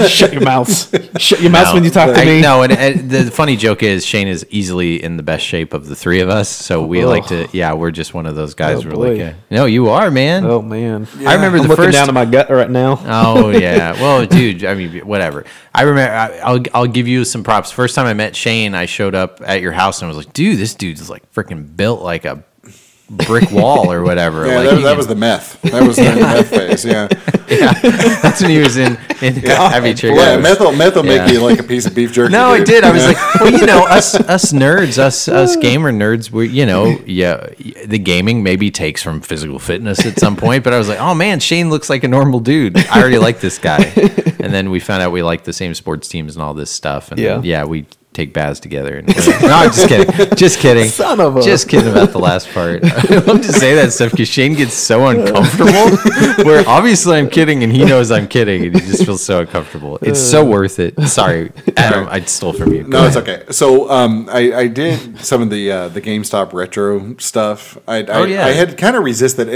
Speaker 3: Shut your mouth. Shut your mouth when you talk to me.
Speaker 1: No, and the funny joke is Shane is easily in the best shape of the three of us. So we like to. Yeah, we're just one of those guys. We're like, no, you are, man.
Speaker 3: Oh man,
Speaker 1: yeah. I remember
Speaker 3: I'm looking down at my gut right now.
Speaker 1: Oh yeah, well, dude, I mean, whatever. I remember. I'll give you some props. First time I met Shane, I showed up at your house and I was like, dude, this dude's like freaking built like a brick wall or whatever.
Speaker 2: Yeah,
Speaker 1: like,
Speaker 2: that was the meth. That was the meth phase. Yeah,
Speaker 1: that's when he was in heavy trigger.
Speaker 2: Yeah, meth will make you like a piece of beef jerky.
Speaker 1: No, it did. I was like, well, us nerds, us gamer nerds, the gaming maybe takes from physical fitness at some point. But I was like, oh man, Shane looks like a normal dude. I already like this guy. And then we found out we like the same sports teams and all this stuff. And then, we take baths together. No, I'm just kidding. Just kidding.
Speaker 3: Son of a.
Speaker 1: Just kidding about the last part. I love to say that stuff because Shane gets so uncomfortable. Where obviously I'm kidding and he knows I'm kidding and he just feels so uncomfortable. It's so worth it. Sorry, Adam. I stole from you.
Speaker 2: No, it's okay. So I did some of the GameStop retro stuff. I had kind of resisted,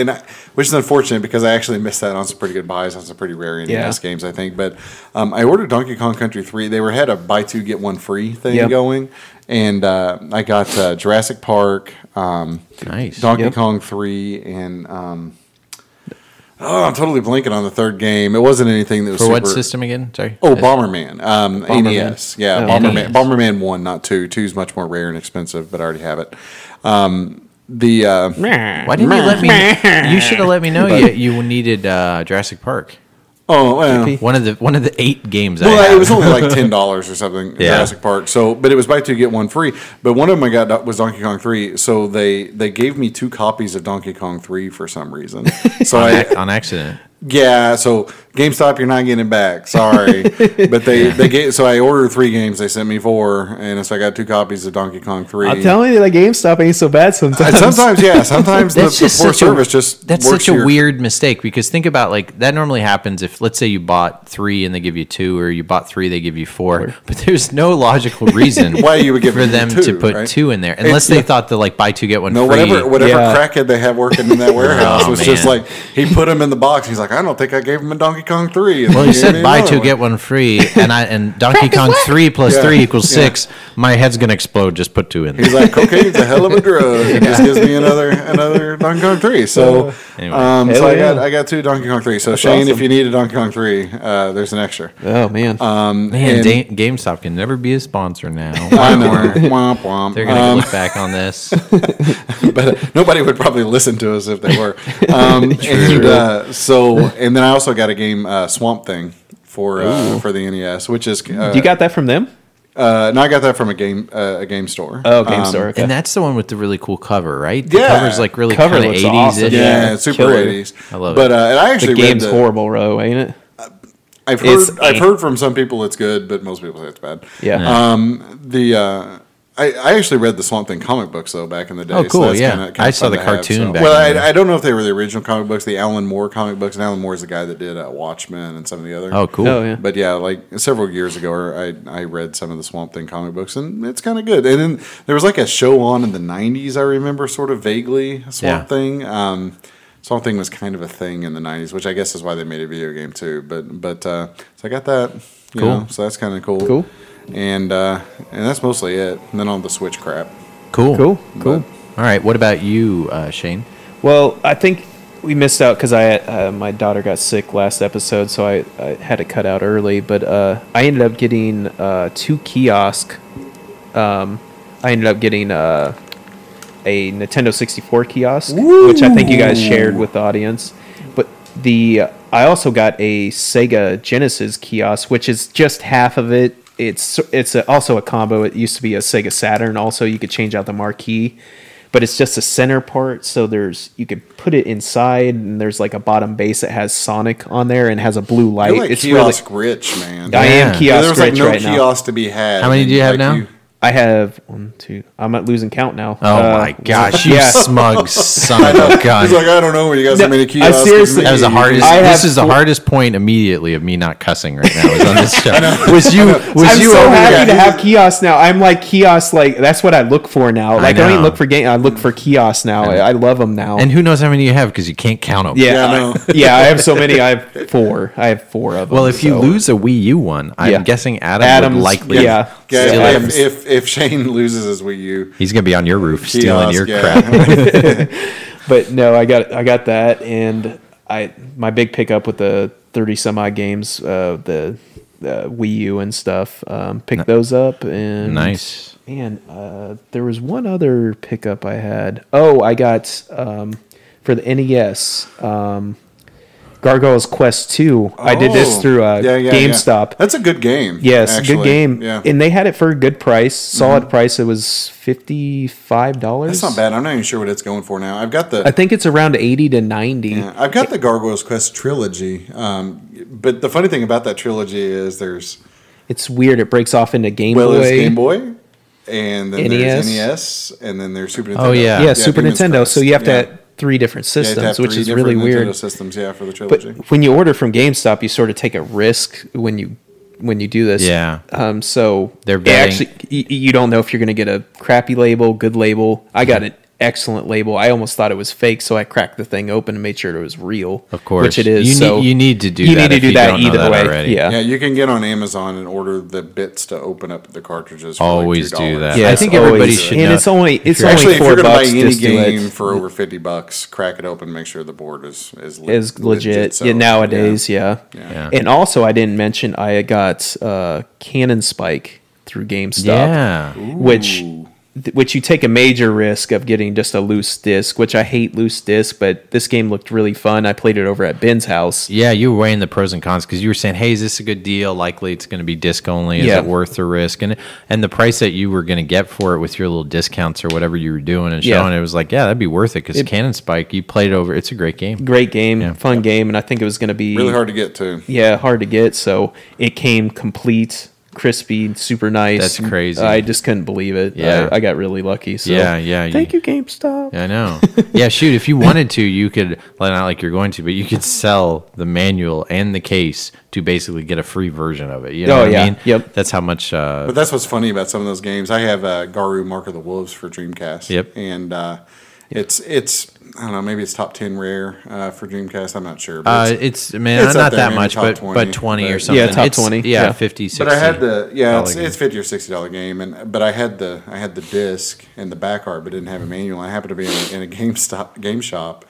Speaker 2: which is unfortunate because I actually missed that on some pretty good buys on some pretty rare NES games, I think. But I ordered Donkey Kong Country 3. They had a buy two get one free thing going, and I got Jurassic Park, Donkey Kong 3, and I'm totally blanking on the third game. It wasn't anything that was
Speaker 1: for what system again? Sorry.
Speaker 2: Oh, Bomberman, NES. Yeah, Bomberman 1, not 2. 2 is much more rare and expensive, but I already have it.
Speaker 1: Why didn't you let me? You should have let me know you needed Jurassic Park.
Speaker 2: Oh, well.
Speaker 1: One of the 8 games.
Speaker 2: Well, it was only like $10 or something. Jurassic Park. So, but it was buy two get one free. But one of them I got was Donkey Kong 3. So they gave me 2 copies of Donkey Kong 3 for some reason. So
Speaker 1: on accident.
Speaker 2: Yeah, so GameStop, you're not getting it back. Sorry, but they gave. So I ordered 3 games. They sent me 4, and so I got 2 copies of Donkey Kong 3.
Speaker 3: I'm telling you, that GameStop ain't so bad sometimes.
Speaker 2: Sometimes the poor service just
Speaker 1: that's such a weird mistake because think about like that normally happens if let's say you bought 3 and they give you 2, or you bought 3 they give you 4. But there's no logical reason
Speaker 2: why you would give
Speaker 1: for them 2, to put 2 in there unless they thought that like buy 2 get one free.
Speaker 2: Whatever crackhead they have working in that warehouse was just like he put them in the box. He's like, I don't think I gave him a Donkey Kong 3.
Speaker 1: Well, he said buy 2 get one free, and Donkey Kong 3 plus 3 equals 6. My head's gonna explode. Just put 2 in there.
Speaker 2: He's like, cocaine's a hell of a drug. He just gives me another Donkey Kong 3. So, I got 2 Donkey Kong 3. So that's Shane, awesome. If you need a Donkey Kong 3, there's an extra.
Speaker 3: Oh man,
Speaker 1: GameStop can never be a sponsor now.
Speaker 2: I know. Womp womp.
Speaker 1: They're gonna look back on this,
Speaker 2: but nobody would probably listen to us if they were. And then I also got a game Swamp Thing for the NES, which is
Speaker 3: you got that from them?
Speaker 2: No, I got that from a game store.
Speaker 3: Oh, game store. Okay.
Speaker 1: And that's the one with the really cool cover, right?
Speaker 2: The
Speaker 1: cover's like really kind of 80s.
Speaker 3: Awesome.
Speaker 2: Yeah, it's super 80s.
Speaker 1: I love
Speaker 2: it. But I actually
Speaker 3: the game's horrible, Ro, ain't it?
Speaker 2: I've heard from some people it's good, but most people say it's bad.
Speaker 3: Yeah.
Speaker 2: I actually read the Swamp Thing comic books though back in the day.
Speaker 1: Oh, cool!
Speaker 2: So
Speaker 1: yeah,
Speaker 2: kinda
Speaker 1: I saw the cartoon back.
Speaker 2: Well, I don't know if they were the original comic books, the Alan Moore comic books. And Alan Moore is the guy that did Watchmen and some of the other.
Speaker 1: Oh, cool!
Speaker 3: Oh, yeah.
Speaker 2: But yeah, like several years ago, I read some of the Swamp Thing comic books, and it's kind of good. And then there was like a show on in the '90s. I remember sort of vaguely Swamp Thing. Swamp Thing was kind of a thing in the '90s, which I guess is why they made a video game too. But so I got that. You know, so that's kind of cool.
Speaker 3: Cool.
Speaker 2: And that's mostly it. And then on the Switch crap.
Speaker 1: Cool. All right. What about you, Shane?
Speaker 3: Well, I think we missed out because my daughter got sick last episode, so I had to cut out early. But I ended up getting 2 kiosks. I ended up getting a Nintendo 64 kiosk, which I think you guys shared with the audience. But I also got a Sega Genesis kiosk, which is just half of it. It's also a combo. It used to be a Sega Saturn. Also, you could change out the marquee, but it's just a center part. So you could put it inside, and there's like a bottom base that has Sonic on there and has a blue light.
Speaker 2: You're like
Speaker 3: it's
Speaker 2: kiosk rich, man.
Speaker 3: I am kiosk rich right now.
Speaker 2: There's like no kiosk to be had.
Speaker 1: How many do you have now?
Speaker 3: I have 1, 2. I'm not losing count now.
Speaker 1: Oh my gosh, you smug son of a gun!
Speaker 2: He's like, I don't know when you got so many kiosks.
Speaker 3: Seriously,
Speaker 1: that was the hardest. This is the hardest point immediately of me not cussing right now. Is on this show. I'm
Speaker 3: so happy to have kiosks now. I'm like kiosks. Like that's what I look for now. Like I don't even look for game. I look for kiosks now. I love them now.
Speaker 1: And who knows how many you have because you can't count them.
Speaker 3: Yeah, I have so many. I have 4. I have 4 of them.
Speaker 1: Well, if you lose a Wii U one, I'm guessing Adam would likely.
Speaker 3: Yeah.
Speaker 2: If Shane loses his Wii U,
Speaker 1: he's gonna be on your roof stealing your crap.
Speaker 3: But no, I got that, and my big pickup with the 30 some odd games, the Wii U and stuff. Picked those up, and
Speaker 1: nice.
Speaker 3: Man, there was one other pickup I had. Oh, I got for the NES. Gargoyle's Quest 2. I did this through GameStop.
Speaker 2: That's a good game.
Speaker 3: Yes,
Speaker 2: actually.
Speaker 3: good game.
Speaker 2: Yeah.
Speaker 3: And they had it for a good price, solid price. It was $55.
Speaker 2: That's not bad. I'm not even sure what it's going for now.
Speaker 3: I think it's around 80 to 90.
Speaker 2: Yeah, I've got the Gargoyle's Quest trilogy. But the funny thing about that trilogy is
Speaker 3: it's weird. It breaks off into Game Boy.
Speaker 2: There's Game Boy. And then there's NES, and then there's Super Nintendo.
Speaker 1: Oh, yeah.
Speaker 3: Yeah, Super Nintendo. So you have to have 3 different systems, which is really weird.
Speaker 2: Nintendo systems, for the trilogy.
Speaker 3: But when you order from GameStop, you sort of take a risk when you do this.
Speaker 1: Yeah.
Speaker 3: So
Speaker 1: they're betting.
Speaker 3: you don't know if you're going to get a crappy label, good label. I got an excellent label. I almost thought it was fake, so I cracked the thing open and made sure it was real.
Speaker 1: Of course,
Speaker 3: which it is.
Speaker 1: You need to do that.
Speaker 3: You need to do that either way.
Speaker 1: Already.
Speaker 3: Yeah,
Speaker 2: you can get on Amazon and order the bits to open up the cartridges. For
Speaker 1: always
Speaker 2: like
Speaker 1: do that.
Speaker 3: Yeah,
Speaker 1: I think everybody should.
Speaker 3: And
Speaker 1: know.
Speaker 3: it's only
Speaker 2: if
Speaker 3: $4.
Speaker 2: If you're going to buy any
Speaker 3: just
Speaker 2: game for over $50, crack it open, make sure the board is
Speaker 3: legit.
Speaker 2: So,
Speaker 3: nowadays,
Speaker 1: Yeah.
Speaker 3: And also, I didn't mention I got Cannon Spike through GameStop.
Speaker 1: Yeah.
Speaker 3: Which you take a major risk of getting just a loose disc, which I hate loose disc, but this game looked really fun. I played it over at Ben's house.
Speaker 1: Yeah, you were weighing the pros and cons because you were saying, hey, is this a good deal? Likely it's going to be disc only. Is it worth the risk? And the price that you were going to get for it with your little discounts or whatever you were doing and showing, it was like, yeah, that'd be worth it because Cannon Spike, you played it over. It's a great game.
Speaker 3: Great game, fun game, and I think it was going to be...
Speaker 2: really hard to get to.
Speaker 3: Yeah, hard to get, so it came complete... crispy, super nice.
Speaker 1: That's crazy.
Speaker 3: I just couldn't believe it.
Speaker 1: Yeah.
Speaker 3: I got really lucky. So
Speaker 1: yeah.
Speaker 3: Thank you, GameStop.
Speaker 1: I know. Yeah, shoot, if you wanted to, you could, well, not like you're going to, but you could sell the manual and the case to basically get a free version of it. You know what I mean?
Speaker 3: Yep.
Speaker 1: That's how much...
Speaker 2: But that's what's funny about some of those games. I have Garu Mark of the Wolves for Dreamcast.
Speaker 1: Yep.
Speaker 2: And it's I don't know, maybe it's top 10 rare for Dreamcast. I'm not sure. But
Speaker 1: it's not that much, but 20 or something.
Speaker 3: Yeah, top 20.
Speaker 1: Yeah, 50, 60.
Speaker 2: But I had it's $50 or $60 game, but I had the disc and the back art, but didn't have a manual. I happened to be in a game shop,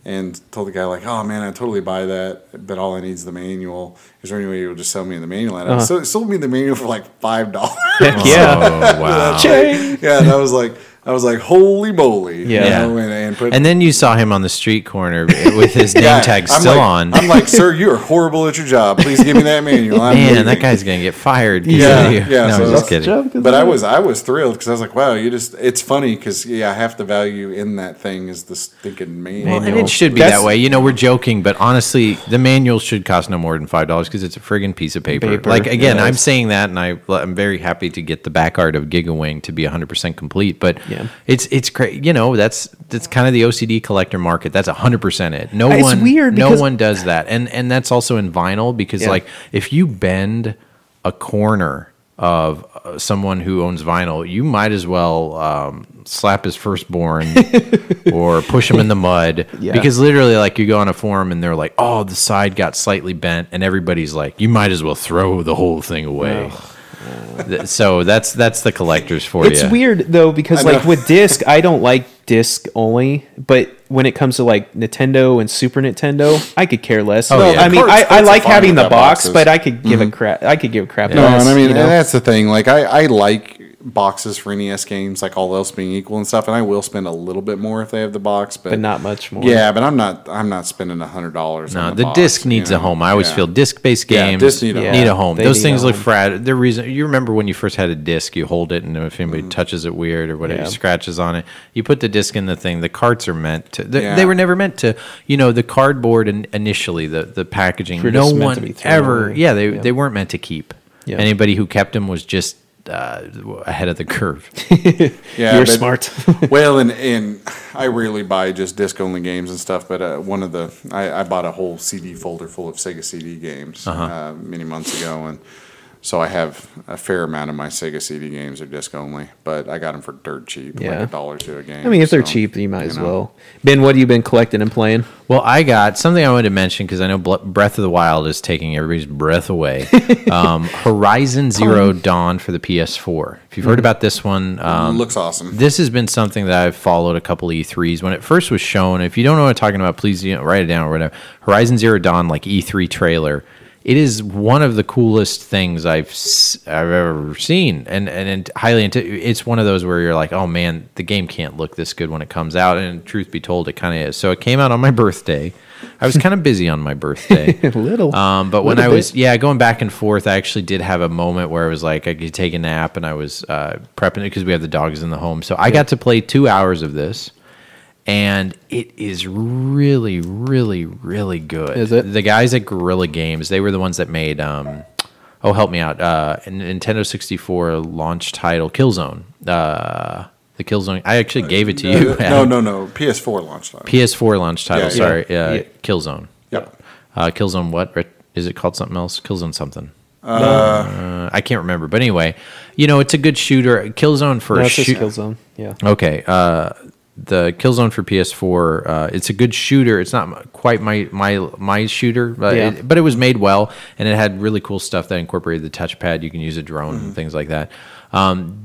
Speaker 2: and told the guy like, "Oh man, I totally buy that, but all I need is the manual. Is there any way you'll just sell me the manual?" So it sold me the manual for like $5.
Speaker 3: Heck yeah!
Speaker 1: Oh, wow.
Speaker 2: Yeah, and I was like, I was like, holy moly.
Speaker 1: Yeah.
Speaker 2: You know,
Speaker 1: and then you saw him on the street corner with his name tag still on.
Speaker 2: I'm like, sir, you are horrible at your job. Please give me that manual.
Speaker 1: Man, that guy's going to get fired.
Speaker 2: Yeah.
Speaker 1: No, so just kidding.
Speaker 2: But I was thrilled because I was like, wow, it's funny because, half the value in that thing is this stinking manual.
Speaker 1: Well, and it should be that way. You know, we're joking, but honestly, the manual should cost no more than $5 because it's a friggin' piece of paper. Like, again, I'm saying that, and I'm very happy to get the back art of GigaWing to be 100% complete, but it's crazy. You know, that's kind of the OCD collector market. That's 100% it.
Speaker 3: It's weird
Speaker 1: no one does that, and that's also in vinyl because like if you bend a corner of someone who owns vinyl, you might as well slap his firstborn or push him in the mud because literally, like, you go on a forum and they're like, "Oh, the side got slightly bent," and everybody's like, "You might as well throw the whole thing away." So that's the collectors for you.
Speaker 3: It's weird though because like with disc, I don't like disc only, but when it comes to like Nintendo and Super Nintendo, I could care less. I mean, I like having the box, but I could give a crap. I could give a crap.
Speaker 2: No, and I mean, and that's the thing. Like, I like boxes for NES games, like all else being equal and stuff, and I will spend a little bit more if they have the box, but
Speaker 3: not much more.
Speaker 2: Yeah, but I'm not spending $100.
Speaker 1: No, the disc needs a home. I always feel disc-based games need a home. Those things look fragile. The reason you remember when you first had a disc, you hold it, and if anybody touches it weird or whatever, scratches on it, you put the disc in the thing. The carts are meant to. They were never meant to. You know, the cardboard and initially the packaging. No one ever. They weren't meant to keep. Yeah. Anybody who kept them was just ahead of the curve.
Speaker 3: You're smart.
Speaker 2: Well, and I rarely buy just disc only games and stuff, but I bought a whole CD folder full of Sega CD games many months ago, and so I have a fair amount of my Sega CD games are disc only, but I got them for dirt cheap, like $1 a game.
Speaker 3: I mean, if they're cheap, you might as well. Ben, what have you been collecting and playing?
Speaker 1: Well, I got something I wanted to mention because I know Breath of the Wild is taking everybody's breath away. Horizon Zero Dawn for the PS4. If you've heard about this one,
Speaker 2: looks awesome.
Speaker 1: This has been something that I've followed a couple of E3s. When it first was shown, if you don't know what I'm talking about, please write it down or whatever. Horizon Zero Dawn, like E3 trailer. It is one of the coolest things I've ever seen, and highly. It's one of those where you're like, oh man, the game can't look this good when it comes out. And truth be told, it kind of is. So it came out on my birthday. I was kind of busy on my birthday, but when I was going back and forth, I actually did have a moment where I was like, I could take a nap, and I was prepping it because we have the dogs in the home. So I got to play 2 hours of this. And it is really, really, really good.
Speaker 3: Is it?
Speaker 1: The guys at Guerrilla Games, they were the ones that made, help me out, Nintendo 64 launch title, Killzone. The Killzone, I actually gave it to you.
Speaker 2: No, PS4 launch title.
Speaker 1: PS4 launch title, sorry. Killzone.
Speaker 2: Yep.
Speaker 1: Killzone what? Is it called something else? Killzone something. I can't remember. But anyway, it's a good shooter. Killzone for
Speaker 3: it's just Killzone, yeah.
Speaker 1: Okay, the Killzone for PS4, it's a good shooter. It's not quite my shooter, but it was made well, and it had really cool stuff that incorporated the touchpad. You can use a drone and things like that.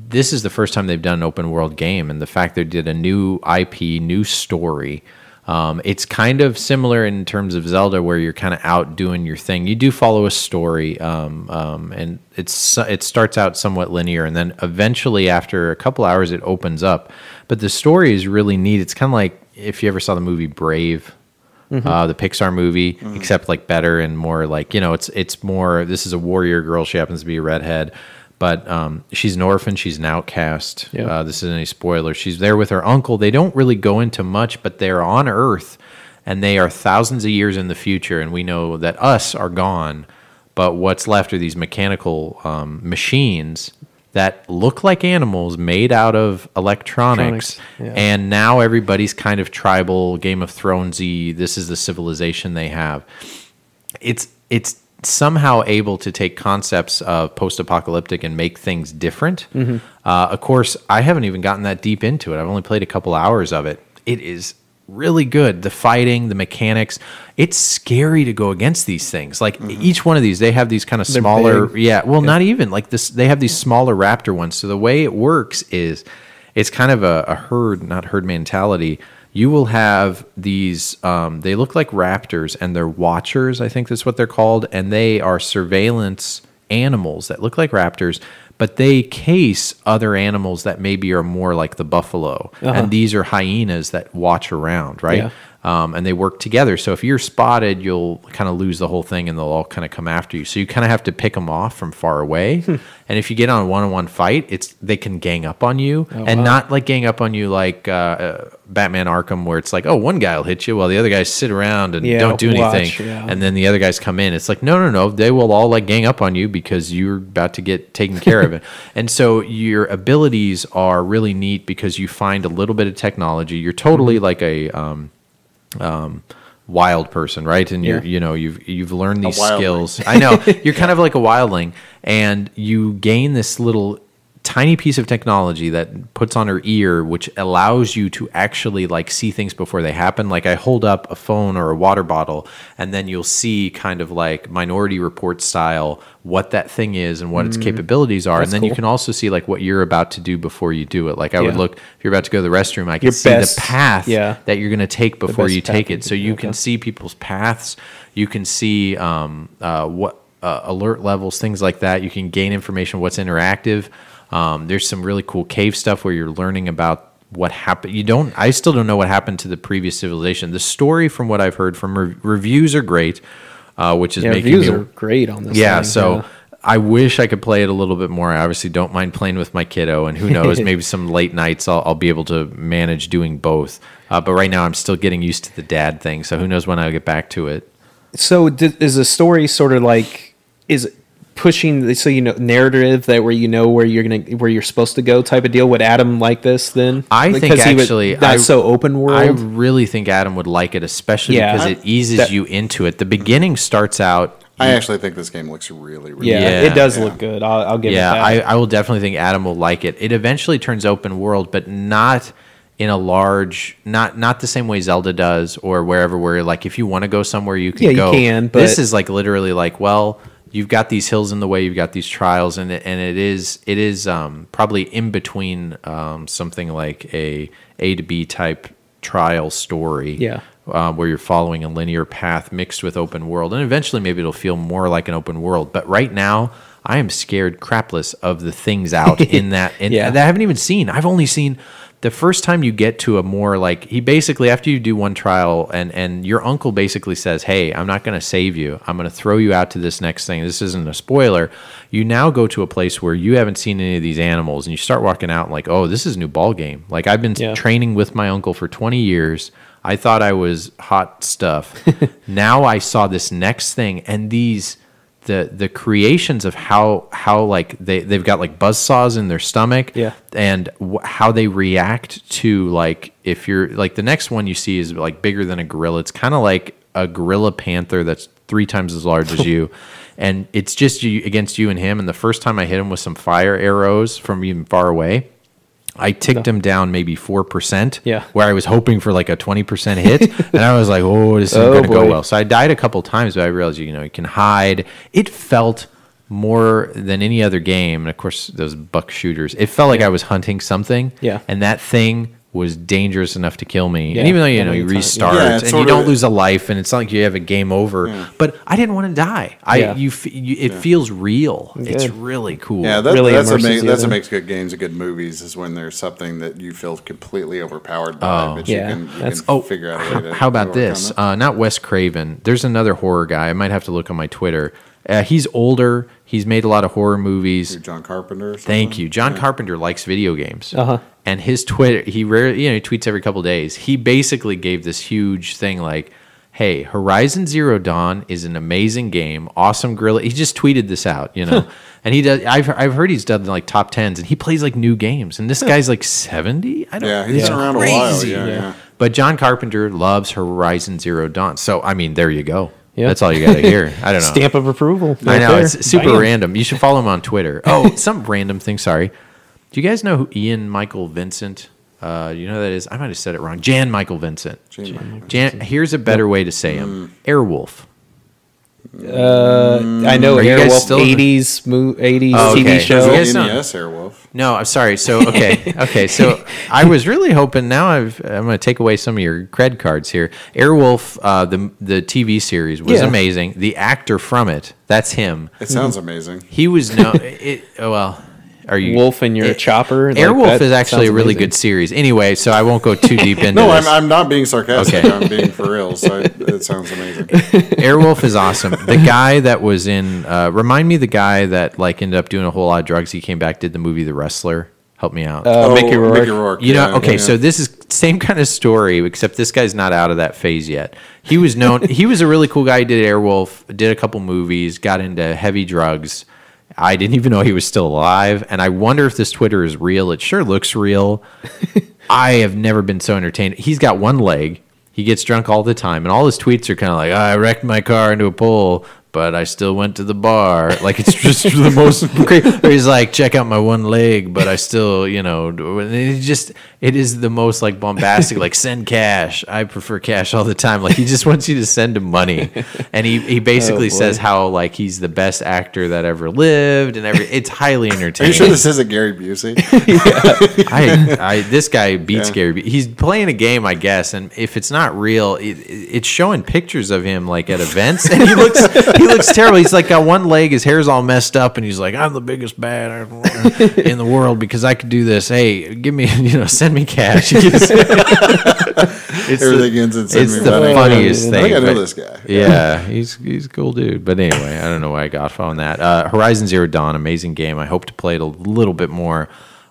Speaker 1: This is the first time they've done an open world game, and the fact they did a new IP, new story. It's kind of similar in terms of Zelda, where you're kind of out doing your thing. You do follow a story, and it starts out somewhat linear, and then eventually, after a couple hours, it opens up. But the story is really neat. It's kind of like if you ever saw the movie Brave, the Pixar movie, except like better and more like, it's more. This is a warrior girl. She happens to be a redhead. But she's an orphan. She's an outcast. Yeah. This isn't any spoiler. She's there with her uncle. They don't really go into much, but they're on Earth, and they are thousands of years in the future, and we know that us are gone, but what's left are these mechanical machines that look like animals made out of electronics. And now everybody's kind of tribal, Game of Thronesy. This is the civilization they have. It's somehow able to take concepts of post-apocalyptic and make things different. Of course, I haven't even gotten that deep into it. I've only played a couple hours of it. It is really good. The fighting, the mechanics. It's scary to go against these things. Like each one of these, they have these kind of smaller. Not even like this. They have these smaller raptor ones. So the way it works is, it's kind of a herd, not herd mentality. You will have these, they look like raptors, and they're watchers, I think that's what they're called, and they are surveillance animals that look like raptors, but they case other animals that maybe are more like the buffalo. And these are hyenas that watch around, right?
Speaker 3: Yeah.
Speaker 1: And they work together. So if you're spotted, you'll kind of lose the whole thing and they'll all kind of come after you. So you kind of have to pick them off from far away. And if you get on a one-on-one fight, they can gang up on you. Not like gang up on you like Batman Arkham, where it's like, oh, one guy will hit you while the other guys sit around and don't do anything. And then the other guys come in. It's like, no. They will all like gang up on you because you're about to get taken care of. And so your abilities are really neat because you find a little bit of technology. You're totally like a... wild person, right? And you've learned these skills. I know you're kind of like a wildling, and you gain this little tiny piece of technology that puts on her ear, which allows you to actually like see things before they happen. Like I hold up a phone or a water bottle, and then you'll see kind of like Minority Report style what that thing is and what its capabilities are. And then you can also see like what you're about to do before you do it. Like I would look, if you're about to go to the restroom, I can see the path that you're going to take before you take it. So you can see people's paths. You can see what alert levels, things like that. You can gain information, what's interactive. There's some really cool cave stuff where you're learning about what happened. I still don't know what happened to the previous civilization. The story, from what I've heard from reviews, are great, which is making
Speaker 3: reviews are great on this.
Speaker 1: Yeah, so I wish I could play it a little bit more. I obviously don't mind playing with my kiddo, and who knows, maybe some late nights I'll be able to manage doing both. But right now I'm still getting used to the dad thing, so who knows when I'll get back to it.
Speaker 3: So is the story sort of like pushing narrative that where you're supposed to go type of deal? Would Adam like this then?
Speaker 1: I think actually
Speaker 3: that's so open world.
Speaker 1: I really think Adam would like it, especially because it eases you into it. The beginning starts out.
Speaker 2: I actually think this game looks really, really
Speaker 3: good.
Speaker 2: Yeah,
Speaker 3: it does look good. I'll give it that.
Speaker 1: I will definitely think Adam will like it. It eventually turns open world, but not in a large, not the same way Zelda does, or where like if you want to go somewhere you can go.
Speaker 3: You can. But
Speaker 1: this is like literally like, well, you've got these hills in the way, you've got these trials, and it is probably in between something like a to B type trial story.
Speaker 3: Yeah.
Speaker 1: Where you're following a linear path mixed with open world, and eventually maybe it'll feel more like an open world. But right now, I am scared crapless of the things out in that that I haven't even seen. I've only seen the first time you get to a more like, he basically, after you do one trial and your uncle basically says, hey, I'm not going to save you. I'm going to throw you out to this next thing. This isn't a spoiler. You now go to a place where you haven't seen any of these animals, and you start walking out and like, oh, this is a new ball game. Like I've been training with my uncle for 20 years. I thought I was hot stuff. Now I saw this next thing, and the creations of how like they've got like buzzsaws in their stomach, and how they react to, like, if you're like, the next one you see is like bigger than a gorilla. It's kind of like a gorilla panther that's 3 times as large as you, and it's just you against you and him. And the first time I hit him with some fire arrows from even far away, I ticked him down maybe 4%, where I was hoping for like a 20% hit. And I was like, oh, this isn't going to go well. So I died a couple times, but I realized, you can hide. It felt more than any other game. And of course, those buck shooters, it felt like I was hunting something. And that thing was dangerous enough to kill me. And even though, you restart and you don't lose a life, and it's not like you have a game over, but I didn't want to die. It feels real. Good. It's really cool.
Speaker 2: Yeah, that's what makes good games and good movies, is when there's something that you feel completely overpowered by, but you can figure out a way to.
Speaker 1: How about this? Not Wes Craven. There's another horror guy. I might have to look on my Twitter. He's older. He's made a lot of horror movies.
Speaker 2: John Carpenter or something?
Speaker 1: Thank you. John Carpenter likes video games. And his Twitter, he rarely, he tweets every couple of days. He basically gave this huge thing like, hey, Horizon Zero Dawn is an amazing game. Awesome gorilla. He just tweeted this out, And he does. I've heard he's done like top 10s, and he plays like new games. And this guy's like 70. I don't.
Speaker 2: Yeah, he's been around a while. Yeah.
Speaker 1: But John Carpenter loves Horizon Zero Dawn. So I mean, there you go. Yep. That's all you got to hear. I don't know.
Speaker 3: Stamp of approval.
Speaker 1: I know. It's super random. You should follow him on Twitter. Oh, some random thing. Sorry. Do you guys know who Ian Michael Vincent? You know who that is? I might have said it wrong. Jan Michael Vincent. Here's a better way to say him. Airwolf.
Speaker 3: I know Airwolf, 80s TV show.
Speaker 2: NES Airwolf.
Speaker 1: No, I'm sorry. So okay. So I was really hoping. Now I'm going to take away some of your cred cards here. Airwolf, the TV series was amazing. The actor from it, that's him.
Speaker 2: It sounds amazing.
Speaker 1: He was are you
Speaker 3: Wolf and you're a chopper?
Speaker 1: Airwolf is actually a really good series. Anyway, so I won't go too deep into
Speaker 2: no,
Speaker 1: this.
Speaker 2: I'm not being sarcastic. Okay. I'm being for real. So it sounds amazing.
Speaker 1: Airwolf is awesome. The guy that was in, remind me the guy that like ended up doing a whole lot of drugs. He came back, did the movie The Wrestler. Help me out.
Speaker 3: Mickey Rourke.
Speaker 1: You know, okay, so this is same kind of story, except this guy's not out of that phase yet. He was known. He was a really cool guy. He did Airwolf, did a couple movies, got into heavy drugs. I didn't even know he was still alive, and I wonder if this Twitter is real. It sure looks real. I have never been so entertained. He's got one leg. He gets drunk all the time, and all his tweets are kind of like, I wrecked my car into a pole, but I still went to the bar. Like, it's just the most crazy. Or he's like, check out my one leg, but I still, you know, it is the most like bombastic, like send cash. I prefer cash all the time. Like, he just wants you to send him money. And he basically says how like he's the best actor that ever lived and it's highly entertaining.
Speaker 2: Are you sure this isn't Gary Busey?
Speaker 1: This guy beats Gary Busey. He's playing a game, I guess, and if it's not real, it's showing pictures of him like at events, and he looks terrible. He's like got one leg, his hair's all messed up, and he's like, I'm the biggest bad in the world because I could do this. Hey, give me, send me cash. It's
Speaker 2: Everything ends in send me
Speaker 1: the
Speaker 2: money.
Speaker 1: funniest thing.
Speaker 2: I think I know this guy.
Speaker 1: Yeah, he's a cool dude. But anyway, I don't know why I got on that. Horizon Zero Dawn, amazing game. I hope to play it a little bit more.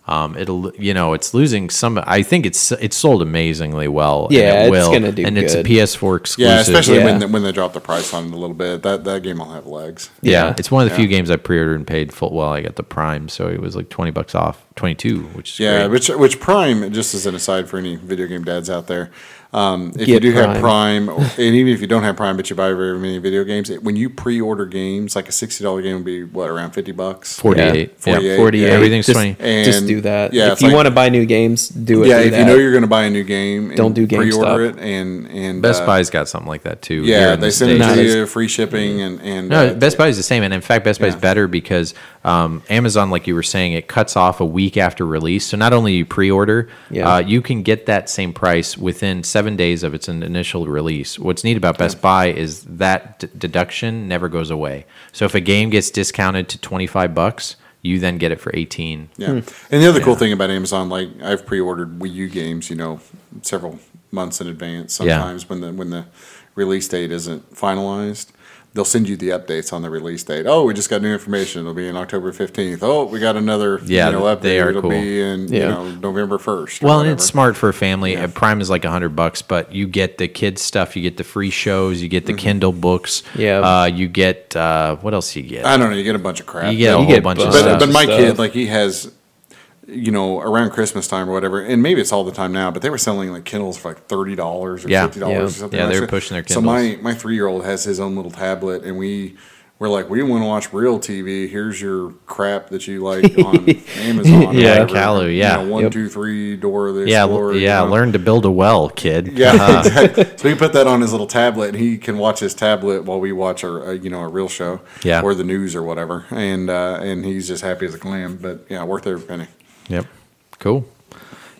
Speaker 1: It's losing some. I think it's sold amazingly well.
Speaker 3: Yeah,
Speaker 1: and
Speaker 3: it's gonna do
Speaker 1: and
Speaker 3: good.
Speaker 1: it's a PS4 exclusive.
Speaker 2: Yeah, especially when they drop the price on it a little bit. That game will have legs.
Speaker 1: Yeah, it's one of the few games I pre-ordered and paid full. Well, I got the Prime, so it was like $20 off, 22, which is great.
Speaker 2: which Prime. Just as an aside for any video game dads out there. If you do have Prime, and even if you don't have Prime, but you buy very many video games, when you pre-order games, like a $60 game would be around $50.
Speaker 1: 48.
Speaker 3: 48.
Speaker 1: Yeah. Everything's
Speaker 3: just,
Speaker 1: 20.
Speaker 3: Just do that.
Speaker 2: Yeah,
Speaker 3: if you want to buy new games, do it.
Speaker 2: Yeah, if you know you're going to buy a new game,
Speaker 3: don't do GameStop.
Speaker 2: Pre-order it, and
Speaker 1: Best Buy's got something like that too.
Speaker 2: Yeah, they send it to you, free shipping, and
Speaker 1: no, Best Buy is the same, and in fact, Best Buy is better because Amazon, like you were saying, it cuts off a week after release. So not only you pre-order, you can get that same price within 7 days of its initial release. What's neat about Best Buy is that deduction never goes away. So if a game gets discounted to $25, you then get it for 18.
Speaker 2: Yeah, and the other cool thing about Amazon, like I've pre-ordered Wii U games, several months in advance. Sometimes when the release date isn't finalized, they'll send you the updates on the release date. Oh, we just got new information. It'll be in October 15th. Oh, we got another update.
Speaker 1: They are
Speaker 2: It'll
Speaker 1: cool.
Speaker 2: be in November 1st.
Speaker 1: Well, and it's smart for a family. Yeah. Prime is like $100, but you get the kids stuff. You get the free shows. You get the Kindle books.
Speaker 3: Yeah.
Speaker 1: You get what else do you get?
Speaker 2: I don't know. You get a bunch of crap.
Speaker 1: You get a whole bunch of stuff.
Speaker 2: But my kid, like he has. Around Christmas time or whatever, and maybe it's all the time now, but they were selling like Kindles for like $30 or $50 or something.
Speaker 1: Yeah, they were pushing their Kindles.
Speaker 2: So my 3-year-old has his own little tablet, and we're like, we want to watch real TV. Here's your crap that you like on Amazon.
Speaker 1: Kalu,
Speaker 2: 1, 2, 3, Dora the
Speaker 1: Explorer. Learn to build a well, kid.
Speaker 2: Yeah, exactly. So we put that on his little tablet, and he can watch his tablet while we watch our real show, or the news or whatever, and he's just happy as a clam. But yeah, worth every penny.
Speaker 1: Yep. Cool.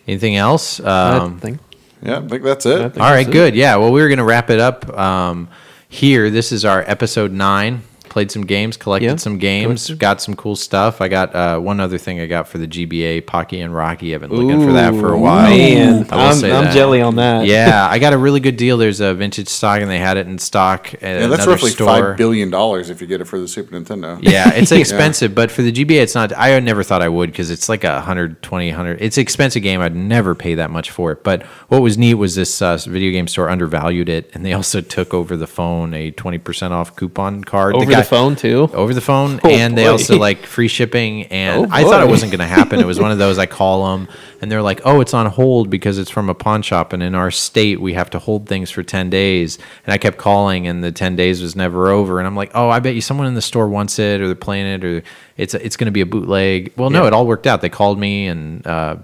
Speaker 1: Anything else?
Speaker 2: I think that's it.
Speaker 1: All right, good. Yeah, well, we were going to wrap it up here. This is our episode 9. Played some games, collected some games, got some cool stuff. I got one other thing I got for the GBA, Pocky and Rocky. I've been looking for that for a while.
Speaker 3: Man, I'm jelly on that.
Speaker 1: Yeah, I got a really good deal. There's a vintage stock, and they had it in stock at
Speaker 2: that's
Speaker 1: another
Speaker 2: roughly
Speaker 1: store.
Speaker 2: $5 billion if you get it for the Super Nintendo.
Speaker 1: Yeah, it's expensive, but for the GBA, it's not. I never thought I would because it's like $120. It's an expensive game. I'd never pay that much for it. But what was neat was this video game store undervalued it, and they also took over the phone a 20% off coupon card.
Speaker 3: Over the phone too?
Speaker 1: Over the phone, and they also like free shipping, and I thought it wasn't going to happen. It was one of those, I call them, and they're like, oh, it's on hold because it's from a pawn shop, and in our state, we have to hold things for 10 days, and I kept calling, and the 10 days was never over, and I'm like, oh, I bet you someone in the store wants it, or they're playing it, or it's going to be a bootleg. Well, no, it all worked out. They called me, and I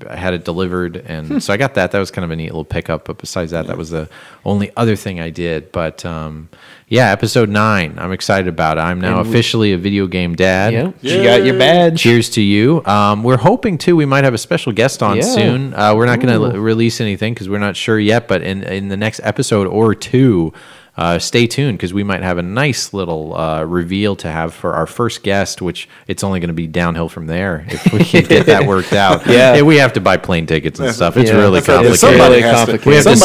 Speaker 1: had it delivered, and so I got that. That was kind of a neat little pickup, but besides that, that was the only other thing I did, but yeah, episode 9. I'm excited about it. I'm now officially a video game dad.
Speaker 3: Yeah, you got your badge.
Speaker 1: Cheers to you. We're hoping too. We might have a special guest on soon. We're not going to release anything because we're not sure yet. But in the next episode or two, stay tuned because we might have a nice little reveal to have for our first guest, which it's only going to be downhill from there if we can get that worked out. Yeah, we have to buy plane tickets and stuff. It's really complicated.
Speaker 2: Somebody has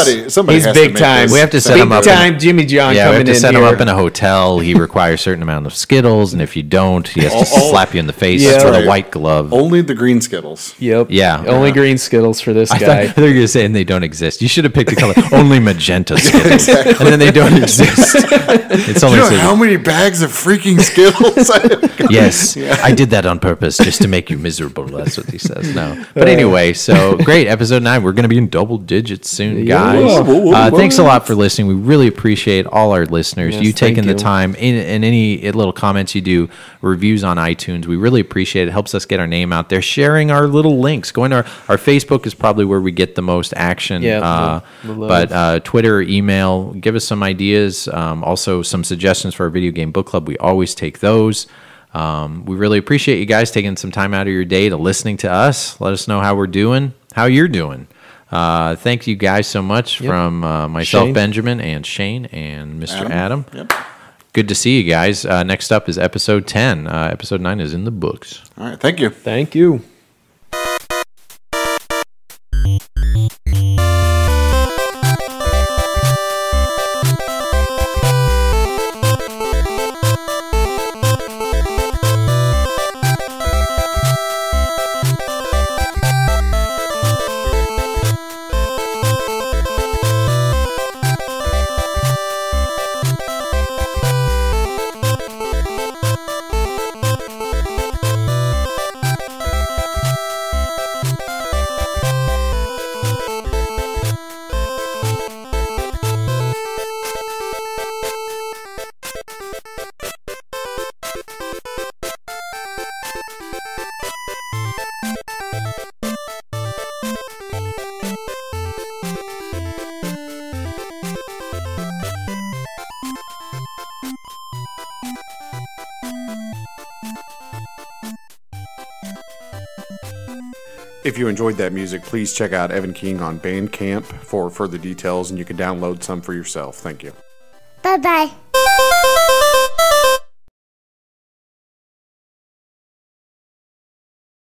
Speaker 2: to. Somebody
Speaker 3: he's big time.
Speaker 1: We have to set him up.
Speaker 3: Big time Jimmy John.
Speaker 1: Yeah,
Speaker 3: coming
Speaker 1: we have to
Speaker 3: in
Speaker 1: set
Speaker 3: here.
Speaker 1: him up in a hotel. He requires a certain amount of Skittles, and if you don't, he has to slap you in the face with a white glove.
Speaker 2: Only the green Skittles.
Speaker 3: Yep.
Speaker 1: Yeah.
Speaker 3: Only green Skittles for this guy.
Speaker 1: They're going to say, and they don't exist. You should have picked a color. Only magenta Skittles. And then they don't exist. It's only
Speaker 2: how many bags of freaking Skittles?
Speaker 1: Yes. I did that on purpose just to make you miserable. That's what he says. No. But anyway, so great. Episode 9. We're going to be in double digits soon, guys. Thanks a lot for listening. We really appreciate all our listeners. You taking the time in any little comments you do, reviews on iTunes. We really appreciate it. It helps us get our name out there. Sharing our little links. Going to our Facebook is probably where we get the most action. But Twitter, email, give us some ideas. Also, some suggestions for our video game book club. We always take those. We really appreciate you guys taking some time out of your day to listening to us. Let us know how we're doing, how you're doing. Thank you guys so much from myself, Shane. Benjamin, and Shane, and Mr. Adam. Yep. Good to see you guys. Next up is episode 10. Episode 9 is in the books.
Speaker 2: All right. Thank you.
Speaker 3: Thank you.
Speaker 2: If you enjoyed that music, please check out Evan King on Bandcamp for further details, and you can download some for yourself. Thank you.
Speaker 4: Bye-bye.